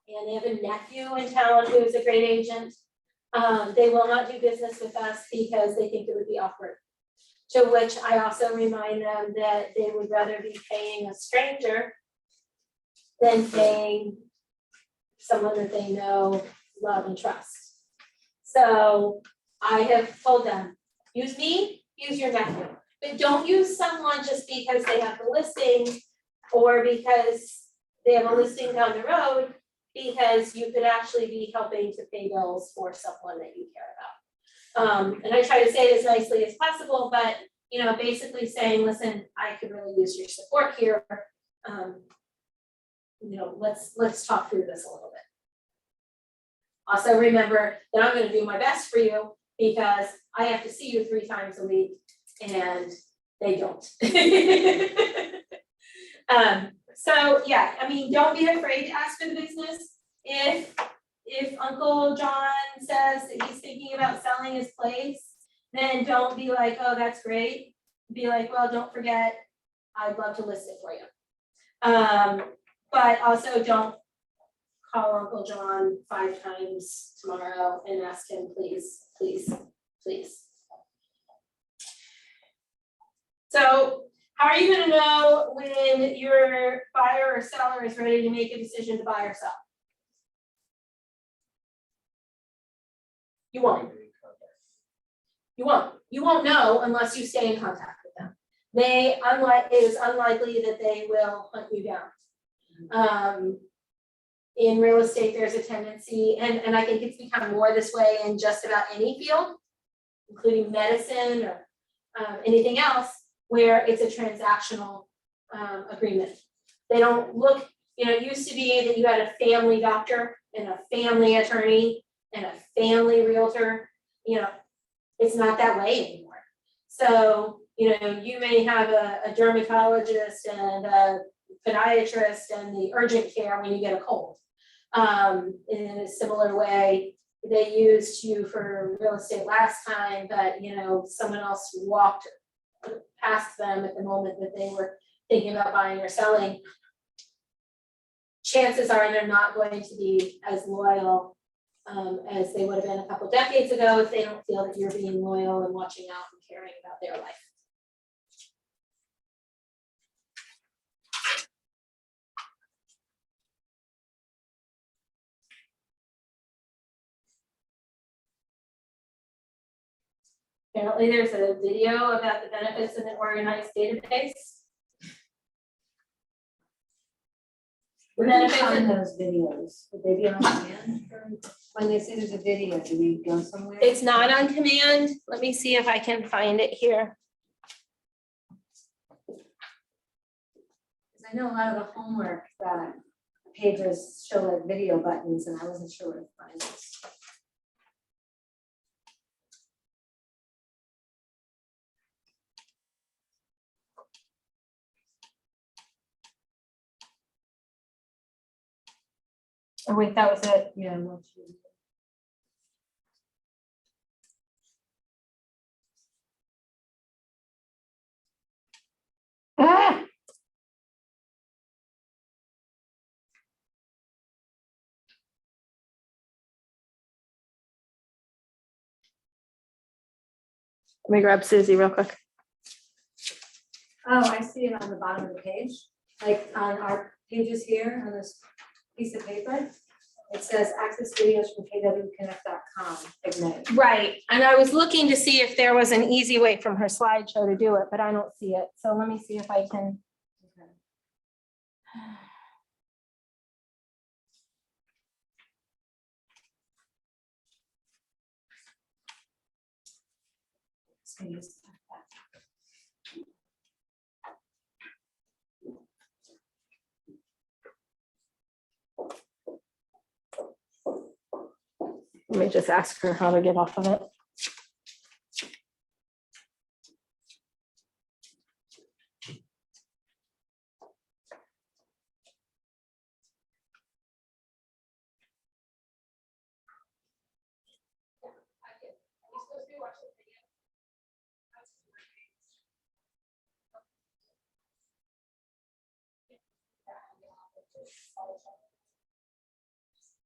and they have a nephew in town who is a great agent, they will not do business with us because they think it would be awkward. To which I also remind them that they would rather be paying a stranger than paying someone that they know, love, and trust. So I have told them, use me, use your nephew, but don't use someone just because they have the listing or because they have a listing down the road, because you could actually be helping to pay bills for someone that you care about. And I try to say it as nicely as possible, but you know, basically saying, listen, I could really use your support here. You know, let's talk through this a little bit. Also remember that I'm gonna do my best for you because I have to see you 3 times a week and they don't. So yeah, I mean, don't be afraid to ask for the business. If Uncle John says that he's thinking about selling his place, then don't be like, oh, that's great. Be like, well, don't forget, I'd love to list it for you. But also don't call Uncle John 5 times tomorrow and ask him, please, please, please. So how are you gonna know when your buyer or seller is ready to make a decision to buy or sell? You won't. You won't know unless you stay in contact with them. It is unlikely that they will hunt you down. In real estate, there's a tendency, and I think it's become more this way in just about any field, including medicine or anything else, where it's a transactional agreement. They don't look, you know, it used to be that you had a family doctor and a family attorney and a family realtor, you know, it's not that way anymore. So, you know, you may have a dermatologist and a podiatrist and the urgent care when you get a cold. In a similar way, they used you for real estate last time, but you know, someone else walked past them at the moment that they were thinking about buying or selling. Chances are they're not going to be as loyal as they would have been a couple decades ago if they don't feel that you're being loyal and watching out and caring about their life. Apparently there's a video about the benefits of an organized database. The benefits Find of- those videos, would they be on demand for, when they say there's a video, do we go somewhere? It's not on command. Let me see if I can find it here. I know a lot of the homework that pages show like video buttons and I wasn't sure where to find this. Oh wait, that was it. Yeah, I'm not sure. Ah! Let me grab Susie real quick. Oh, I see it on the bottom of the page, like on our pages here on this piece of paper. It says access videos from kwconnect.com, Ignite. Right, and I was looking to see if there was an easy way from her slideshow to do it, but I don't see it. So let me see if I can. Okay. So use that. Let me just ask her how to get off of it.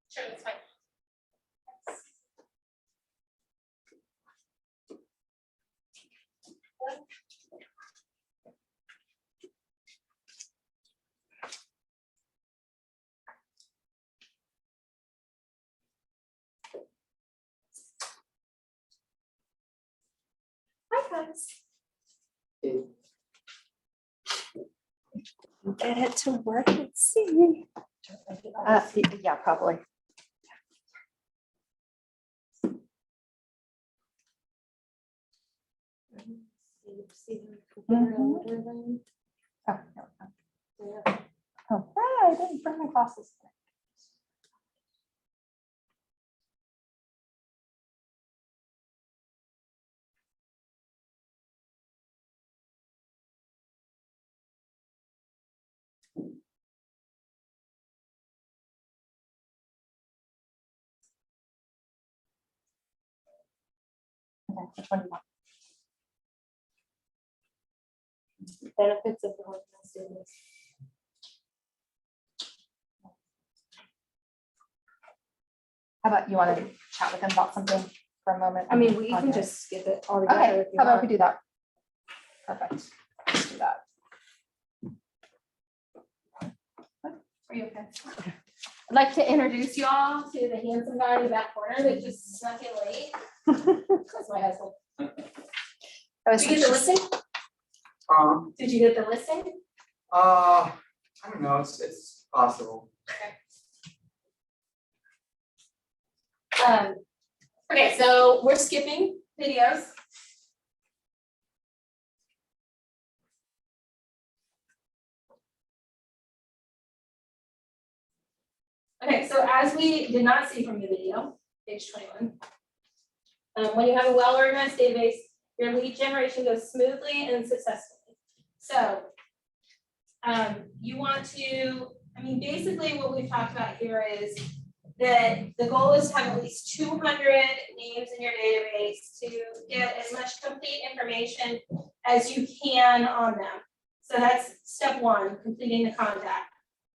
Sure, that's fine. Hi, guys. Get it to work, let's see. Yeah, probably. Oh, no. Oh, hey, I didn't bring my glasses. Okay, which one do you want? Benefits of the workforce students. How about you want to chat with them about something for a moment? I mean, we on can here? just skip it altogether Okay, if you how about want. we do that? Perfect. Let's do that. Are you okay? I'd like to introduce you all to the handsome guy in the back corner that just snuck in late. That's my husband. That was Did you get the listing? Did you get the listing? I don't know, it's possible. Okay, so we're skipping videos. Okay, so as we did not see from the video, page 21. When you have a well-organized database, your lead generation goes smoothly and successfully. So you want to, I mean, basically what we've talked about here is that the goal is to have at least 200 names in your database to get as much complete information as you can on them. So that's step one, completing the contact.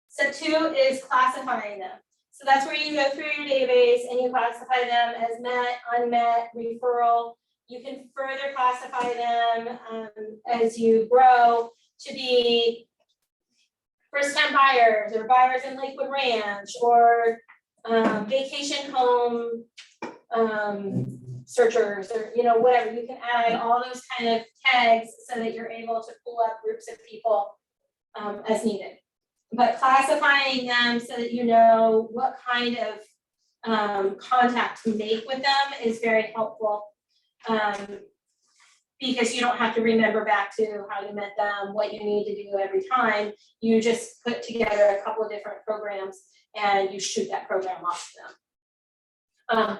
Step two is classifying them. So that's where you go through your database and you classify them as met, unmet, referral. You can further classify them as you grow to be first-time buyers or buyers in Lakewood Ranch or vacation home searchers or, you know, whatever. You can add all those kind of tags so that you're able to pull up groups of people as needed. But classifying them so that you know what kind of contact to make with them is very helpful. Because you don't have to remember back to how you met them, what you need to do every time. You just put together a couple of different programs and you shoot that program off to them.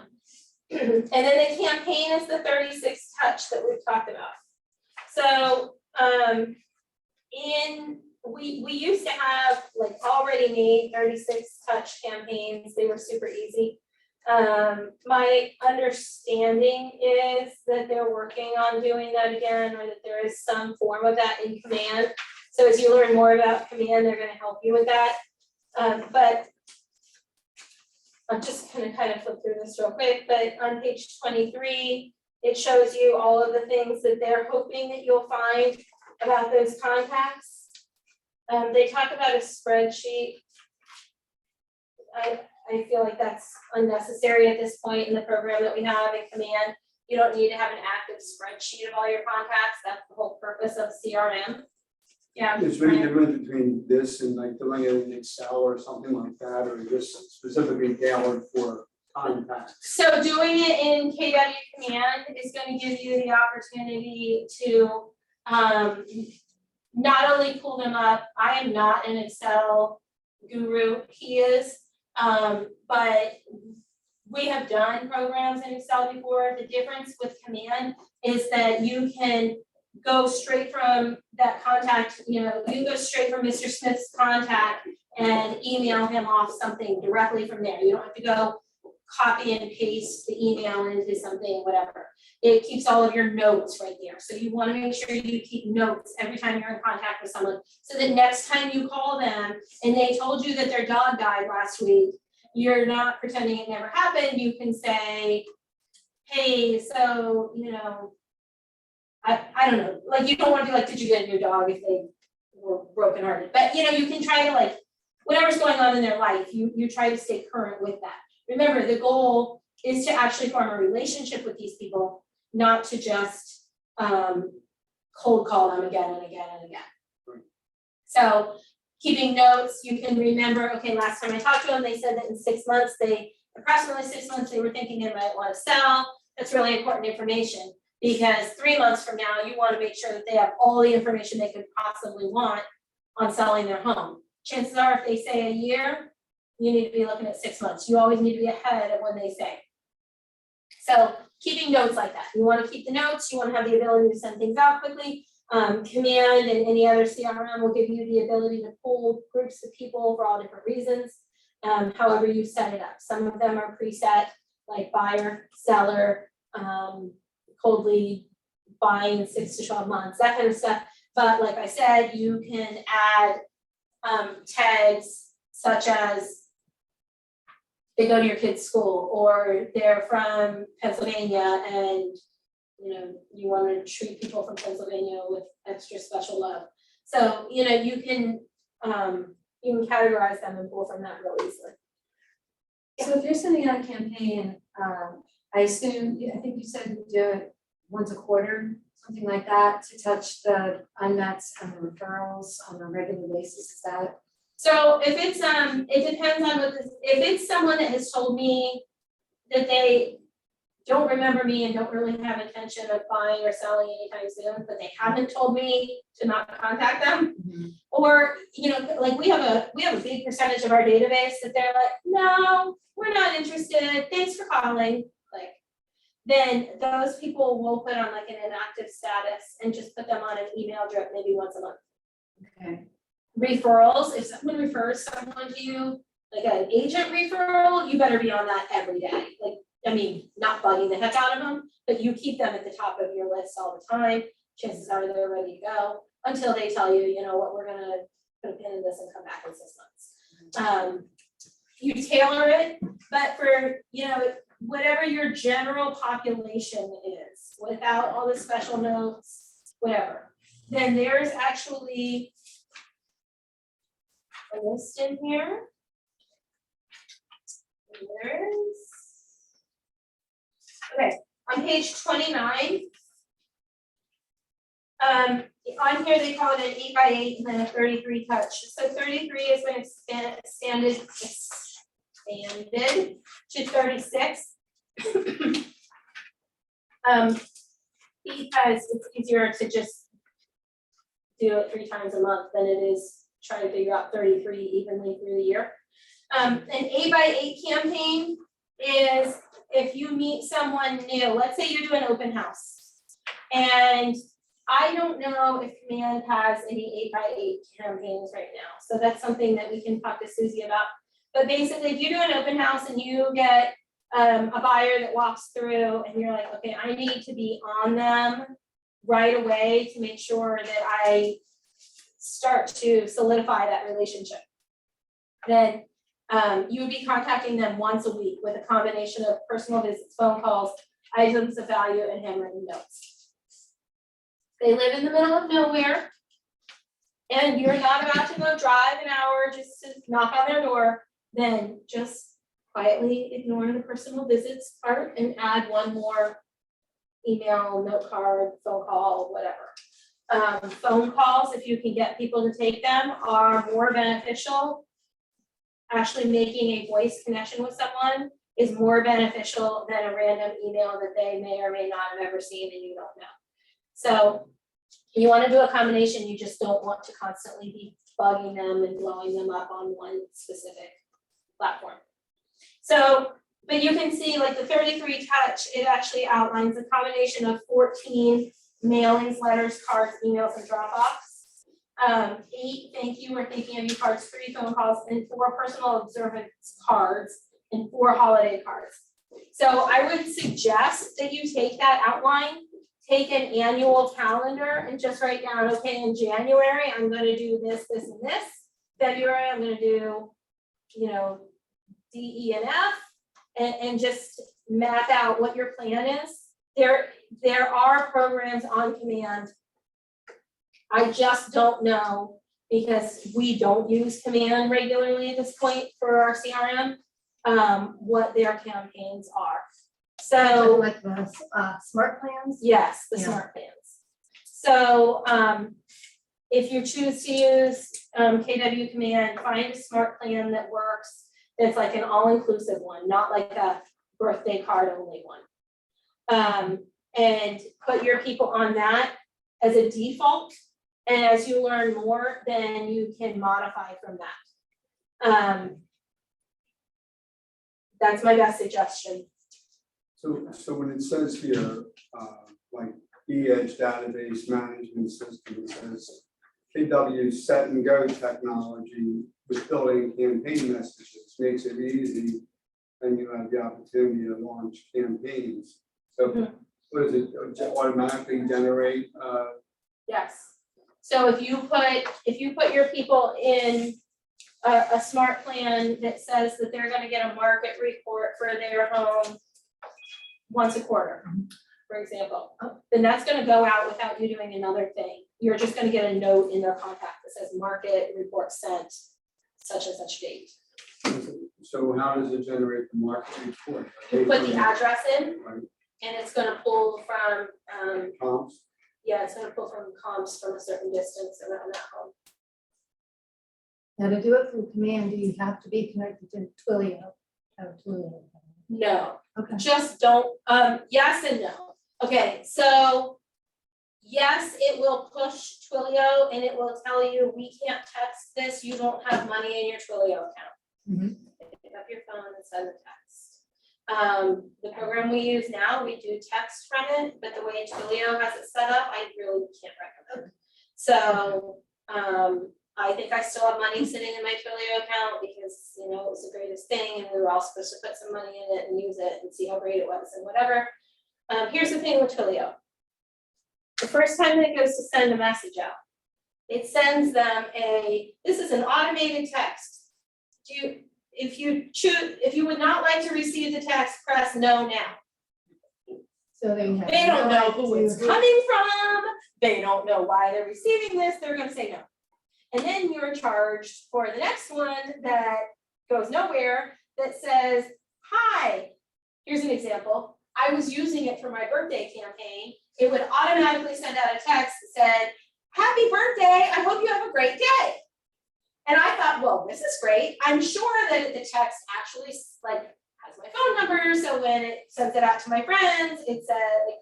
And then the campaign is the 36 touch that we've talked about. So we used to have like already made 36 touch campaigns. They were super easy. My understanding is that they're working on doing that again, or that there is some form of that in Command. So as you learn more about Command, they're going to help you with that. But I'm just going to kind of flip through this real quick, but on page 23, it shows you all of the things that they're hoping that you'll find about those contacts. They talk about a spreadsheet. I feel like that's unnecessary at this point in the program that we have in Command. You don't need to have an active spreadsheet of all your contacts. That's the whole purpose of CRM. Yeah. It's really different between this and like doing it in Excel or something like that, or just specifically tailored for contacts. So doing it in KW Command is going to give you the opportunity to not only pull them up. I am not an Excel guru, he is, but we have done programs in Excel before. The difference with Command is that you can go straight from that contact, you know, you can go straight from Mr. Smith's contact and email him off something directly from there. You don't have to go copy and paste the email into something, whatever. It keeps all of your notes right there. So you wanna make sure you keep notes every time you're in contact with someone. So that next time you call them and they told you that their dog died last week, you're not pretending it never happened. You can say, hey, so, you know, I don't know, like, you don't wanna be like, did you get a new dog if they were brokenhearted? But, you know, you can try to, like, whatever's going on in their life, you try to stay current with that. Remember, the goal is to actually form a relationship with these people, not to just cold call them again and again and again. So keeping notes, you can remember, okay, last time I talked to them, they said that in 6 months, approximately 6 months, they were thinking they might want to sell. That's really important information, because 3 months from now, you want to make sure that they have all the information they could possibly want on selling their home. Chances are, if they say a year, you need to be looking at 6 months. You always need to be ahead of when they say. So keeping notes like that. You want to keep the notes, you want to have the ability to send things out quickly. Command and any other CRM will give you the ability to pull groups of people for all different reasons, however you set it up. Some of them are preset, like buyer, seller, cold lead, buying in 6 to 12 months, that kind of stuff. But like I said, you can add tags such as they go to your kid's school, or they're from Pennsylvania and you know you want to treat people from Pennsylvania with extra special love. So you know you can categorize them and pull from that really easily. So if you're sending out a campaign, I assume, I think you said you do it once a quarter, something like that, to touch the unmets and the referrals on a regular basis, is that? So if it's it depends on what if it's someone that has told me that they don't remember me and don't really have intention of buying or selling anytime soon, but they haven't told me to not contact them. Or, you know, like we have a big percentage of our database that they're like, no, we're not interested, thanks for calling. Like, then those people will put on like an inactive status and just put them on an email drip maybe once a month. Okay. Referrals, if someone refers someone to you, like an agent referral, you better be on that every day. Like, I mean, not bugging the heck out of them, but you keep them at the top of your list all the time. Chances are they're ready to go until they tell you, you know what, we're gonna put a pin in this and come back in 6 months. You tailor it, but for, you know, whatever your general population is, without all the special notes, whatever, then there's actually a list in here. Okay, on page 29. On here they call it an 8x8 and then a 33 touch. So 33 has been expanded to 36. Because it's easier to just do it 3 times a month than it is trying to figure out 33 evenly through the year. An 8x8 campaign is if you meet someone new, let's say you do an open house. And I don't know if Command has any 8x8 campaigns right now. So that's something that we can talk to Susie about. But basically, if you do an open house and you get a buyer that walks through and you're like, okay, I need to be on them right away to make sure that I start to solidify that relationship, then you would be contacting them once a week with a combination of personal visits, phone calls, items of value, and handwritten notes. They live in the middle of nowhere, and you're not about to go drive an hour just to knock on their door, then just quietly ignore the personal visits part and add one more email, note card, phone call, whatever. Phone calls, if you can get people to take them, are more beneficial. Actually making a voice connection with someone is more beneficial than a random email that they may or may not have ever seen and you don't know. So you want to do a combination, you just don't want to constantly be bugging them and blowing them up on one specific platform. So, but you can see like the 33 touch, it actually outlines a combination of 14 mailings, letters, cards, emails, and drop-offs. 8 thank you or thinking of you cards, 3 phone calls, and 4 personal observance cards. and 4 holiday cards. So I would suggest that you take that outline, take an annual calendar and just write down, okay, in January, I'm gonna do this, this, and this. February, I'm gonna do, you know, D, E, and F, and just map out what your plan is. There are programs on command. I just don't know, because we don't use command regularly at this point for our CRM, what their campaigns are. So, Like the smart plans? yes, the Yeah. smart plans. So, if you choose to use KW Command, find a smart plan that works, that's like an all-inclusive one, not like a birthday card only one. And put your people on that as a default, and as you learn more, then you can modify from that. That's my best suggestion. So when it says here, like edge database management system, it says KW set and go technology with building campaign messages, makes it easy. And you have the opportunity to launch campaigns. So what does it automatically generate? Yes. So if you put your people in a smart plan that says that they're gonna get a market report for their home once a quarter, for example, then that's gonna go out without you doing another thing. You're just gonna get a note in their contact that says market report sent such and such date. So how does it generate the market report? You put the address in, Right. and it's gonna pull from, Comps? yeah, it's gonna pull from comps from a certain distance around that home. Now, to do it through command, do you have to be connected to Twilio? Twilio. No, Okay. just don't, yes and no. Okay, so yes, it will push Twilio and it will tell you, we can't text this, you don't have money in your Twilio account. Mhm. Pick up your phone and send a text. The program we use now, we do text from it, but the way Twilio has it set up, I really can't recommend. So, I think I still have money sitting in my Twilio account because, you know, it was the greatest thing and we were all supposed to put some money in it and use it and see how great it was and whatever. Here's the thing with Twilio. The first time that it goes to send a message out, it sends them this is an automated text. If you would not like to receive the text, press no now. So they have. They don't no know who it's idea coming from, they don't know why they're receiving this, they're gonna say no. And then you're charged for the next one that goes nowhere, that says, hi, here's an example. I was using it for my birthday campaign. It would automatically send out a text that said, happy birthday, I hope you have a great day. And I thought, well, this is great. I'm sure that the text actually like has my phone number. So when it sends it out to my friends, it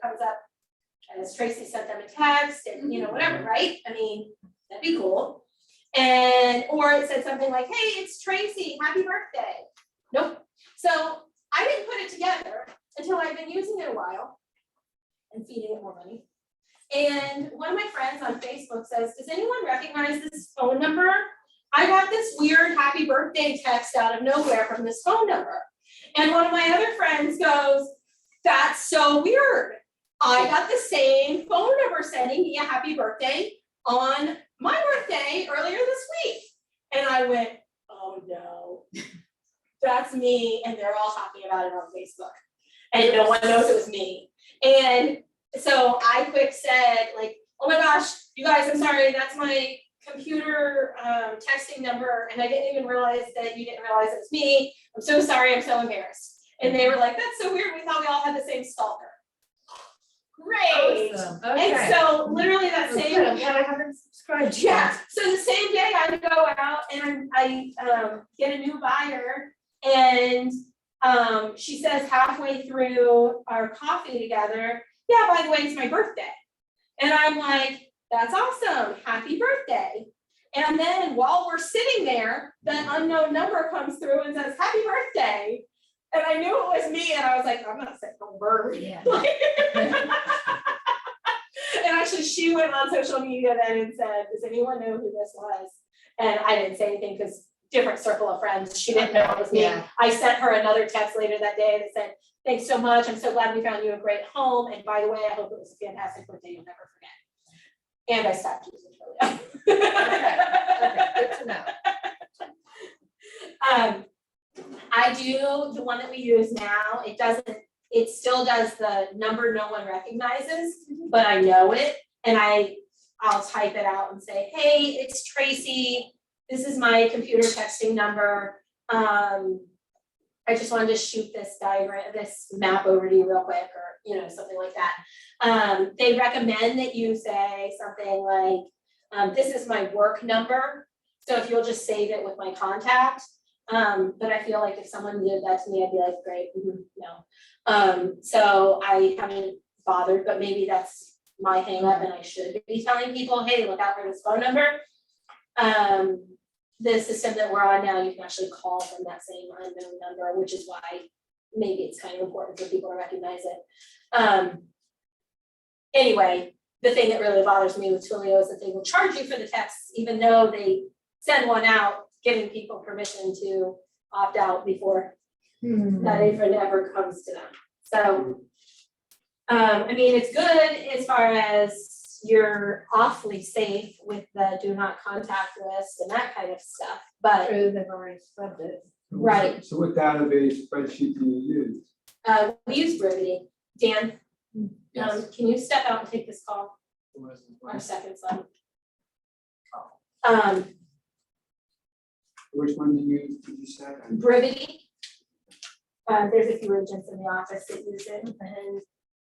comes up as Tracy sent them a text and, you know, whatever, right? I mean, that'd be cool. Or it said something like, hey, it's Tracy, happy birthday. Nope. So I didn't put it together until I've been using it a while and feeding it more money. And one of my friends on Facebook says, does anyone recognize this phone number? I got this weird happy birthday text out of nowhere from this phone number. And one of my other friends goes, that's so weird. I got the same phone number sending me a happy birthday on my birthday earlier this week. And I went, oh no, that's me. And they're all talking about it on Facebook. And no one knows it was me. And so I quick said, like, oh my gosh, you guys, I'm sorry, that's my computer texting number. And I didn't even realize that you didn't realize it was me. I'm so sorry, I'm so embarrassed. And they were like, that's so weird, we thought we all had the same stalker. Great. Awesome. And Okay. so literally that same, Good, I'm glad I haven't subscribed yet. yeah, so the same day I go out and I get a new buyer and she says halfway through our coffee together, yeah, by the way, it's my birthday. And I'm like, that's awesome, happy birthday. And then while we're sitting there, the unknown number comes through and says, happy birthday. And I knew it was me and I was like, I'm not saying a word. Yeah. And actually she went on social media then and said, does anyone know who this was? And I didn't say anything because different circle of friends. She didn't know it was me. Yeah. I sent her another text later that day that said, thanks so much. I'm so glad we found you a great home. And by the way, I hope it was a fantastic birthday you'll never forget. And I stopped using Twilio. Okay, good to know. I do, the one that we use now, it still does the number no one recognizes, but I know it. And I'll type it out and say, hey, it's Tracy. This is my computer texting number. I just wanted to shoot this diagram, this map over to you real quick, or, something like that. They recommend that you say something like, this is my work number. So if you'll just save it with my contact. But I feel like if someone did that to me, I'd be like, great, no. So I haven't bothered, but maybe that's my hang up and I should be telling people, hey, look out for this phone number. The system that we're on now, you can actually call from that same unknown number, which is why maybe it's kind of important for people to recognize it. Anyway, the thing that really bothers me with Twilio is that they will charge you for the texts, even though they send one out, giving people permission to opt out before that even ever comes to them. So, it's good as far as you're awfully safe with the do not contact list and that kind of stuff, but. True, they've already scrubbed it. Right. So what database spreadsheet do you use? We use Brevity. Dan, can you step out and take this call? Our second son. Which one do you use, did you say? Brevity. There's a few agents in the office that use it,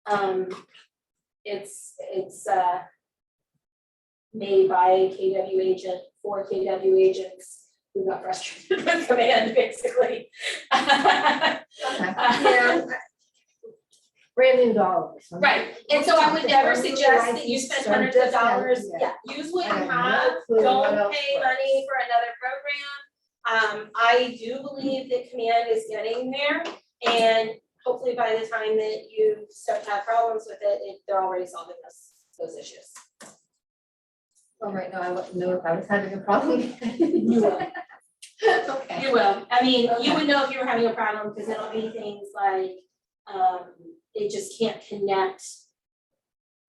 and it's made by a KW agent for KW agents who got frustrated with command, basically. Yeah. Brand new dollars. Right, and so I would never suggest that you spend hundreds of dollars, use what you have, don't pay money for another program. I do believe that command is getting there, and hopefully by the time that you start to have problems with it, they're already solving those issues. Well, right now, I wouldn't know if I was having a problem. You will. Okay. You will, you would know if you were having a problem, because it'll be things like, it just can't connect.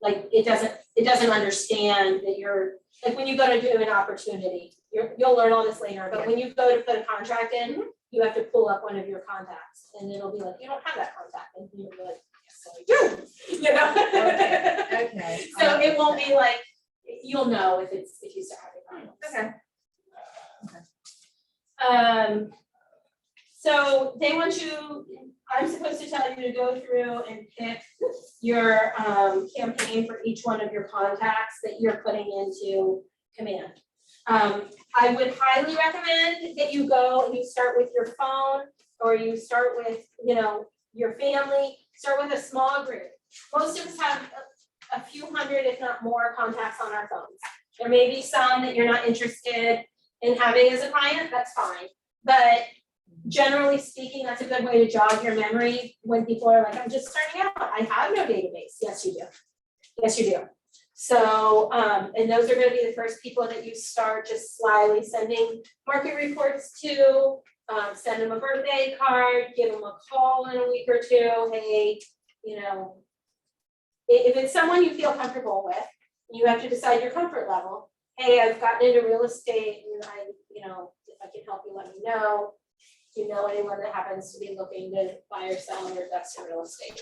Like, it doesn't understand that you're, like, when you go to do an opportunity, you'll learn all this later, but when you go to put a contract in, you have to pull up one of your contacts, and it'll be like, you don't have that contact, and you'll be like, yes, I do, Okay. So it won't be like, you'll know if you start having problems. Okay. So they want you, I'm supposed to tell you to go through and pick your campaign for each one of your contacts that you're putting into command. I would highly recommend that you go and you start with your phone, or you start with, your family, start with a small group. Most of us have a few hundred, if not more, contacts on our phones. There may be some that you're not interested in having as a client, that's fine. But generally speaking, that's a good way to jog your memory when people are like, I'm just starting out, I have no database. Yes, you do. Yes, you do. So, and those are gonna be the first people that you start just slyly sending market reports to, send them a birthday card, give them a call in a week or two. Hey, if it's someone you feel comfortable with, you have to decide your comfort level. Hey, I've gotten into real estate and if I can help you, let me know. Do you know anyone that happens to be looking to buy or sell or invest in real estate?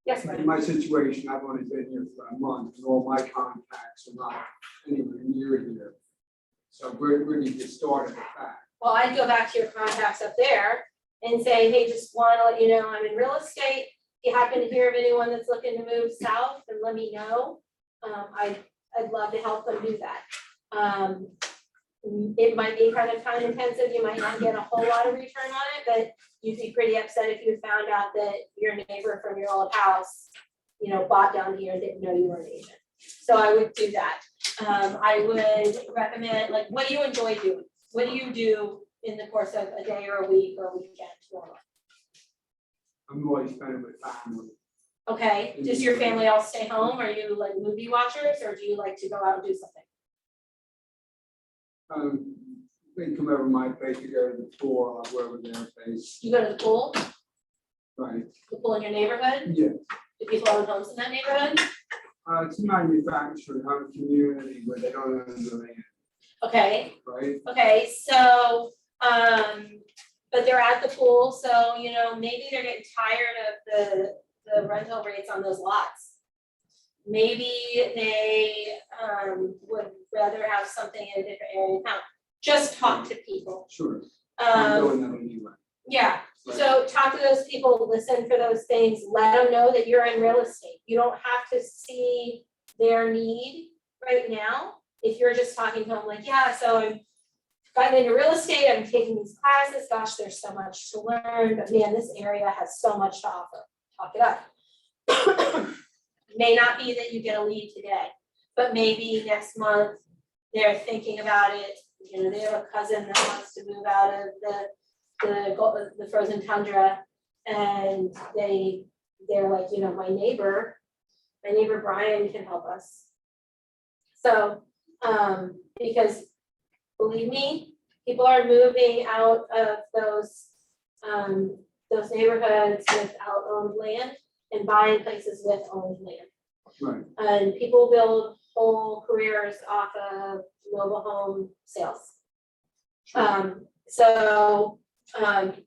Yes, In Brian. my situation, I've only been here for a month, and all my contacts are not anywhere near here. So where do you get started with that? Well, I'd go back to your contacts up there and say, hey, just want to let you know I'm in real estate. If you happen to hear of anyone that's looking to move south, then let me know. I'd love to help them do that. It might be kind of time intensive. You might not get a whole lot of return on it, but you'd be pretty upset if you found out that your neighbor from your old house, bought down here and didn't know you were an agent. So I would do that. I would recommend, like, what do you enjoy doing? What do you do in the course of a day or a week or a weekend normally? I'm always spending with family. Okay, does your family all stay home? Are you like movie watchers, or do you like to go out and do something? They come over my place, you go to the pool, I'll go over their place, You go to the pool, right? the pool in your neighborhood? Yeah, Do people own homes in that neighborhood? it's manufactured, have a community where they don't own the land, Okay, right? okay, so, but they're at the pool, so, you know, maybe they're getting tired of the rental rates on those lots. Maybe they, would rather have something in a different area of town. Just talk to people. Sure, I'm Um, doing that anyway. yeah, Right. so talk to those people, listen for those things, let them know that you're in real estate. You don't have to see their need right now. If you're just talking to them like, yeah, so I'm gotten into real estate, I'm taking these classes, gosh, there's so much to learn, but man, this area has so much to offer. Talk it up. May not be that you get a lead today, but maybe next month they're thinking about it. You know, they have a cousin that wants to move out of the frozen tundra, and they're like, you know, my neighbor Brian can help us. So, because believe me, people are moving out of those neighborhoods without owned land and buying places with owned land. Right, And people build whole careers off of mobile home sales. So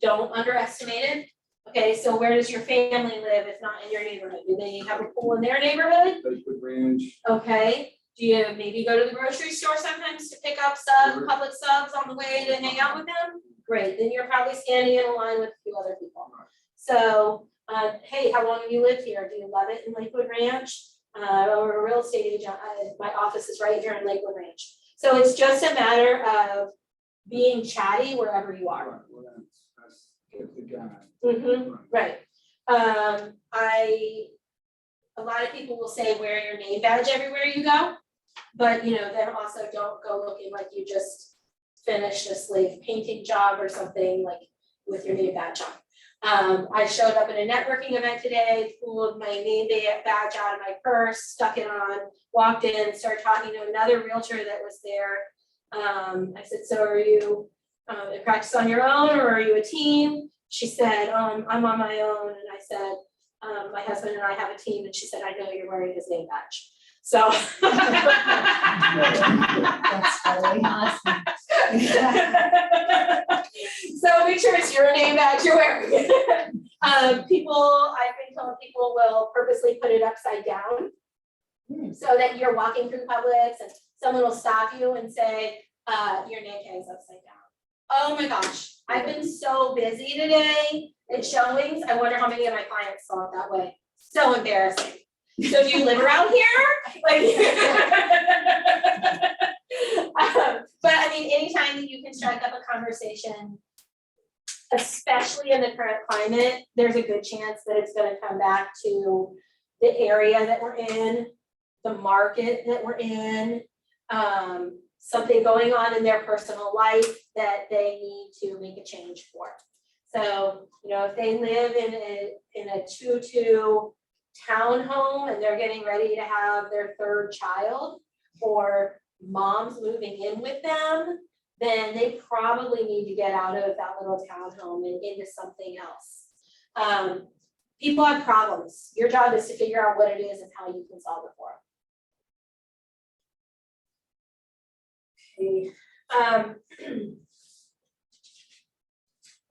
don't underestimate it. Okay, so where does your family live if not in your neighborhood? Do they have a pool in their neighborhood? Lakewood Ranch, Okay, do you maybe go to the grocery store sometimes to pick up public subs on the way to hang out with them? Great, then you're probably standing in a line with a few other people. So, hey, how long have you lived here? Do you love it in Lakewood Ranch? Or a real estate agent, my office is right here in Lakewood Ranch. So it's just a matter of being chatty wherever you all are. right, well, that's the guy. Mm-hmm, Right. right. A lot of people will say wear your name badge everywhere you go, but you know, then also don't go looking like you just finished a slave painting job or something like with your name badge on. I showed up at a networking event today, pulled my name badge out of my purse, stuck it on, walked in, started talking to another realtor that was there. I said, so are you in practice on your own or are you a team? She said, I'm on my own. And I said, my husband and I have a team. And she said, I know you're wearing his name badge. So. That's totally awesome. So make sure it's your name badge you're wearing. I've been told people will purposely put it upside down. So that you're walking through Publix and someone will stop you and say, your name tag's upside down. Oh my gosh, I've been so busy today at showings. I wonder how many of my clients saw it that way. So embarrassing. So do you live around here? Like, but I mean, anytime that you can strike up a conversation, especially in the current climate, there's a good chance that it's gonna come back to the area that we're in, the market that we're in, something going on in their personal life that they need to make a change for. So, you know, if they live in a 2-2 townhome and they're getting ready to have their third child, or mom's moving in with them, then they probably need to get out of that little townhome and into something else. People have problems. Your job is to figure out what it is and how you can solve it for them.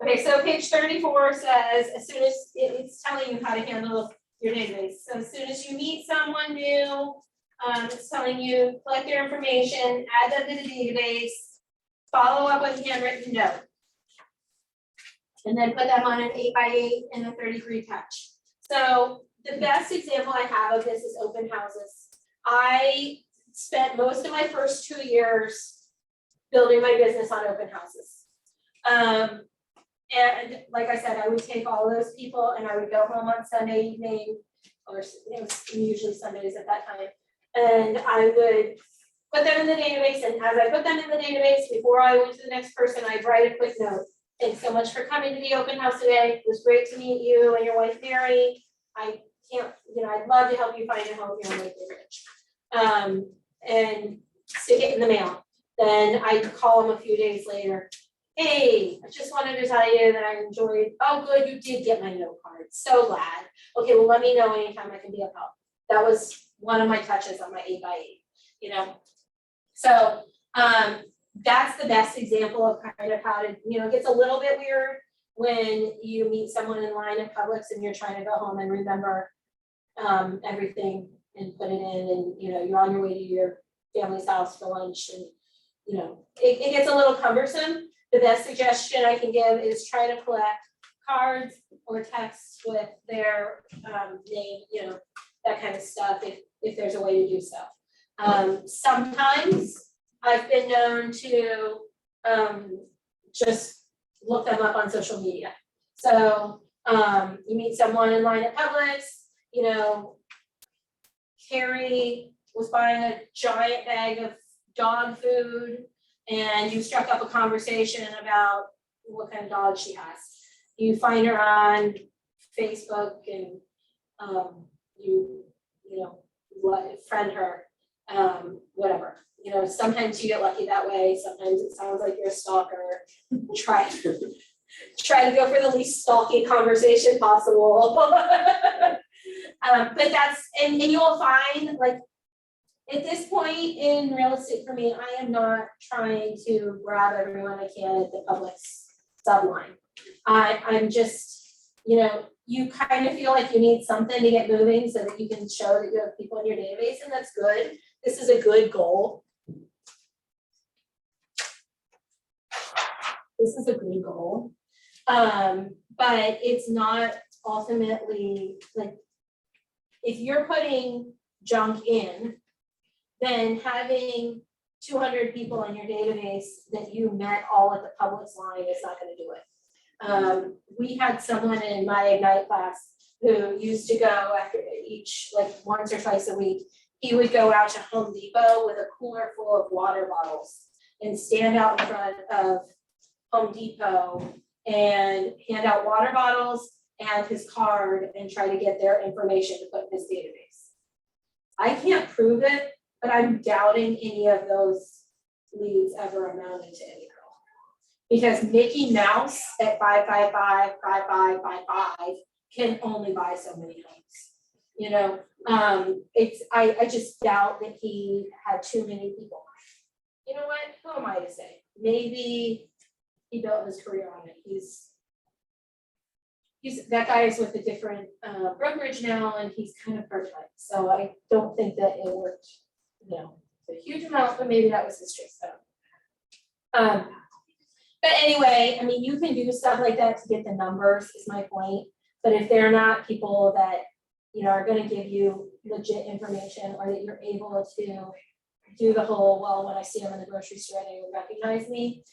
Okay, so page 34 says, as soon as it's telling you how to handle your database. So as soon as you meet someone new, it's telling you collect their information, add them to the database, follow up with a handwritten note. And then put them on an 8x8 and a 33 touch. So the best example I have of this is open houses. I spent most of my first 2 years building my business on open houses. And like I said, I would take all those people and I would go home on Sunday evening, or it was usually Sundays at that time. And I would put them in the database, and as I put them in the database, before I went to the next person, I'd write a quick note. Thanks so much for coming to the open house today. It was great to meet you and your wife, Mary. I can't, you know, I'd love to help you find a home here in Lakewood Ridge. And stick it in the mail. then I call them a few days later. Hey, I just wanted to tell you that I enjoyed, oh, good, you did get my note card, so glad. Okay, well, let me know anytime I can be of help. That was one of my touches on my 8x8, you know? So, that's the best example of kind of how to, you know, it gets a little bit weird when you meet someone in line at Publix and you're trying to go home and remember everything and put it in, and, you know, you're on your way to your family's house for lunch, and, you know, it gets a little cumbersome. The best suggestion I can give is try to collect cards or texts with their name, you know, that kind of stuff, if there's a way to do so. Sometimes I've been known to just look them up on social media. So you meet someone in line at Publix, you know, Carrie was buying a giant bag of dog food, and you struck up a conversation about what kind of dog she has. You find her on Facebook and you know, friend her, whatever. You know, sometimes you get lucky that way. Sometimes it sounds like you're a stalker. Try to go for the least stalky conversation possible. But that's, and you'll find, like, at this point in real estate for me, I am not trying to grab everyone I can at the Publix subline. I'm just, you know, you kind of feel like you need something to get moving so that you can show that you have people in your database, and that's good. This is a good goal. This is a good goal. But it's not ultimately, like, if you're putting junk in, then having 200 people in your database that you met all at the Publix line is not gonna do it. We had someone in my Ignite class who used to go after each, like, once or twice a week. He would go out to Home Depot with a cooler full of water bottles and stand out in front of Home Depot and hand out water bottles and his card and try to get their information to put in his database. I can't prove it, but I'm doubting any of those leads ever amounted to anything. Because Mickey Mouse at 555-5555 can only buy so many homes. You know, I just doubt that he had too many people. You know what? Who am I to say? Maybe he built his career on it. He's that guy is with a different brokerage now, and he's kind of part-time. So I don't think that it worked, you know, a huge amount, but maybe that was his trick. So, but anyway, I mean, you can do stuff like that to get the numbers, is my point. But if they're not people that, you know, are going to give you legit information, or that you're able to do the whole, well, when I see them in the grocery store, they will recognize me.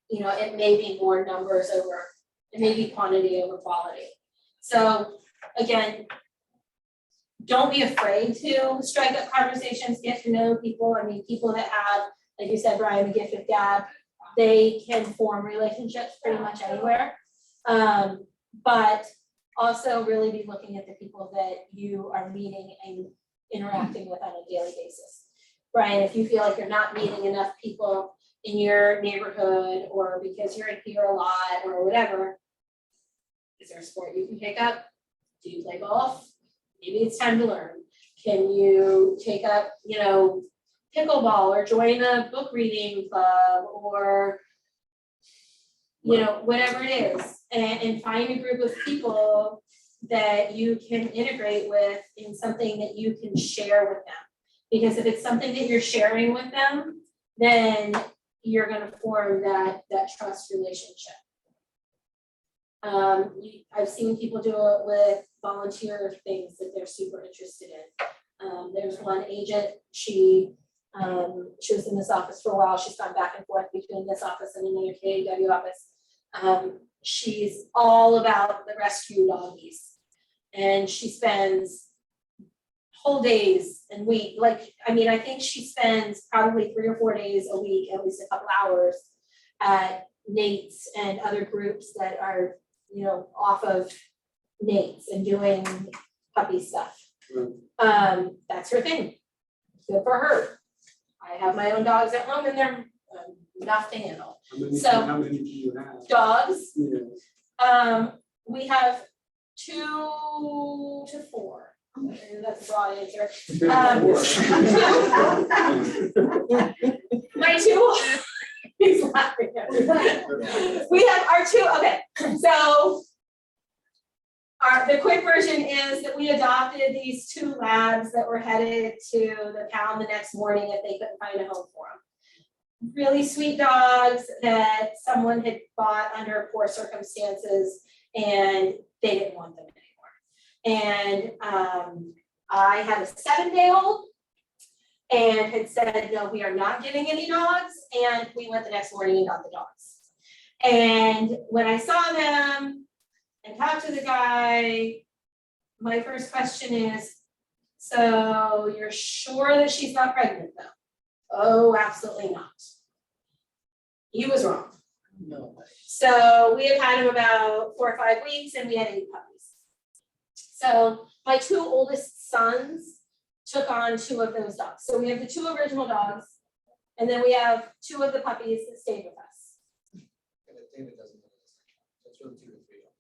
You know, it may be more numbers over, it may be quantity over quality. So again, don't be afraid to strike up conversations, get to know people. I mean, people that have, like you said, Brian, the gift of gab, they can form relationships pretty much anywhere. But also really be looking at the people that you are meeting and interacting with on a daily basis. Brian, if you feel like you're not meeting enough people in your neighborhood, or because you're in here a lot or whatever, is there a sport you can pick up? Do you play golf? Maybe it's time to learn. Can you take up, you know, pickleball, or join a book reading club, or, you know, whatever it is, and find a group of people that you can integrate with in something that you can share with them. Because if it's something that you're sharing with them, then you're going to form that trust relationship. I've seen people do it with volunteer things that they're super interested in. There's one agent, she was in this office for a while. She's gone back and forth between this office and another KW office. She's all about the rescue doggies, and she spends whole days and week, like, I mean, I think she spends probably 3 or 4 days a week, at least a couple hours at Nate's and other groups that are, you know, off of Nate's and doing puppy stuff. That's her thing. Good for her. I have my own dogs at home and they're enough to handle. So- How many do you have? Dogs, Yeah. we have 2 to 4. That's a broad answer. My 2, he's laughing at me. We have our 2, okay, so the quick version is that we adopted these 2 labs that were headed to the pound the next morning if they couldn't find a home for them. Really sweet dogs that someone had bought under poor circumstances and they didn't want them anymore. And I had a 7-day-old and had said, no, we are not getting any dogs. And we went the next morning and got the dogs. And when I saw them and talked to the guy, my first question is, so you're sure that she's not pregnant though? Oh, absolutely not. He was wrong. No way. So we had had him about 4 or 5 weeks and we had 8 puppies. So my 2 oldest sons took on 2 of those dogs. So we have the 2 original dogs and then we have 2 of the puppies that stayed with us. And if David doesn't know this, that's really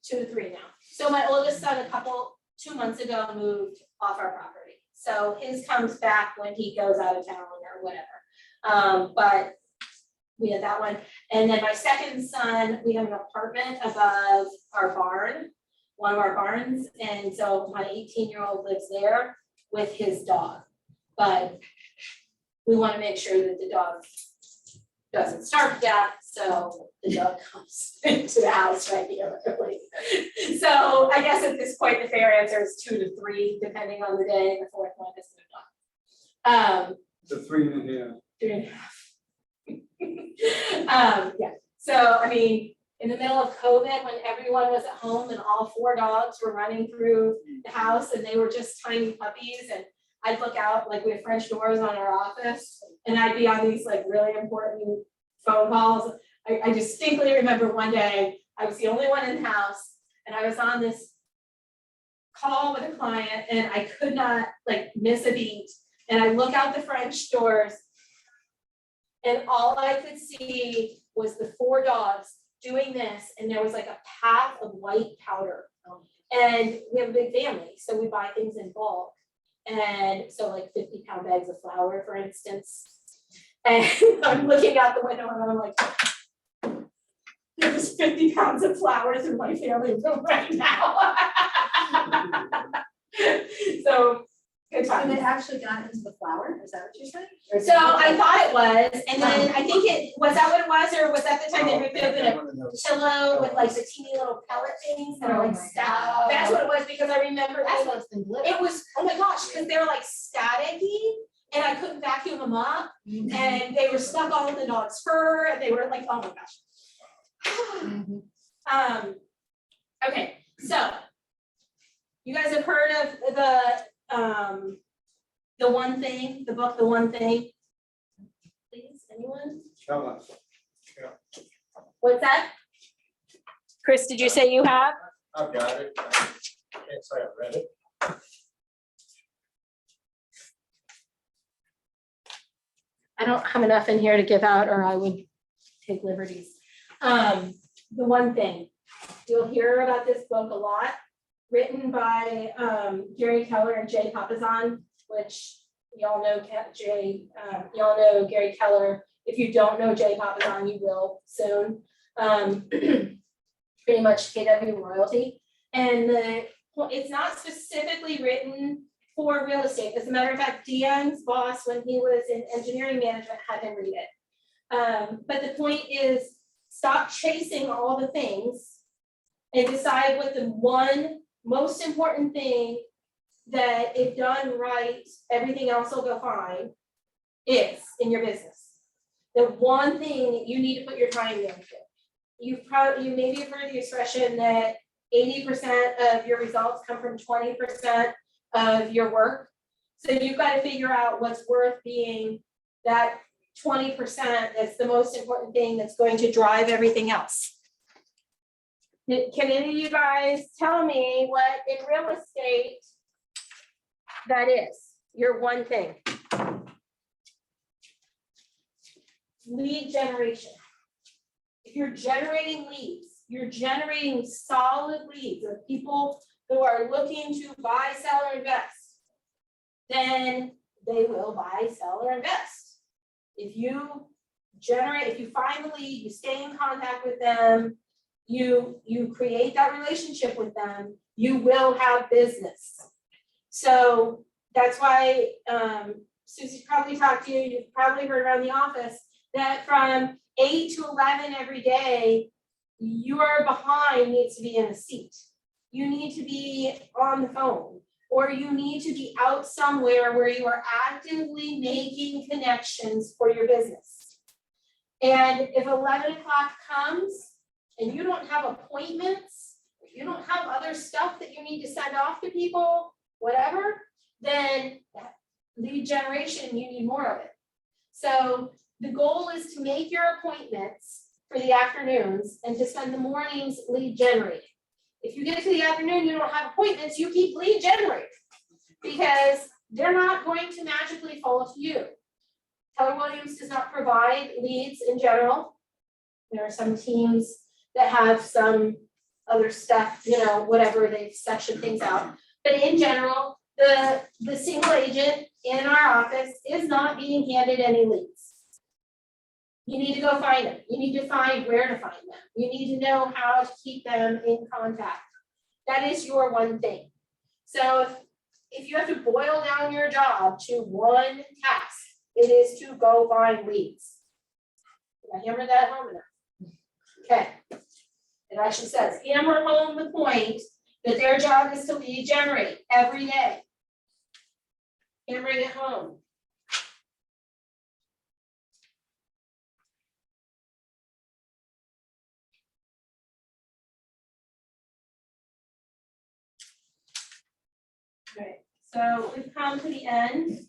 2 to 3 now. So my oldest son, 2 months ago, moved off our property. So his comes back when he goes out of town or whatever. But we had that one. And then my second son, we have an apartment above our barn, one of our barns. And so my 18-year-old lives there with his dog. But we want to make sure that the dog doesn't starve to death, so the dog comes into the house regularly. So I guess at this point, the fair answer is 2 to 3, depending on the day. The 4th one is the dog. The 3.5. 3.5. Yeah, so I mean, in the middle of COVID, when everyone was at home and all 4 dogs were running through the house and they were just tiny puppies, and I'd look out, like we have French doors on our office, and I'd be on these like really important phone calls. I distinctly remember one day, I was the only one in the house, and I was on this call with a client, and I could not like miss a beat. And I look out the French doors, and all I could see was the 4 dogs doing this, and there was like a path of white powder. And we have a big family, so we buy things in bulk. And so like 50-pound bags of flour, for instance. And I'm looking out the window and I'm like, there's 50 pounds of flour through my family room right now. So, good And time. it actually got into the flour, is that what you're saying? Or So I thought it was, and then I think was that what it was, or was that the time they removed a pillow with like the teeny little pellet things that are like Oh my static? God. That's what it was, because I remember That's they, what's been lit. it was, oh my gosh, because they were like staticky, and I couldn't vacuum them up, and they were stuck all in the dog's fur, and they were like, oh my gosh. Okay, so you guys have heard of the One Thing, the book, The One Thing? Please, anyone? Tell us. What's that? Chris, did you say you have? I've got it. I can't say I read it. I don't have enough in here to give out, or I would take liberties. The One Thing, you'll hear about this book a lot, written by Gary Keller and Jay Papasan, which y'all know y'all know Gary Keller. If you don't know Jay Papasan, you will soon. Pretty much KW royalty. And it's not specifically written for real estate. As a matter of fact, Deanne's boss, when he was in engineering management, had him read it. But the point is, stop chasing all the things and decide what the one most important thing that, if done right, everything else will go fine, is in your business. The one thing that you need to put your time into. You maybe have heard the expression that 80% of your results come from 20% of your work. So you've got to figure out what's worth being that 20% that's the most important thing that's going to drive everything else. Can any of you guys tell me what in real estate that is, your one thing? lead generation. If you're generating leads, you're generating solid leads of people who are looking to buy, sell, or invest, then they will buy, sell, or invest. If you find the lead, you stay in contact with them, you create that relationship with them, you will have business. So that's why Susie's probably talked to you, you've probably heard around the office that from 8 to 11 every day, your behind needs to be in a seat. You need to be on the phone, or you need to be out somewhere where you are actively making connections for your business. And if 11 o'clock comes and you don't have appointments, if you don't have other stuff that you need to send off to people, whatever, then lead generation, you need more of it. So the goal is to make your appointments for the afternoons and to spend the mornings lead generating. If you get to the afternoon, you don't have appointments, you keep lead generating because they're not going to magically fall to you. Keller Williams does not provide leads in general. There are some teams that have some other stuff, you know, whatever, they've sectioned things out. But in general, the single agent in our office is not being handed any leads. You need to go find them. You need to find where to find them. You need to know how to keep them in contact. That is your one thing. So if you have to boil down your job to one task, it is to go find leads. Did I hammer that home enough? Okay. It actually says, hammer home the point that their job is to lead generate every day. Hammering it home. Okay, so we've come to the end.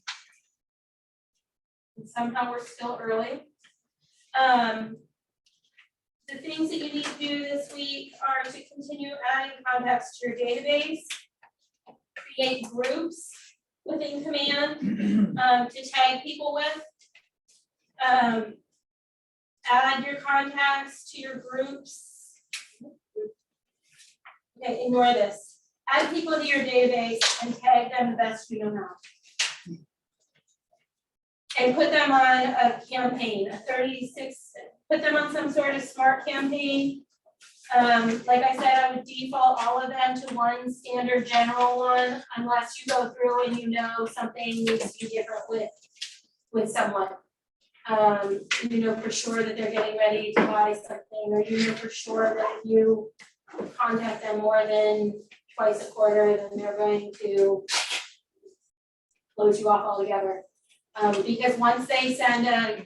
And somehow we're still early. The things that you need to do this week are to continue adding contacts to your database, create groups within Command to tag people with, add your contacts to your groups. Okay, ignore this. Add people to your database and tag them the best you know how. And put them on a campaign, put them on some sort of smart campaign. Like I said, I would default all of them to one standard general one, unless you go through and you know something needs to be different with someone. You know for sure that they're getting ready to buy something, or you know for sure that if you contact them more than twice a quarter, then they're going to close you off altogether. Because once they send a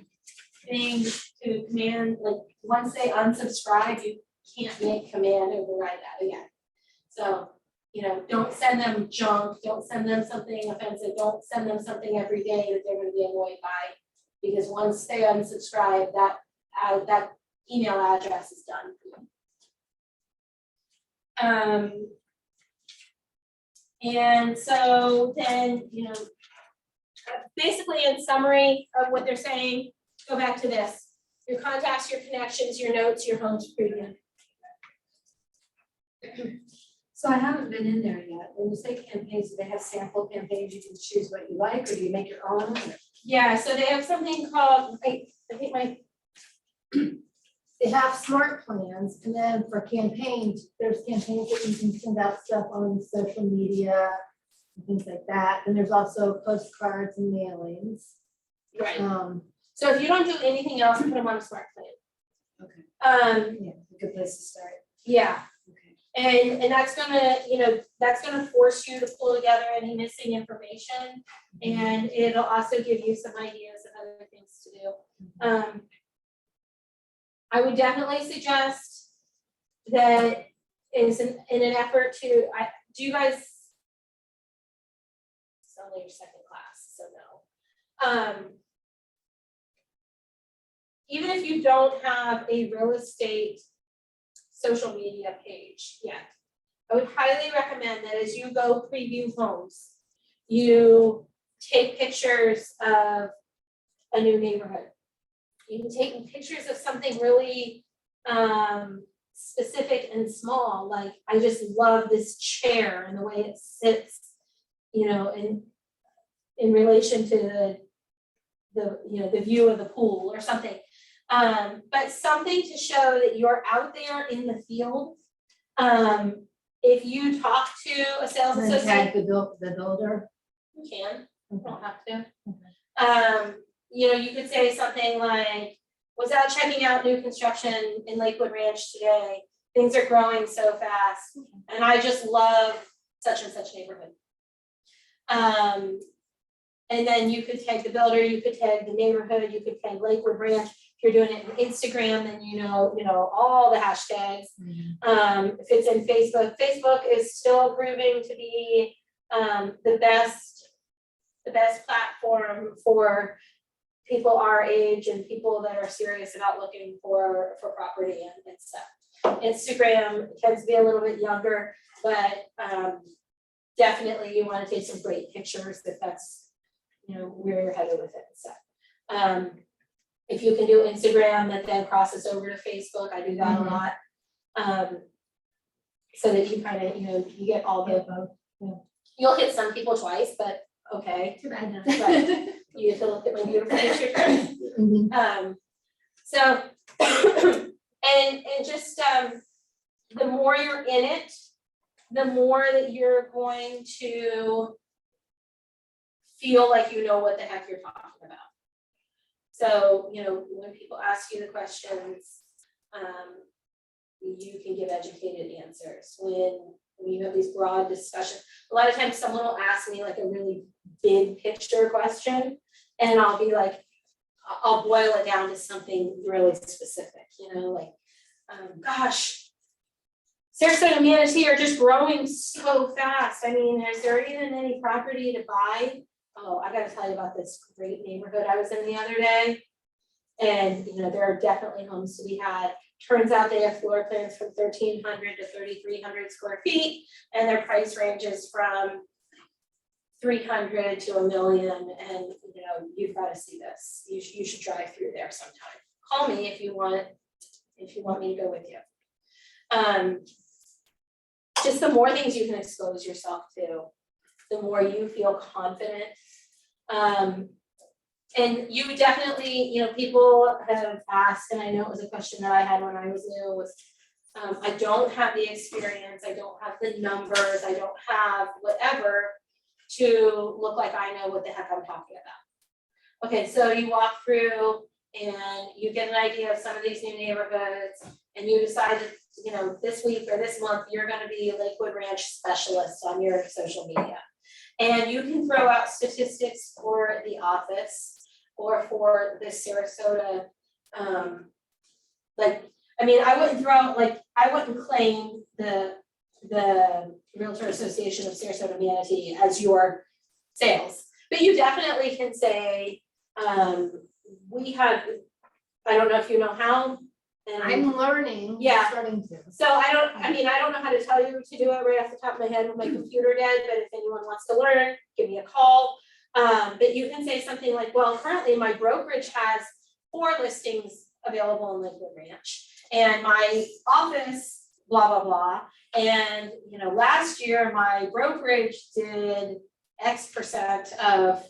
thing to Command, like once they unsubscribe, you can't make Command override that again. So, you know, don't send them junk, don't send them something offensive, don't send them something every day that they're gonna be annoyed by. Because once they unsubscribe, that email address is done for you. And so then, you know, basically in summary of what they're saying, go back to this. Your contacts, your connections, your notes, your home preview. So I haven't been in there yet. When you say campaigns, do they have sample campaigns? You can choose what you like, or do you make your own? Yeah, so they have something called, I think they have smart plans, and then for campaigns, there's campaigns that you can send out stuff on social media, and things like that. And there's also postcards and mailings. Right. So if you don't do anything else, put them on a smart plan. Okay. Yeah, a good place to start. Yeah. Okay. And that's gonna, you know, that's gonna force you to pull together any missing information, and it'll also give you some ideas of other things to do. I would definitely suggest that in an effort to, do you guys, it's only your second class, so no. Even if you don't have a real estate social media page yet, I would highly recommend that as you go preview homes, you take pictures of a new neighborhood. you can take pictures of something really specific and small, like I just love this chair and the way it sits, you know, in relation to the view of the pool or something. But something to show that you're out there in the field. If you talk to a sales And then associate, tag the builder. you can, you don't have to. You know, you could say something like, was out checking out new construction in Lakewood Ranch today. Things are growing so fast, and I just love such and such neighborhood. And then you could tag the builder, you could tag the neighborhood, you could tag Lakewood Ranch. If you're doing it on Instagram, then you know all the hashtags. If it's in Facebook, Facebook is still proving to be the best platform for people our age and people that are serious about looking for property and stuff. Instagram tends to be a little bit younger, but definitely you want to take some great pictures if that's, you know, where you're headed with it and stuff. If you can do Instagram that then crosses over to Facebook, I do that a lot. So that you kind of, you know, you get all the, you'll hit some people twice, but okay. Too bad. But you get to look at my beautiful picture first. So, and just, the more you're in it, the more that you're going to feel like you know what the heck you're talking about. So, you know, when people ask you the questions, you can give educated answers. When you have these broad discussions, a lot of times someone will ask me like a really big picture question, and I'll be like, I'll boil it down to something really specific, you know, like, gosh, Sarasota and Manatee are just growing so fast. I mean, is there even any property to buy? Oh, I gotta tell you about this great neighborhood I was in the other day. And, you know, there are definitely homes to be had. Turns out they have floor plans from 1,300 to 3,300 square feet, and their price ranges from 300 to $1 million. And, you know, you've got to see this. You should drive through there sometime. Call me if you want me to go with you. Just the more things you can expose yourself to, the more you feel confident. And you definitely, you know, people have asked, and I know it was a question that I had when I was new, was I don't have the experience, I don't have the numbers, I don't have whatever to look like I know what the heck I'm talking about. Okay, so you walk through and you get an idea of some of these new neighborhoods, and you decide that, you know, this week or this month, you're gonna be a Lakewood Ranch specialist on your social media. And you can throw out statistics for the office or for the Sarasota, like, I mean, I wouldn't throw out, like, I wouldn't claim the Realtor Association of Sarasota Manatee as your sales, but you definitely can say, we have, I don't know if you know how. And I'm learning. Yeah. Starting to. so I don't know how to tell you to do it right off the top of my head with my computer dead, but if anyone wants to learn, give me a call. But you can say something like, well, currently my brokerage has 4 listings available in Lakewood Ranch, and my office, blah, blah, blah. And, you know, last year my brokerage did X% of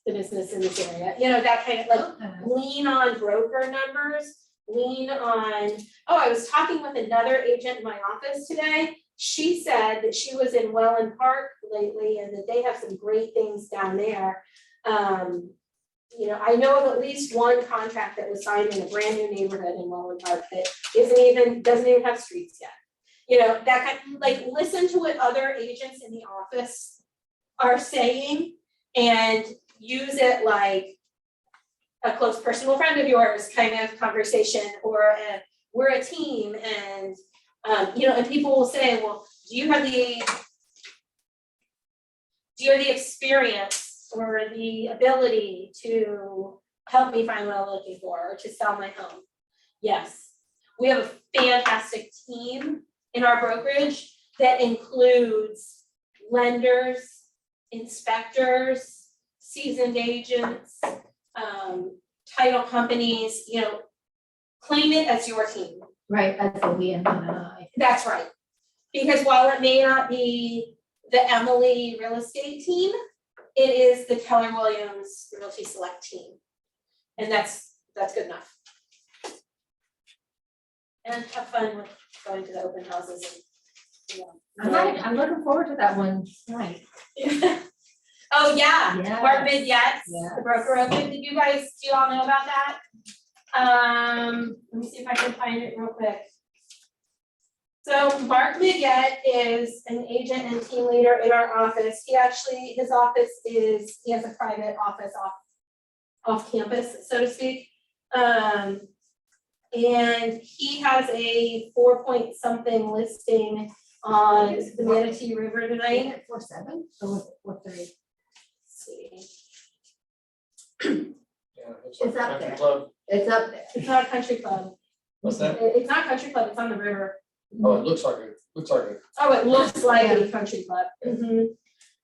the business in this area, you know, that kind of like lean on broker numbers. Lean on, I was talking with another agent in my office today. She said that she was in Welland Park lately and that they have some great things down there. You know, I know of at least one contract that was signed in a brand new neighborhood in Welland Park that doesn't even have streets yet. You know, that kind of, like, listen to what other agents in the office are saying and use it like a close personal friend of yours kind of conversation, or we're a team, and you know, and people will say, well, do you have the experience or the ability to help me find what I'm looking for or to sell my home? Yes, we have a fantastic team in our brokerage that includes lenders, inspectors, seasoned agents, title companies, claim it as your team. Right, that's a we and not an I. That's right. Because while it may not be the Emily real estate team, it is the Keller Williams Realty Select team. And that's good enough. And have fun with going to the open houses and, I'm looking forward to that one tonight. Oh, yeah, Yes. Mark Mid Yachts, Yes. the broker open, do you all know about that? Let me see if I can find it real quick. So Mark Miget is an agent and team leader in our office. He has a private office off campus, so to speak. And he has a 4-point-something listing on the Manatee River tonight. 4.7 or 4.3? See, Yeah, It's up country there. club. It's up there. it's not a country club. What's that? It's not a country club, it's on the river. Oh, it looks like it, Oh, it looks like a country club. Mhm.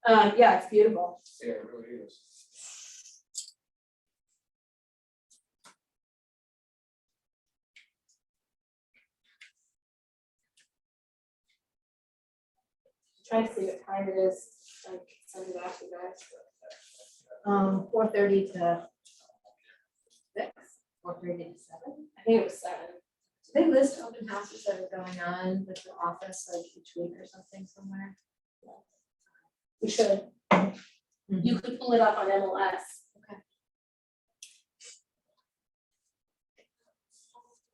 Yeah, it's beautiful. yeah, it really is. Try to see what time it is, like, send it out to you guys. 4:30 to 6, 4:30 to 7. I think it was 7. Do they list open houses that are going on with the office like each week or something somewhere? We should. You could pull it up on MLS.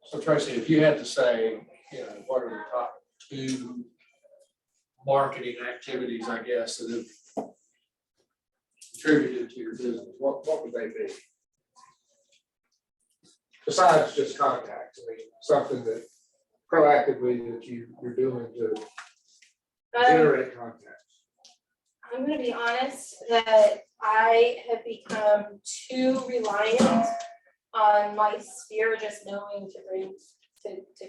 So Tracy, if you had to say, what are the top 2 marketing activities, I guess, that have contributed to your business, what would they be? Besides just contacts, something that proactively that you're doing to generate contacts. I'm gonna be honest that I have become too reliant on my sphere just knowing to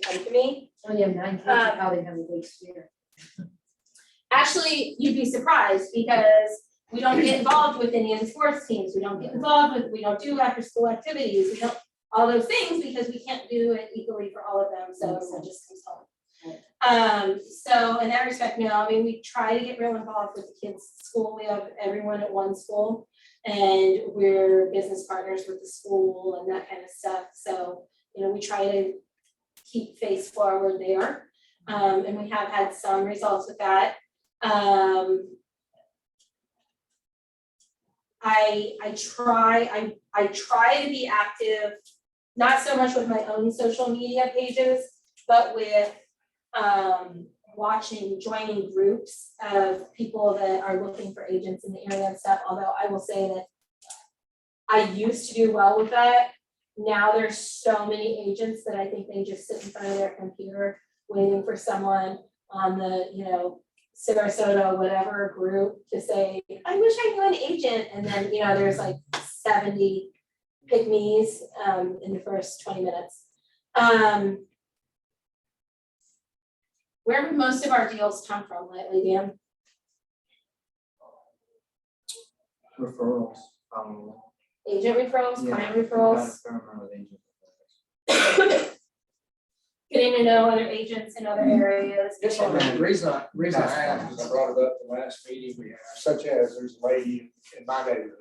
come to me. Oh, yeah, 9 kids Um, probably have a big sphere. Actually, you'd be surprised because we don't get involved with any of the sports teams. We don't do after school activities. We don't, all those things because we can't do it equally for all of them. So it just comes home. So in that respect, no, we try to get real involved with the kids' school. We have everyone at one school and we're business partners with the school and that kind of stuff. So, we try to keep face forward there. And we have had some results with that. I try to be active, not so much with my own social media pages, but with joining groups of people that are looking for agents in the area and stuff, although I will say that I used to do well with that. Now there's so many agents that I think they just sit in front of their computer waiting for someone on the, Sarasota, whatever group to say, I wish I knew an agent. And then, there's like 70 pick-me's in the first 20 minutes. Where have most of our deals come from lately, Dan? Referrals, Agent referrals, Yeah, client we've had a referrals, fair amount of agent referrals. getting to know other agents in other areas. Yes, the reason I asked is I brought it up the last meeting we had, such as there's a lady in my neighborhood.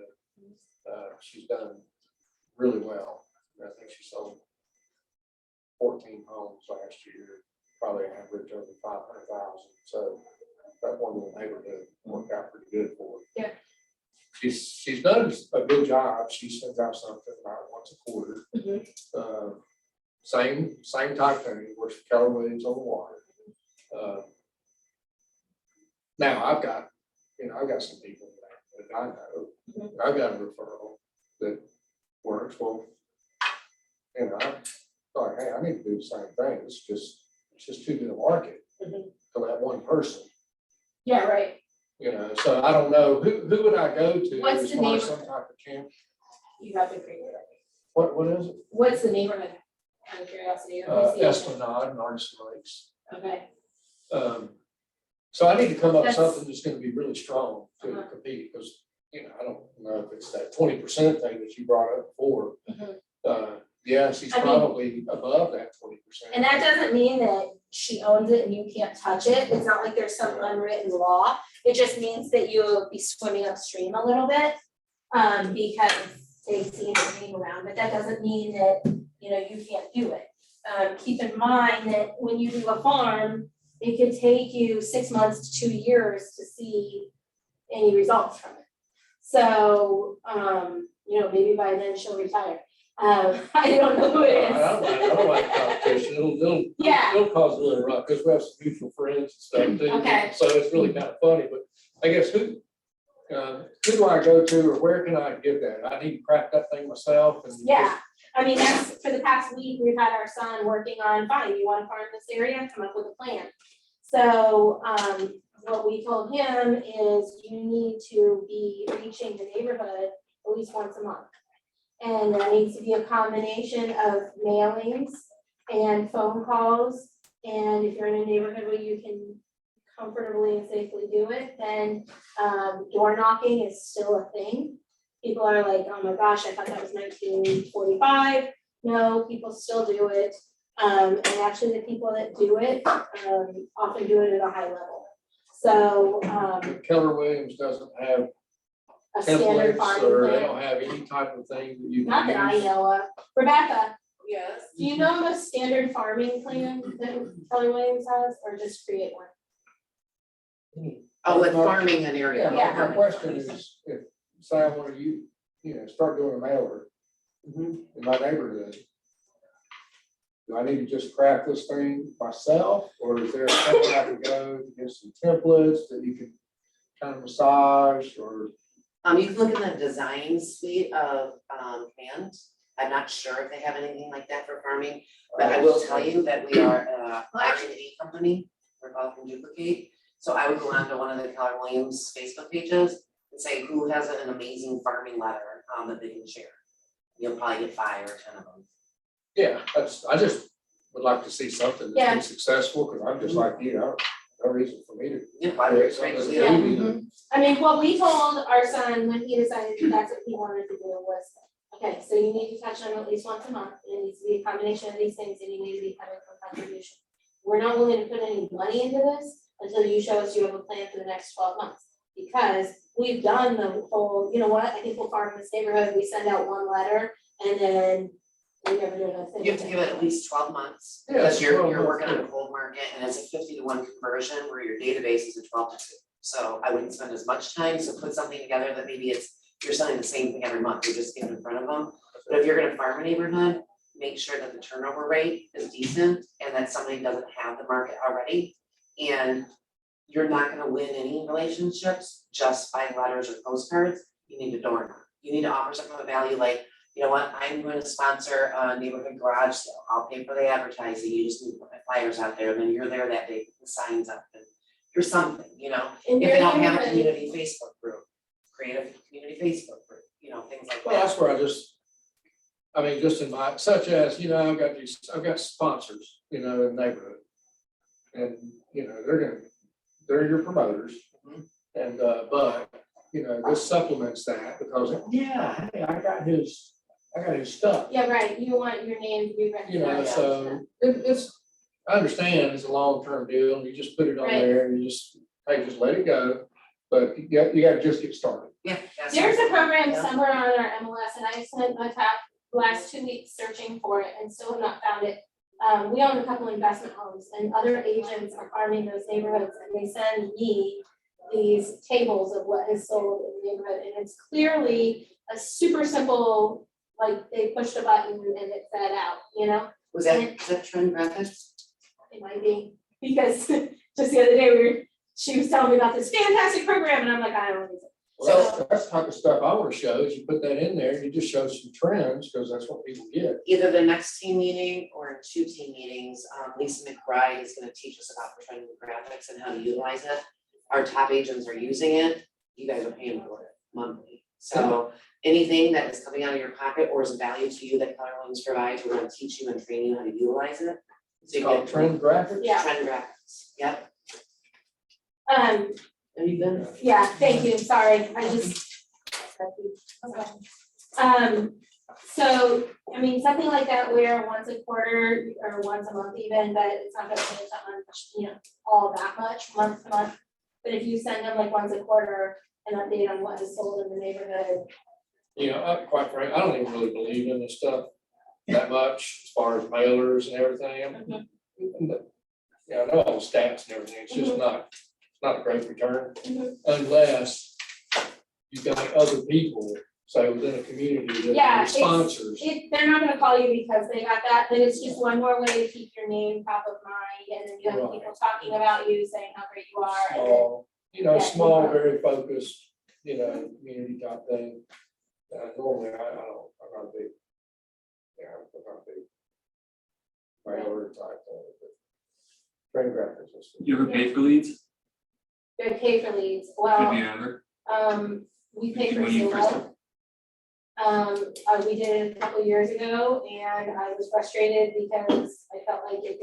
She's done really well. I think she sold 14 homes last year, probably average over 500,000. So that one little neighborhood worked out pretty good for her. Yeah. She's done a good job. She sends out something about once a quarter. Mhm. Same type thing, works for Keller Williams on the water. Now I've got some people that I know. I've got a referral that works well. I thought, hey, I need to do the same thing. It's just too good a market for that one person. Yeah, right. So I don't know who would I go to What's as the far as name? some type of camp. You have to agree with it. What is it? What's the neighborhood? Out of curiosity. Let me see. Esplanade and Artist Lakes. Okay. So I need to come up with That's- something that's gonna be really strong to compete, because, I don't know if it's that 20% thing that you brought up before. Yeah, she's I mean- probably above that 20%. And that doesn't mean that she owns it and you can't touch it. It's not like there's some unwritten law. It just means that you'll be swimming upstream a little bit. Because they see your name around, but that doesn't mean that, you know, you can't do it. Keep in mind that when you do a farm, it could take you 6 months to 2 years to see any results from it. So, you know, maybe by then she'll retire. I don't know who it is. I don't like competition. Yeah. It'll cause a little rough, because we have some mutual friends and stuff too. Okay. So it's really kind of funny, but I guess who do I go to, or where can I get that? I need to craft that thing myself and. Yeah, I mean, that's, for the past week, we've had our son working on, fine, you wanna farm this area, come up with a plan. So, what we told him is you need to be reaching the neighborhood at least once a month. And that needs to be a combination of mailings and phone calls. And if you're in a neighborhood where you can comfortably and safely do it, then door knocking is still a thing. People are like, oh my gosh, I thought that was 1945. No, people still do it. And actually the people that do it often do it at a high level. So Keller Williams doesn't have a standard templates, farming or they plan, don't have any type of thing that you can not that I use. know of. Rebecca, Yes. do you know of a standard farming plan that Keller Williams has, or just create one? Oh, with farming an area. Yeah. My question is, if, say I want to, start doing a mailer in my neighborhood, do I need to just craft this thing myself, or is there somewhere I can go to get some templates that you can kind of massage, or? You can look in the design suite of, plans. I'm not sure if they have anything like that for farming, but I will tell you that we are a R&D company, we're called Can Duplicate. So I would go on to one of the Keller Williams Facebook pages and say, who has an amazing farming letter, that they can share? You'll probably get 5 or 10 of them. Yeah, I just would like to see something that's been successful, because I'm just like you, no reason for me to. Yeah, by the way, it's great to see that. Yeah. I mean, what we told our son when he decided that that's what he wanted to do was, okay, so you need to touch on at least once a month, and it needs to be a combination of these things, and you need to be having a contribution. We're not willing to put any money into this until you show us you have a plan for the next 12 months. Because we've done the whole, you know what, I think we'll farm in this neighborhood, we send out one letter, and then we never do anything. You have to give it at least 12 months, Yeah, because you're 12 working months, on a cold market, and it's a 50-to-1 conversion where your database is a 12-to-2. So I wouldn't spend as much time, so put something together that maybe you're selling the same thing every month, you're just getting in front of them. But if you're gonna farm a neighborhood, make sure that the turnover rate is decent and that somebody doesn't have the market already. And you're not gonna win any relationships just by letters or postcards. You need to door knock. You need to offer something of value, like, you know what, I'm going to sponsor a neighborhood garage sale. I'll pay for the advertising. You just need to put my flyers out there, and then you're there that day, put the signs up, and you're something, you know. In If your they don't have a neighborhood, community Facebook group, create a community Facebook group, you know, things like Well, that. that's where just in my, such as, I've got sponsors, in the neighborhood. And, they're your promoters. And, but, this supplements that, because, yeah, hey, I got his stuff. Yeah, right, you want your name to be recognized. So it's, I understand it's a long-term deal, and you just put it on Right. there, and you just let it go. But you gotta just get started. Yeah. that's There's a right. program Yeah. somewhere on our MLS, and I spent the last 2 weeks searching for it and still have not found it. We own a couple investment homes, and other agents are farming those neighborhoods, and they send me these tables of what is sold in the neighborhood, and it's clearly a super simple, like, they pushed a button and it fed out, Was that Trend Graphics? It might be, because just the other day she was telling me about this fantastic program, and I'm like, I don't need it. Well, that's the type of stuff I wanna show, is you put that in there, and you just show some trends, because that's what people get. Either the next team meeting or in 2 team meetings, Lisa McBride is gonna teach us about the Trend Graphics and how to utilize it. Our top agents are using it, you guys are paying for it monthly. So anything that is coming out of your pocket or is of value to you that Keller Williams provides, we're gonna teach you and train you how to utilize it. So you Called get Trend Graphics. Yeah. Trend Graphics, yep. Um, Have you been? yeah, thank you, sorry, I just. So, I mean, something like that where once a quarter or once a month even, but it's not gonna change that much, you know, all that much, month to month. But if you send them like once a quarter, an update on what is sold in the neighborhood. You know, quite frankly, I don't even really believe in this stuff that much as far as mailers and everything. Yeah, I know all the stats and everything, it's just not a great return unless you've got other people, say within a community that Yeah, are sponsors. They're not gonna call you because they got that, but it's just one more way to keep your name top of mind, and then you have Right. people talking about you, saying how great you are, and then Small, you know, Yeah, small, yeah. very focused, you know, community type thing. Normally, I'm not a big, yeah, I'm not a big mailer type thing, but train graphics and stuff. You ever pay for leads? they pay for leads, Have well, you ever? we pay for When you first- Zillow. We did it a couple years ago, and I was frustrated because I felt like it didn't